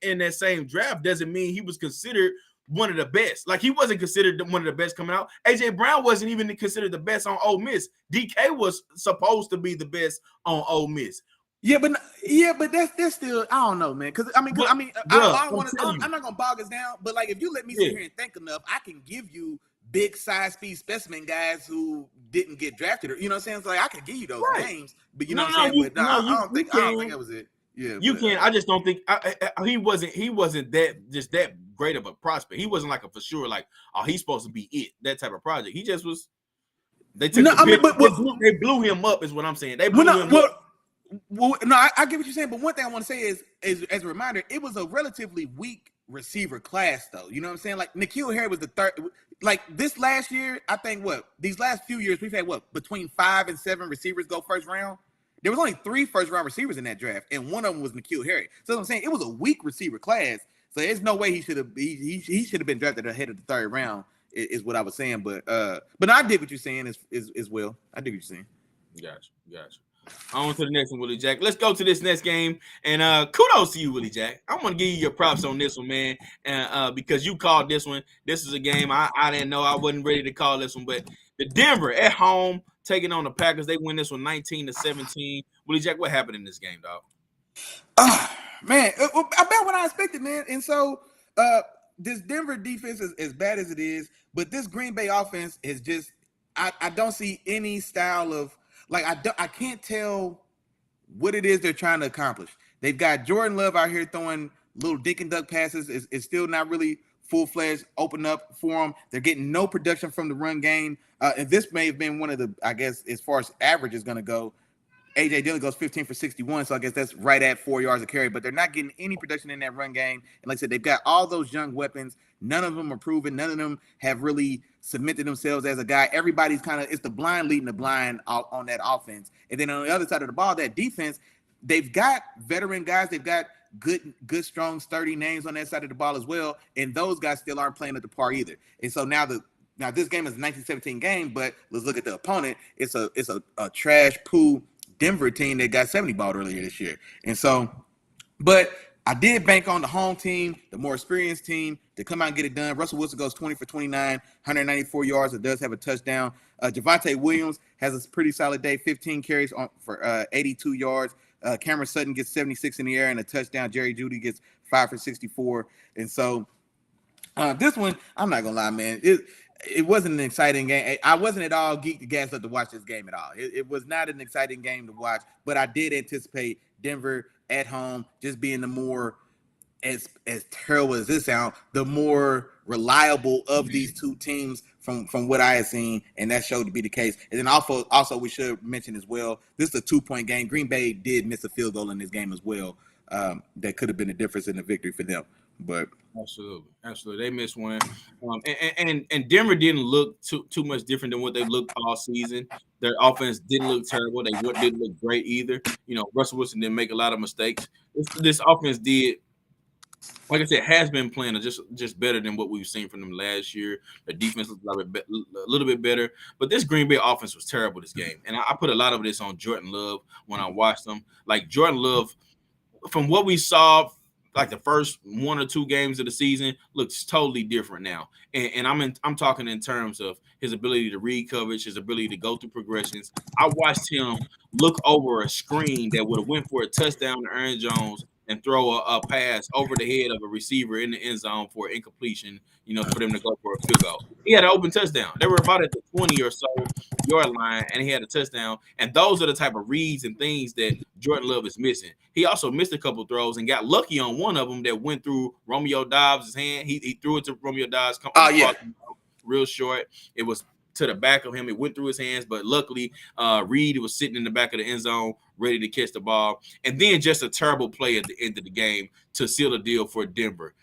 in that same draft doesn't mean he was considered one of the best. Like, he wasn't considered one of the best coming out. AJ Brown wasn't even considered the best on Ole Miss. DK was supposed to be the best on Ole Miss. Yeah, but that's still, I don't know, man. Because I'm not gonna bog us down. But like, if you let me sit here and think enough, I can give you big size speed specimen guys who didn't get drafted. Or, you know what I'm saying? So like, I can give you those names, but you know what I'm saying? I don't think that was it. Yeah, you can. I just don't think he wasn't that great of a prospect. He wasn't like a for sure like, oh, he's supposed to be it, that type of project. He just was. They took they blew him up is what I'm saying. They blew him up. I get what you're saying, but one thing I want to say is as a reminder, it was a relatively weak receiver class, though. You know what I'm saying? Like, N'Keal Harry was the third. Like, this last year, I think these last few years we've had between 5 and 7 receivers go first round. There was only 3 first-round receivers in that draft, and one of them was N'Keal Harry. So I'm saying it was a weak receiver class. So there's no way he should have been drafted ahead of the 3rd round. Is what I was saying. But I did what you're saying as well. I did what you're saying. Gotcha. On to the next one, Willie Jack. Let's go to this next game, and kudos to you, Willie Jack. I'm gonna give you your props on this one, man, and because you called this one. This is a game I didn't know. I wasn't ready to call this one, but the Denver at home taking on the Packers. They win this one 19-17. Willie Jack, what happened in this game, dog? Man, about what I expected, man. And so this Denver defense is as bad as it is, but this Green Bay offense is just I don't see any style of like I can't tell what it is they're trying to accomplish. They've got Jordan Love out here throwing little dink and duck passes. It's still not really full-fledged open up for them. They're getting no production from the run game. And this may have been one of the, I guess, as far as average is going to go, A.J. Dillon goes 15 for 61, so I guess that's right at 4 yards a carry. But they're not getting any production in that run game. And like I said, they've got all those young weapons. None of them are proven. None of them have really cemented themselves as a guy. Everybody's kind of, it's the blind leading the blind on that offense. And then on the other side of the ball, that defense, they've got veteran guys. They've got good, strong, sturdy names on that side of the ball as well. And those guys still aren't playing at the par either. And so now this game is a 1917 game, but let's look at the opponent. It's a trash poo Denver team that got 70 balled earlier this year. And so, but I did bank on the home team, the more experienced team, to come out and get it done. Russell Wilson goes 20 for 29, 194 yards. It does have a touchdown. Javonte Williams has a pretty solid day, 15 carries for 82 yards. Cameron Sutton gets 76 in the air and a touchdown. Jerry Jeudy gets 5 for 64. And so this one, I'm not going to lie, man. It wasn't an exciting game. I wasn't at all geeked to gas up to watch this game at all. It was not an exciting game to watch, but I did anticipate Denver at home just being the more, as terrible as this sounds, the more reliable of these two teams from what I had seen, and that showed to be the case. And then also we should mention as well, this is a 2-point game. Green Bay did miss a field goal in this game as well. That could have been a difference in the victory for them. But absolutely, they missed one. And Denver didn't look too much different than what they looked all season. Their offense didn't look terrible. They didn't look great either. You know, Russell Wilson didn't make a lot of mistakes. This offense did, like I said, has been playing just better than what we've seen from them last year. The defense looked a little bit better, but this Green Bay offense was terrible this game. And I put a lot of this on Jordan Love when I watched them. Like, Jordan Love, from what we saw, like the first 1 or 2 games of the season, looks totally different now. And I'm talking in terms of his ability to read coverage, his ability to go through progressions. I watched him look over a screen that would have went for a touchdown to Aaron Jones and throw a pass over the head of a receiver in the end zone for incompletion, for them to go for a field goal. He had an open touchdown. They were about at the 20 or so 2-yard line, and he had a touchdown. And those are the type of reads and things that Jordan Love is missing. He also missed a couple throws and got lucky on one of them that went through Romeo Dobbs' hand. He threw it to Romeo Dobbs. Real short. It was to the back of him. It went through his hands, but luckily Reed was sitting in the back of the end zone ready to catch the ball. And then just a terrible play at the end of the game to seal the deal for Denver.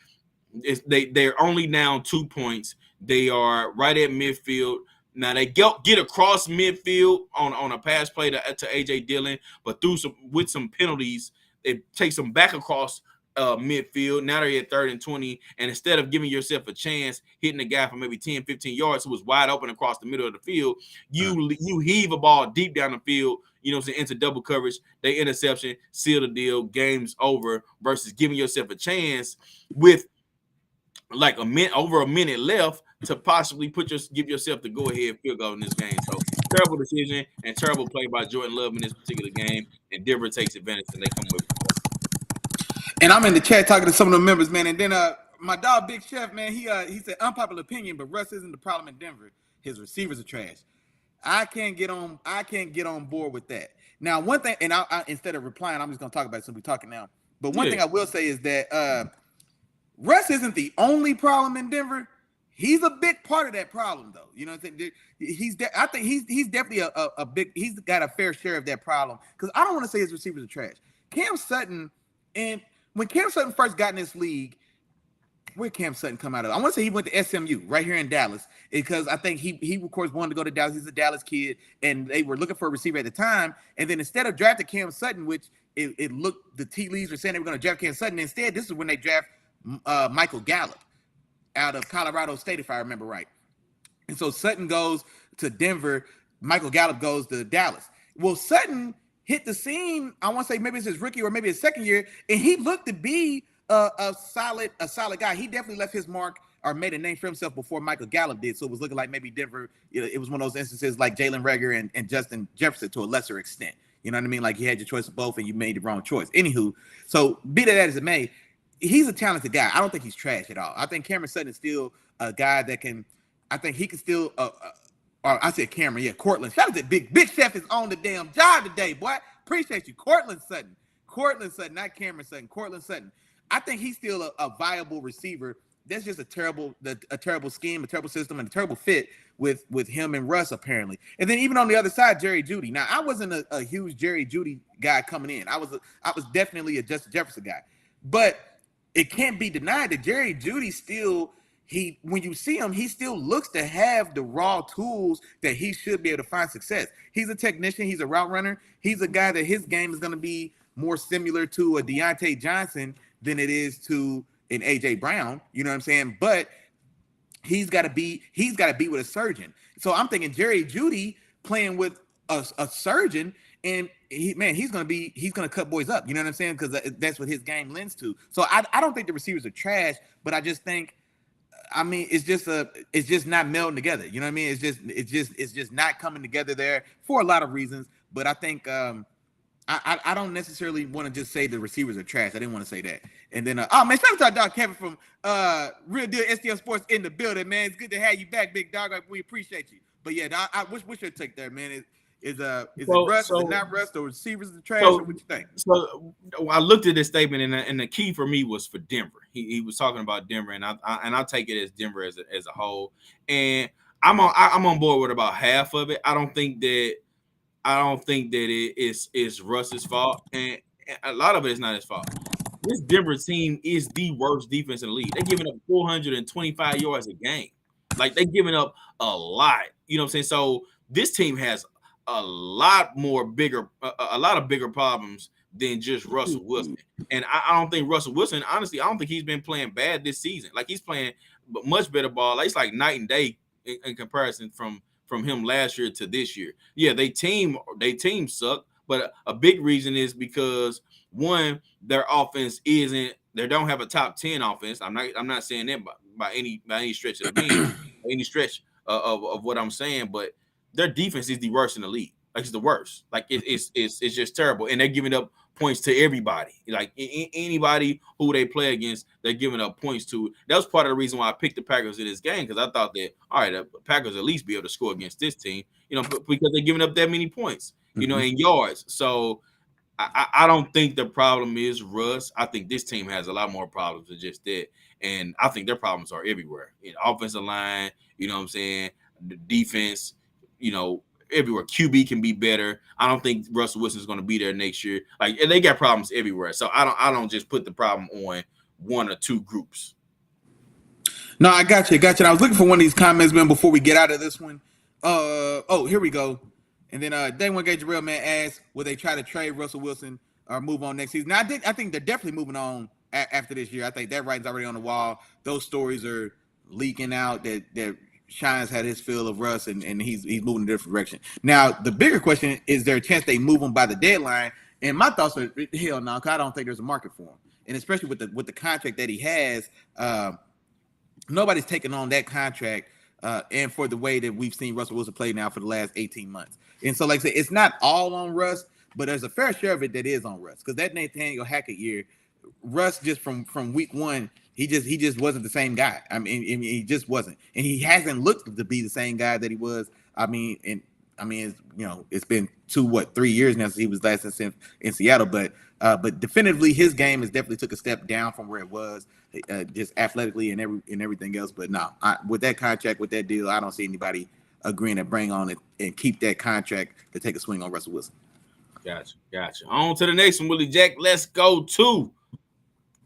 They're only down 2 points. They are right at midfield. Now they get across midfield on a pass play to AJ Dillon, but with some penalties, it takes them back across midfield. Now they're at 3rd and 20, and instead of giving yourself a chance, hitting the guy for maybe 10, 15 yards who was wide open across the middle of the field, you heave a ball deep down the field, into double coverage. They interception, seal the deal, game's over, versus giving yourself a chance with like over a minute left to possibly give yourself the go-ahead field goal in this game. So terrible decision and terrible play by Jordan Love in this particular game, and Denver takes advantage and they come with it. And I'm in the chat talking to some of the members, man. And then my dog Big Chef, man, he said unpopular opinion, but Russ isn't the problem in Denver. His receivers are trash. I can't get on board with that. Now, one thing, and I instead of replying, I'm just gonna talk about it since we're talking now. But one thing I will say is that Russ isn't the only problem in Denver. He's a big part of that problem, though. You know what I'm saying? I think he's definitely a big. He's got a fair share of that problem, because I don't want to say his receivers are trash. Cam Sutton, and when Cam Sutton first got in this league, where Cam Sutton come out of? I want to say he went to SMU right here in Dallas, because I think he of course wanted to go to Dallas. He's a Dallas kid, and they were looking for a receiver at the time. And then instead of drafting Cam Sutton, which it looked, the tea leaves were saying they were going to draft Cam Sutton. Instead, this is when they draft Michael Gallup out of Colorado State, if I remember right. And so Sutton goes to Denver. Michael Gallup goes to Dallas. Well, Sutton hit the scene, I want to say maybe it's his rookie or maybe his second year, and he looked to be a solid guy. He definitely left his mark or made a name for himself before Michael Gallup did. So it was looking like maybe Denver, it was one of those instances like Jalen Reagor and Justin Jefferson to a lesser extent. You know what I mean? Like you had your choice of both and you made the wrong choice. Anywho, so be that as it may, he's a talented guy. I don't think he's trash at all. I think Cameron Sutton is still a guy that I think he can still, or I said Cameron, yeah, Cortland. Shout out to Big Chef is on the damn job today, boy. Appreciate you. Cortland Sutton, not Cameron Sutton, Cortland Sutton. I think he's still a viable receiver. That's just a terrible scheme, a terrible system, and a terrible fit with him and Russ, apparently. And then even on the other side, Jerry Jeudy. Now, I wasn't a huge Jerry Jeudy guy coming in. I was definitely a Justin Jefferson guy. But it can't be denied that Jerry Jeudy still, when you see him, he still looks to have the raw tools that he should be able to find success. He's a technician. He's a route runner. He's a guy that his game is going to be more similar to a Deontay Johnson than it is to an AJ Brown. You know what I'm saying? But he's got to be with a surgeon. So I'm thinking Jerry Jeudy playing with a surgeon, and he's gonna cut boys up. You know what I'm saying? Because that's what his game lends to. So I don't think the receivers are trash, but I just think, I mean, it's just not melding together. You know what I mean? It's just not coming together there for a lot of reasons. But I think I don't necessarily want to just say the receivers are trash. I didn't want to say that. And then shout out to our dog Kevin from Real Deal STL Sports in the building, man. It's good to have you back, big dog. We appreciate you. But yeah, what's your take there, man? Is it Russ? Is it not Russ? The receivers are trash? Or what you think? So I looked at this statement, and the key for me was for Denver. He was talking about Denver, and I take it as Denver as a whole. And I'm on board with about half of it. I don't think that it is Russ's fault, and a lot of it is not his fault. This Denver team is the worst defense in the league. They're giving up 425 yards a game. Like, they're giving up a lot. You know what I'm saying? So this team has a lot of bigger problems than just Russell Wilson. And I don't think Russell Wilson, honestly, I don't think he's been playing bad this season. Like, he's playing much better ball. Like, it's like night and day in comparison from him last year to this year. Yeah, they team suck, but a big reason is because, one, their offense they don't have a top 10 offense. I'm not saying that by any stretch of the mean, any stretch of what I'm saying, but their defense is the worst in the league. Like, it's the worst. Like, it's just terrible. And they're giving up points to everybody. Like anybody who they play against, they're giving up points to. That was part of the reason why I picked the Packers in this game, because I thought that, all right, the Packers at least be able to score against this team, because they're giving up that many points, in yards. So I don't think the problem is Russ. I think this team has a lot more problems than just that. And I think their problems are everywhere. Offensive line, you know what I'm saying? The defense, everywhere. QB can be better. I don't think Russell Wilson is going to be there next year. Like, they got problems everywhere. So I don't just put the problem on one or two groups. No, I got you. I was looking for one of these comments, man, before we get out of this one. Here we go. And then Day One Gauge Real Man asked, will they try to trade Russell Wilson or move on next season? Now, I think they're definitely moving on after this year. I think that writing's already on the wall. Those stories are leaking out that Shine's had his fill of Russ, and he's moving in a different direction. Now, the bigger question is there a chance they move him by the deadline? And my thoughts are hell no, because I don't think there's a market for him. And especially with the contract that he has, nobody's taking on that contract. And for the way that we've seen Russell Wilson play now for the last 18 months. And so, like I said, it's not all on Russ, but there's a fair share of it that is on Russ. Because that Nathaniel Hackett year, Russ just from week one, he just wasn't the same guy. I mean, he just wasn't. And he hasn't looked to be the same guy that he was. It's been 3 years now since he was last in Seattle, but definitively his game has definitely took a step down from where it was, just athletically and everything else. But no, with that contract, with that deal, I don't see anybody agreeing to bring on it and keep that contract to take a swing on Russell Wilson. Gotcha. On to the next one, Willie Jack. Let's go to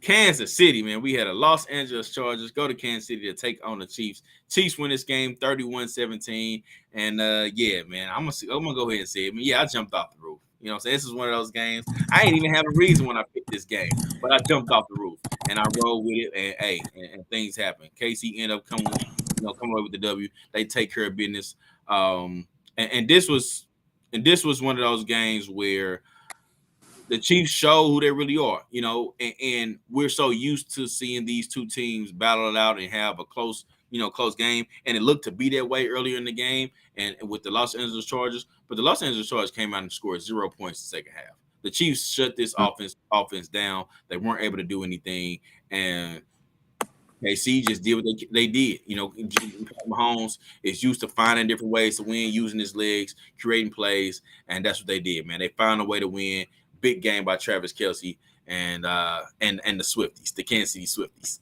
Kansas City, man. We had a Los Angeles Chargers go to Kansas City to take on the Chiefs. Chiefs win this game 31-17. And yeah, man, I'm gonna go ahead and say it. I jumped off the roof. You know what I'm saying? This is one of those games. I ain't even have a reason when I picked this game, but I jumped off the roof and I rolled with it, and things happen. KC ended up coming away with the W. They take care of business. And this was one of those games where the Chiefs show who they really are, and we're so used to seeing these two teams battle it out and have a close game. And it looked to be that way earlier in the game and with the Los Angeles Chargers, but the Los Angeles Chargers came out and scored 0 points in the second half. The Chiefs shut this offense down. They weren't able to do anything. And KC just did what they did. Mahomes is used to finding different ways to win, using his legs, creating plays, and that's what they did, man. They found a way to win. Big game by Travis Kelce and the Swifties, the Kansas City Swifties.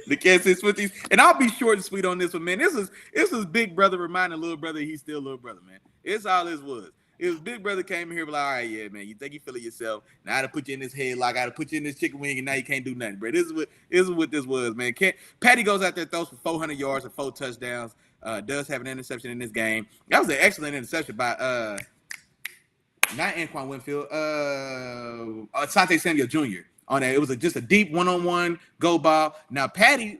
The Kansas City Swifties. And I'll be short and sweet on this one, man. This was Big Brother reminding little brother he's still little brother, man. It's all this was. It was Big Brother came here, like, all right, yeah, man, you think you feeling yourself. Now I got to put you in this headlock, I got to put you in this chicken wing, and now you can't do nothing, bro. This is what this was, man. Patty goes out there, throws for 400 yards and 4 touchdowns, does have an interception in this game. That was an excellent interception by not Anquan Winfield, Asante Samuel Jr. on that. It was just a deep one-on-one go ball. Now Patty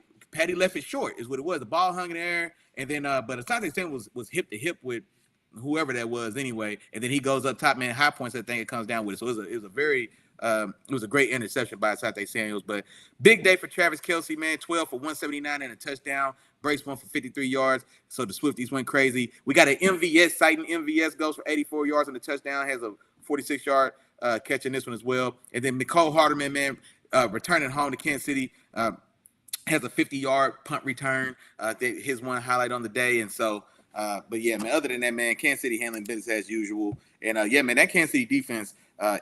left it short, is what it was. The ball hung in the air, and then but Asante Samuel was hip to hip with whoever that was anyway, and then he goes up top, man, high points that thing, it comes down with it. So it was a great interception by Asante Samuels. But big day for Travis Kelce, man, 12 for 179 and a touchdown. Brace one for 53 yards. So the Swifties went crazy. We got an MVS sighting. MVS goes for 84 yards on the touchdown, has a 46-yard catch in this one as well. And then Mecole Hardman, man, returning home to Kansas City, has a 50-yard punt return. His one highlight on the day. And so, but yeah, man, other than that, man, Kansas City handling business as usual. And yeah, man, that Kansas City defense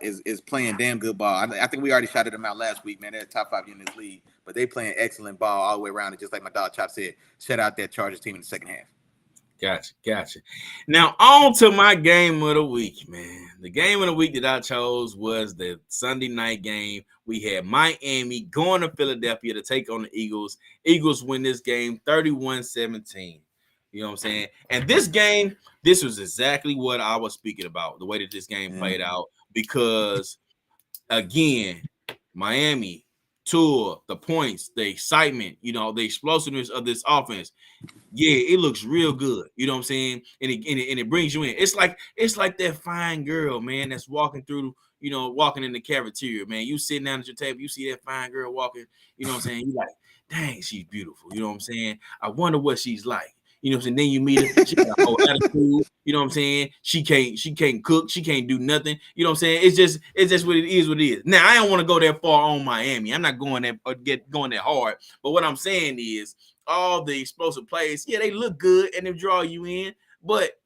is playing damn good ball. I think we already shouted them out last week, man. They're top 5 in this league, but they playing excellent ball all the way around. And just like my dog Chop said, shut out that Chargers team in the second half. Gotcha. Now on to my game of the week, man. The game of the week that I chose was the Sunday night game. We had Miami going to Philadelphia to take on the Eagles. Eagles win this game 31-17. You know what I'm saying? And this game, this was exactly what I was speaking about, the way that this game played out. Because, again, Miami, Tua, the points, the excitement, the explosiveness of this offense. Yeah, it looks real good. You know what I'm saying? And it brings you in. It's like that fine girl, man, that's walking through, walking in the cafeteria, man. You sitting down at your table, you see that fine girl walking, you know what I'm saying? You like, dang, she's beautiful. You know what I'm saying? I wonder what she's like. You know what I'm saying? Then you meet her, she got a whole attitude. You know what I'm saying? She can't cook. She can't do nothing. You know what I'm saying? It's just what it is. What it is. Now I don't want to go that far on Miami. I'm not going that going that hard. But what I'm saying is all the explosive plays. Yeah, they look good and they draw you in. But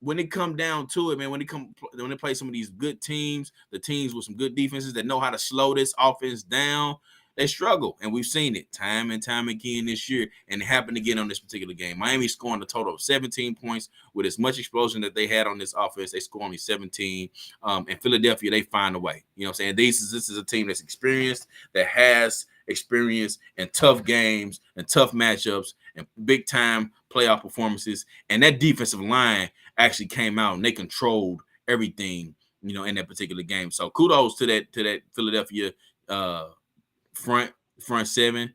when it come down to it, man, when they play some of these good teams, the teams with some good defenses that know how to slow this offense down, they struggle. And we've seen it time and time again this year. And it happened again on this particular game. Miami scoring a total of 17 points with as much explosion that they had on this offense. They score only 17. And Philadelphia, they find a way. You know what I'm saying? This is a team that's experienced, that has experience in tough games and tough matchups and big time playoff performances. And that defensive line actually came out and they controlled everything, you know, in that particular game. So kudos to that Philadelphia front seven.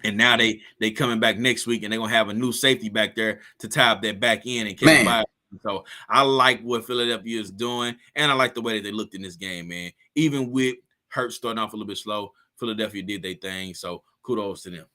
And now they coming back next week and they're gonna have a new safety back there to tie up that back end and catch by. So I like what Philadelphia is doing, and I like the way that they looked in this game, man. Even with Hurts starting off a little bit slow, Philadelphia did their thing. So kudos to them.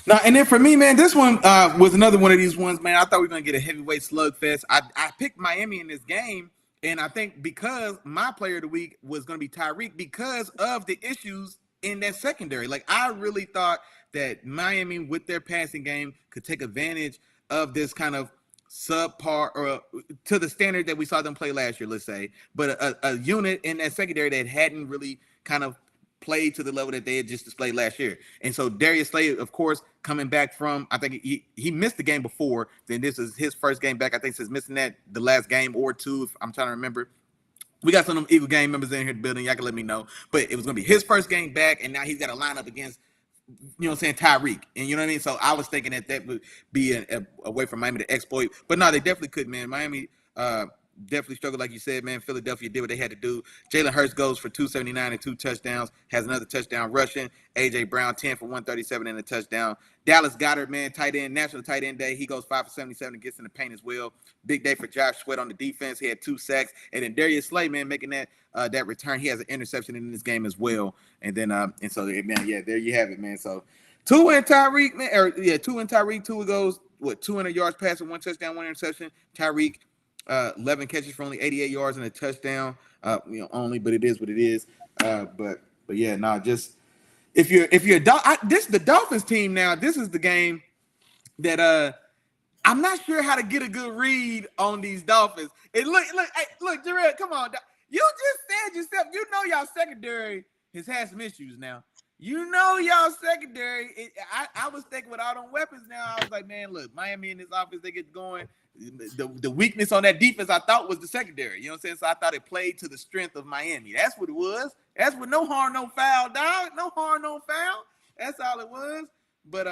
Now, and then for me, man, this one was another one of these ones, man. I thought we were going to get a heavyweight slugfest. I picked Miami in this game, and I think because my player of the week was going to be Tyreek because of the issues in that secondary. Like, I really thought that Miami, with their passing game, could take advantage of this kind of subpar or to the standard that we saw them play last year, let's say. But a unit in that secondary that hadn't really kind of played to the level that they had just displayed last year. And so Darius Slay, of course, coming back from, I think he missed the game before. Then this is his first game back. I think since missing that the last game or two, if I'm trying to remember. We got some of them Eagle game members in here the building. Y'all can let me know. But it was going to be his first game back, and now he's got to line up against, you know what I'm saying, Tyreek. And you know what I mean? So I was thinking that would be a way for Miami to exploit. But no, they definitely could, man. Miami definitely struggled, like you said, man. Philadelphia did what they had to do. Jalen Hurts goes for 279 and 2 touchdowns, has another touchdown rushing. A.J. Brown, 10 for 137 and a touchdown. Dallas Goedert, man, tight end, National Tight End Day. He goes 5 for 77 and gets in the paint as well. Big day for Josh Sweat on the defense. He had 2 sacks. And then Darius Slay, man, making that return. He has an interception in this game as well. And then, and so, man, yeah, there you have it, man. So, 2 in Tyreek, man, 2 in Tyreek. 2 goes, 200 yards passing, 1 touchdown, 1 interception. Tyreek, 11 catches for only 88 yards and a touchdown. Only, but it is what it is. But yeah, just if you're the Dolphins team now. This is the game that I'm not sure how to get a good read on these Dolphins. And look, Jarrell, come on, you just said yourself. You know y'all secondary has had some issues now. You know y'all secondary. I was thinking with all them weapons now. I was like, man, look, Miami in this offense, they get going. The weakness on that defense, I thought, was the secondary. You know what I'm saying? So I thought it played to the strength of Miami. That's what it was. That's what no harm, no foul, dog. No harm, no foul. That's all it was. But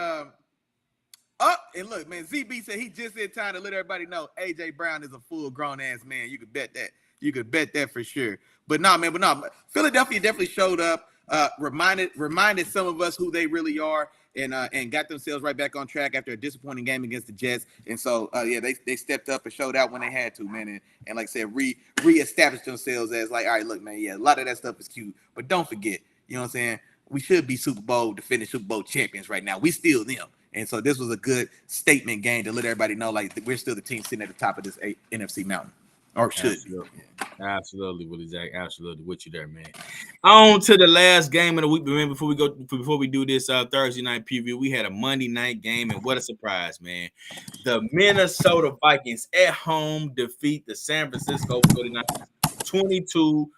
and look, man, ZB said he just in time to let everybody know A.J. Brown is a full grown ass man. You could bet that. You could bet that for sure. But no, man. Philadelphia definitely showed up. Reminded some of us who they really are, and got themselves right back on track after a disappointing game against the Jets. And so, they stepped up and showed out when they had to, man. And like I said, reestablished themselves as like, all right, look, man, yeah, a lot of that stuff is cute, but don't forget, you know what I'm saying? We should be defending Super Bowl champions right now. We still them. And so this was a good statement game to let everybody know, like, we're still the team sitting at the top of this NFC mountain. Or should. Absolutely, Willie Jack. Absolutely with you there, man. On to the last game of the week, man. Before we do this Thursday night preview, we had a Monday night game, and what a surprise, man. The Minnesota Vikings at home defeat the San Francisco 49ers 22-17.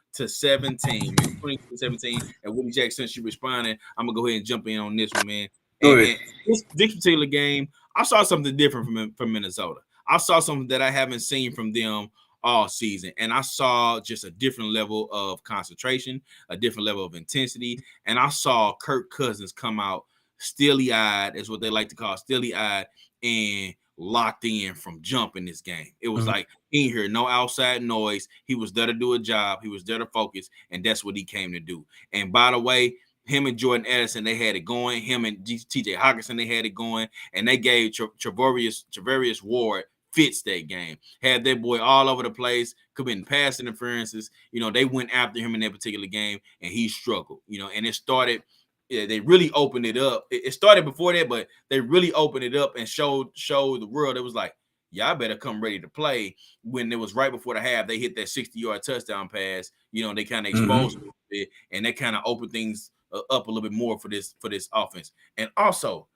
22-17. And Willie Jack, since you responded, I'm gonna go ahead and jump in on this one, man. And this particular game, I saw something different from Minnesota. I saw something that I haven't seen from them all season. And I saw just a different level of concentration, a different level of intensity. And I saw Kirk Cousins come out steely-eyed, is what they like to call steely-eyed, and locked in from jump in this game. It was like he ain't hear no outside noise. He was there to do a job. He was there to focus, and that's what he came to do. And by the way, him and Jordan Addison, they had it going. Him and T.J. Hockenson, they had it going. And they gave Travarius Ward fits that game. Had that boy all over the place, committing pass interferences. You know, they went after him in that particular game, and he struggled. You know, and it started they really opened it up. It started before that, but they really opened it up and showed the world. It was like, y'all better come ready to play. When it was right before the half, they hit that 60-yard touchdown pass. They kind of exposed it, and they kind of opened things up a little bit more for this offense. And also,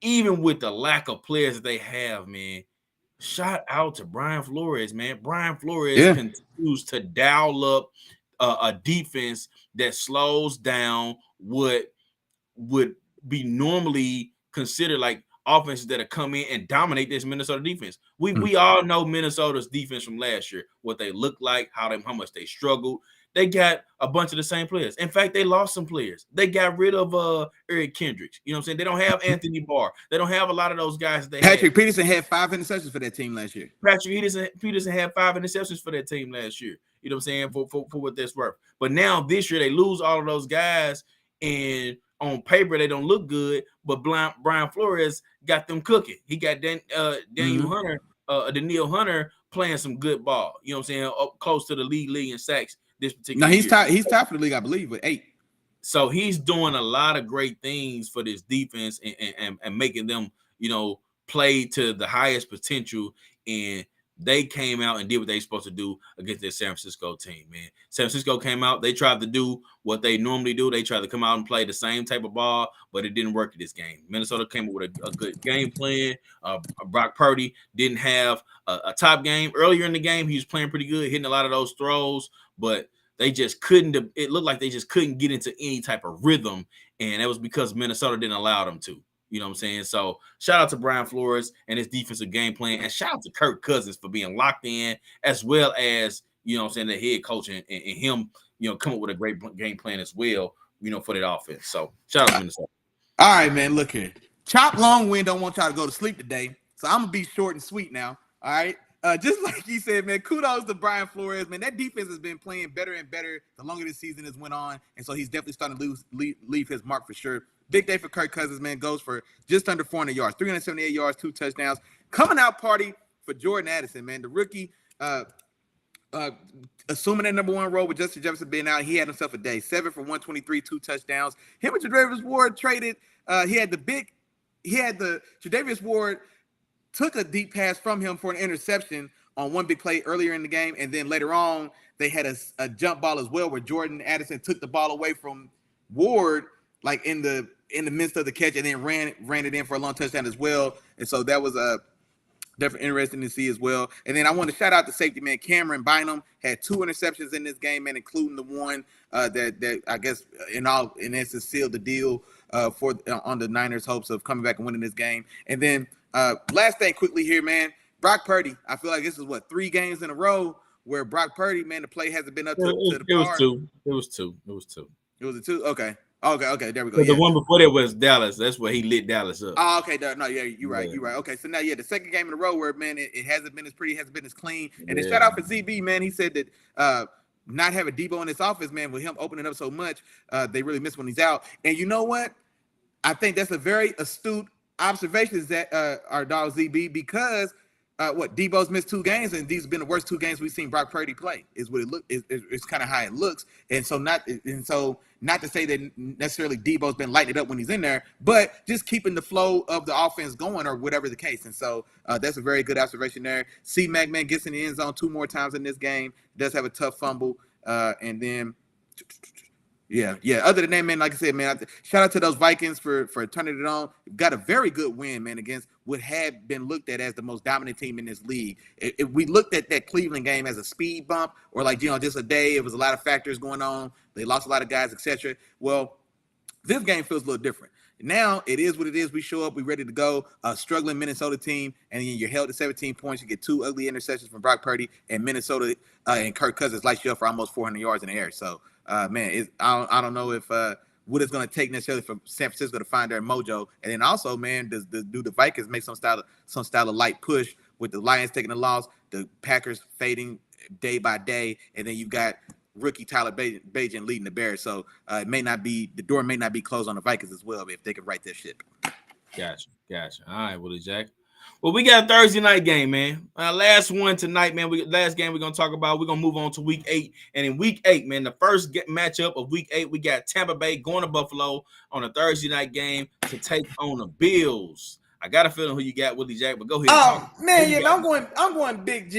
even with the lack of players that they have, man, shout out to Brian Flores, man. Brian Flores continues to dial up a defense that slows down what would be normally considered like offenses that have come in and dominate this Minnesota defense. We all know Minnesota's defense from last year, what they look like, how much they struggled. They got a bunch of the same players. In fact, they lost some players. They got rid of Eric Kendricks. You know what I'm saying? They don't have Anthony Barr. They don't have a lot of those guys. Patrick Peterson had 5 interceptions for that team last year. Patrick Peterson had 5 interceptions for that team last year. You know what I'm saying? For what that's worth. But now this year they lose all of those guys, and on paper they don't look good. But Brian Flores got them cooking. He got Daniel Hunter, Daniil Hunter playing some good ball. You know what I'm saying? Up close to the league in sacks this particular year. He's top for the league, I believe, with 8. So he's doing a lot of great things for this defense and making them, play to the highest potential. And they came out and did what they supposed to do against their San Francisco team, man. San Francisco came out. They tried to do what they normally do. They tried to come out and play the same type of ball, but it didn't work in this game. Minnesota came up with a good game plan. Brock Purdy didn't have a top game. Earlier in the game, he was playing pretty good, hitting a lot of those throws, but they just couldn't. It looked like they just couldn't get into any type of rhythm, and that was because Minnesota didn't allow them to. You know what I'm saying? So shout out to Brian Flores and his defensive game plan, and shout out to Kirk Cousins for being locked in, as well as, you know what I'm saying, the head coach and him, come up with a great game plan as well, for that offense. So shout out to Minnesota. All right, man, look here. Chop Longwind don't want y'all to go to sleep today, so I'm going to be short and sweet now, all right? Just like he said, man, kudos to Brian Flores, man. That defense has been playing better and better the longer this season has went on, and so he's definitely starting to leave his mark for sure. Big day for Kirk Cousins, man. Goes for just under 400 yards, 378 yards, 2 touchdowns. Coming out party for Jordan Addison, man. The rookie, assuming that number 1 role with Justin Jefferson being out, he had himself a day. 7 for 123, 2 touchdowns. Him and Tre'Davious Ward traded. Tre'Davious Ward took a deep pass from him for an interception on one big play earlier in the game, and then later on they had a jump ball as well where Jordan Addison took the ball away from Ward, like in the midst of the catch, and then ran it in for a long touchdown as well. And so that was definitely interesting to see as well. And then I want to shout out the safety, man. Cameron Bynum had 2 interceptions in this game, man, including the one that I guess in essence sealed the deal on the Niners' hopes of coming back and winning this game. And then last thing quickly here, man, Brock Purdy. I feel like this is 3 games in a row where Brock Purdy, man, the play hasn't been up to the par. It was two. It was a 2? Okay. There we go. The one before that was Dallas. That's where he lit Dallas up. Oh, okay. No, yeah, you're right. You're right. Okay, so now, the second game in a row where, man, it hasn't been as pretty, hasn't been as clean. And then shout out for ZB, man. He said that not having Debo in this office, man, with him opening up so much, they really miss when he's out. And you know what? I think that's a very astute observation, that our dog ZB, because Debo's missed 2 games, and these have been the worst 2 games we've seen Brock Purdy play. Is what it look. It's kind of how it looks, and so not to say that necessarily Debo's been lighting it up when he's in there, but just keeping the flow of the offense going, or whatever the case. And so that's a very good observation there. C-Mac, man, gets in the end zone 2 more times in this game. Does have a tough fumble, and then. Yeah. Other than that, man, like I said, man, shout out to those Vikings for turning it on. Got a very good win, man, against what had been looked at as the most dominant team in this league. If we looked at that Cleveland game as a speed bump, or like, just a day, it was a lot of factors going on. They lost a lot of guys, etc. Well, this game feels a little different. Now it is what it is. We show up, we ready to go. A struggling Minnesota team, and then you're held to 17 points. You get 2 ugly interceptions from Brock Purdy, and Minnesota and Kirk Cousins lights you up for almost 400 yards in the air. So, man, I don't know if what it's going to take necessarily for San Francisco to find their mojo. And then also, man, do the Vikings make some style of light push with the Lions taking the loss, the Packers fading day by day, and then you've got rookie Tyler Bagent leading the Bears. So the door may not be closed on the Vikings as well, if they can right their ship. Gotcha. All right, Willie Jack. Well, we got a Thursday night game, man. Last one tonight, man. Last game we're gonna talk about. We're gonna move on to week 8, and in week 8, man, the first matchup of week 8, we got Tampa Bay going to Buffalo on a Thursday night game to take on the Bills. I got a feeling who you got, Willie Jack, but go ahead. And talk. Man, yeah, I'm going Big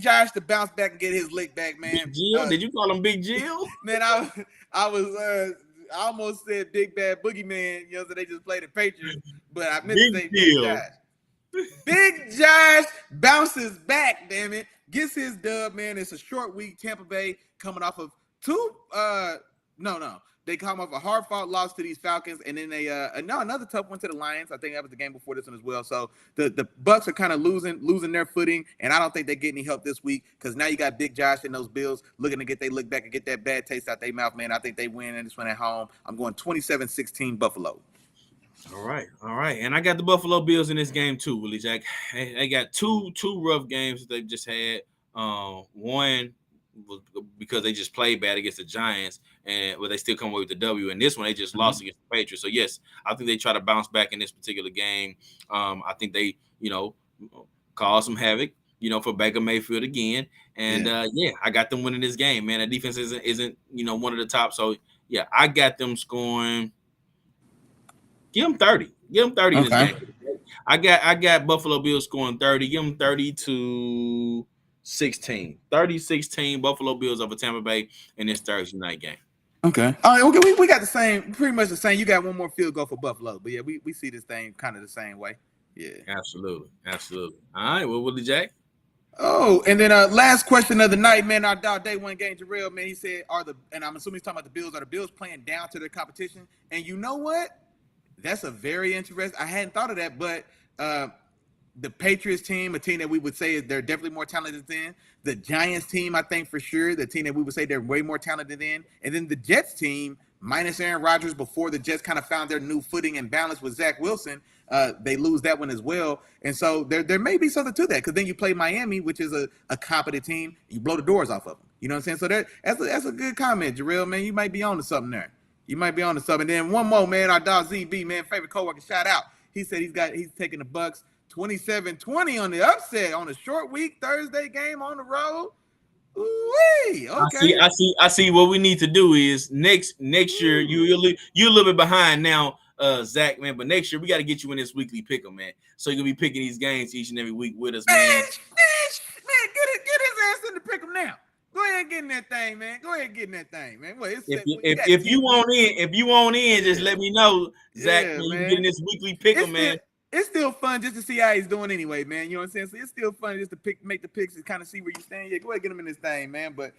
Josh to bounce back and get his lick back, man. Big Jill? Did you call him Big Jill? Man, I almost said Big Bad Boogeyman. You know, so they just played the Patriots, but I meant to say Big Josh. Big Josh bounces back, damn it. Gets his dub, man. It's a short week. Tampa Bay coming off of they come off a hard-fought loss to these Falcons, and then another tough one to the Lions. I think that was the game before this one as well. So the Bucks are kind of losing their footing, and I don't think they get any help this week because now you got Big Josh and those Bills looking to get their look back and get that bad taste out their mouth, man. I think they win in this one at home. I'm going 27-16 Buffalo. All right. And I got the Buffalo Bills in this game too, Willie Jack. They got two rough games that they've just had. One was because they just played bad against the Giants, and they still come away with the W. And this one, they just lost against the Patriots. So yes, I think they try to bounce back in this particular game. I think they, cause some havoc, for Baker Mayfield again. And I got them winning this game, man. The defense isn't one of the top. So yeah, I got them scoring. Give them 30. Give them 30 in this game. I got Buffalo Bills scoring 30. Give them 30-16. 30-16 Buffalo Bills over Tampa Bay in this Thursday night game. Okay. All right. Okay. We got the same, pretty much the same. You got one more field goal for Buffalo, but yeah, we see this thing kind of the same way. Yeah. Absolutely. All right. Well, Willie Jack. Oh, and then last question of the night, man. Our day one game, Jarrell, man. He said, and I'm assuming he's talking about the Bills. Are the Bills playing down to their competition? And you know what? That's a very interesting. I hadn't thought of that, but the Patriots team, a team that we would say they're definitely more talented than. The Giants team, I think for sure, the team that we would say they're way more talented than. And then the Jets team, minus Aaron Rodgers, before the Jets kind of found their new footing and balance with Zach Wilson, they lose that one as well. And so there may be something to that because then you play Miami, which is a competent team. You blow the doors off of them. You know what I'm saying? So that's a good comment, Jarrell, man. You might be on to something there. And then one more, man. Our dog ZB, man, favorite coworker, shout out. He said he's taking the Bucks 27-20 on the upset on a short week Thursday game on the road. Ooh-wee. Okay. I see. What we need to do is next year. You're a little bit behind now, Zach, man. But next year we got to get you in this weekly pick'em, man. So you can be picking these games each and every week with us, man. Man, get his ass in the pick'em now. Go ahead and get in that thing, man. Well, if you want in, just let me know, Zach. Yeah, you get in this weekly pick'em, man. It's still fun just to see how he's doing anyway, man. You know what I'm saying? So it's still fun just to make the picks and kind of see where you stand. Yeah, go ahead and get him in this thing, man. But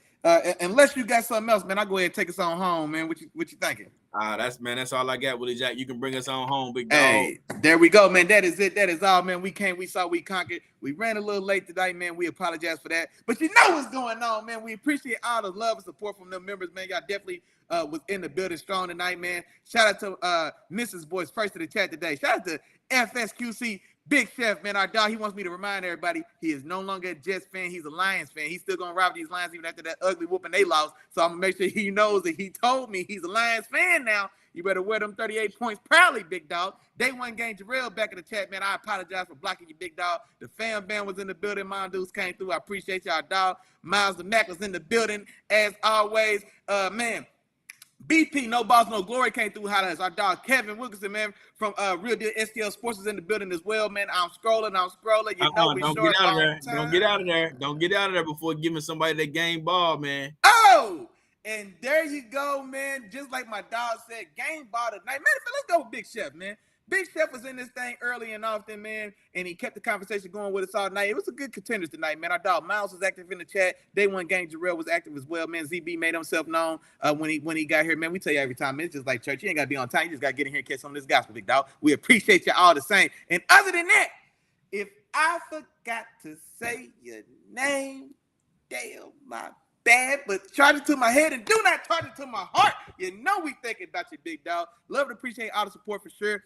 unless you got something else, man, I'll go ahead and take us on home, man. What you thinking? That's all I got, Willie Jack. You can bring us on home, big dog. Hey, there we go, man. That is it. That is all, man. We came, we saw, we conquered. We ran a little late tonight, man. We apologize for that. But you know what's going on, man. We appreciate all the love and support from them members, man. Y'all definitely was in the building strong tonight, man. Shout out to Mrs. Boyce, first to the chat today. Shout out to FSQC Big Chef, man. Our dog, he wants me to remind everybody he is no longer a Jets fan. He's a Lions fan. He's still going to ride these Lions even after that ugly whooping they lost. So I'm going to make sure he knows that he told me he's a Lions fan now. You better wear them 38 points proudly, big dog. Day one game, Jarrell back in the chat, man. I apologize for blocking you, big dog. The fan band was in the building. Mondoos came through. I appreciate y'all, dog. Miles the Mac was in the building as always. Man. BP, No Balls, No Glory came through highlights. Our dog Kevin Wilkinson, man, from Real Deal STL Sports is in the building as well, man. I'm scrolling. You know we don't get out of there. Don't get out of there before giving somebody that game ball, man. Oh, and there you go, man. Just like my dog said, game ball tonight. Man, let's go with Big Chef, man. Big Chef was in this thing early and often, man, and he kept the conversation going with us all night. It was a good contenders tonight, man. Our dog Miles was active in the chat. Day one game, Jarrell was active as well, man. ZB made himself known when he got here, man. We tell you every time, man, it's just like church. You ain't got to be on time. You just got to get in here and catch some of this gospel, big dog. We appreciate you all the same. And other than that, if I forgot to say your name, damn my bad, but charge it to my head and do not charge it to my heart. You know we thinking about you, big dog. Love and appreciate all the support for sure.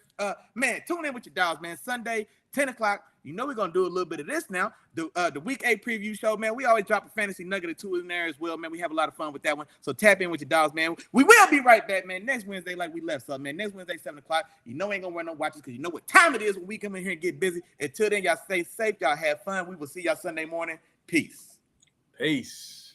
Man, tune in with your dogs, man. Sunday, 10 o'clock. You know we're going to do a little bit of this now. The Week 8 preview show, man. We always drop a fantasy nugget or two in there as well, man. We have a lot of fun with that one. So tap in with your dogs, man. We will be right back, man. Next Wednesday, like we left something, man. Next Wednesday, 7 o'clock. You know ain't going to run no watches because you know what time it is when we come in here and get busy. Until then, y'all stay safe. Y'all have fun. We will see y'all Sunday morning. Peace. Peace.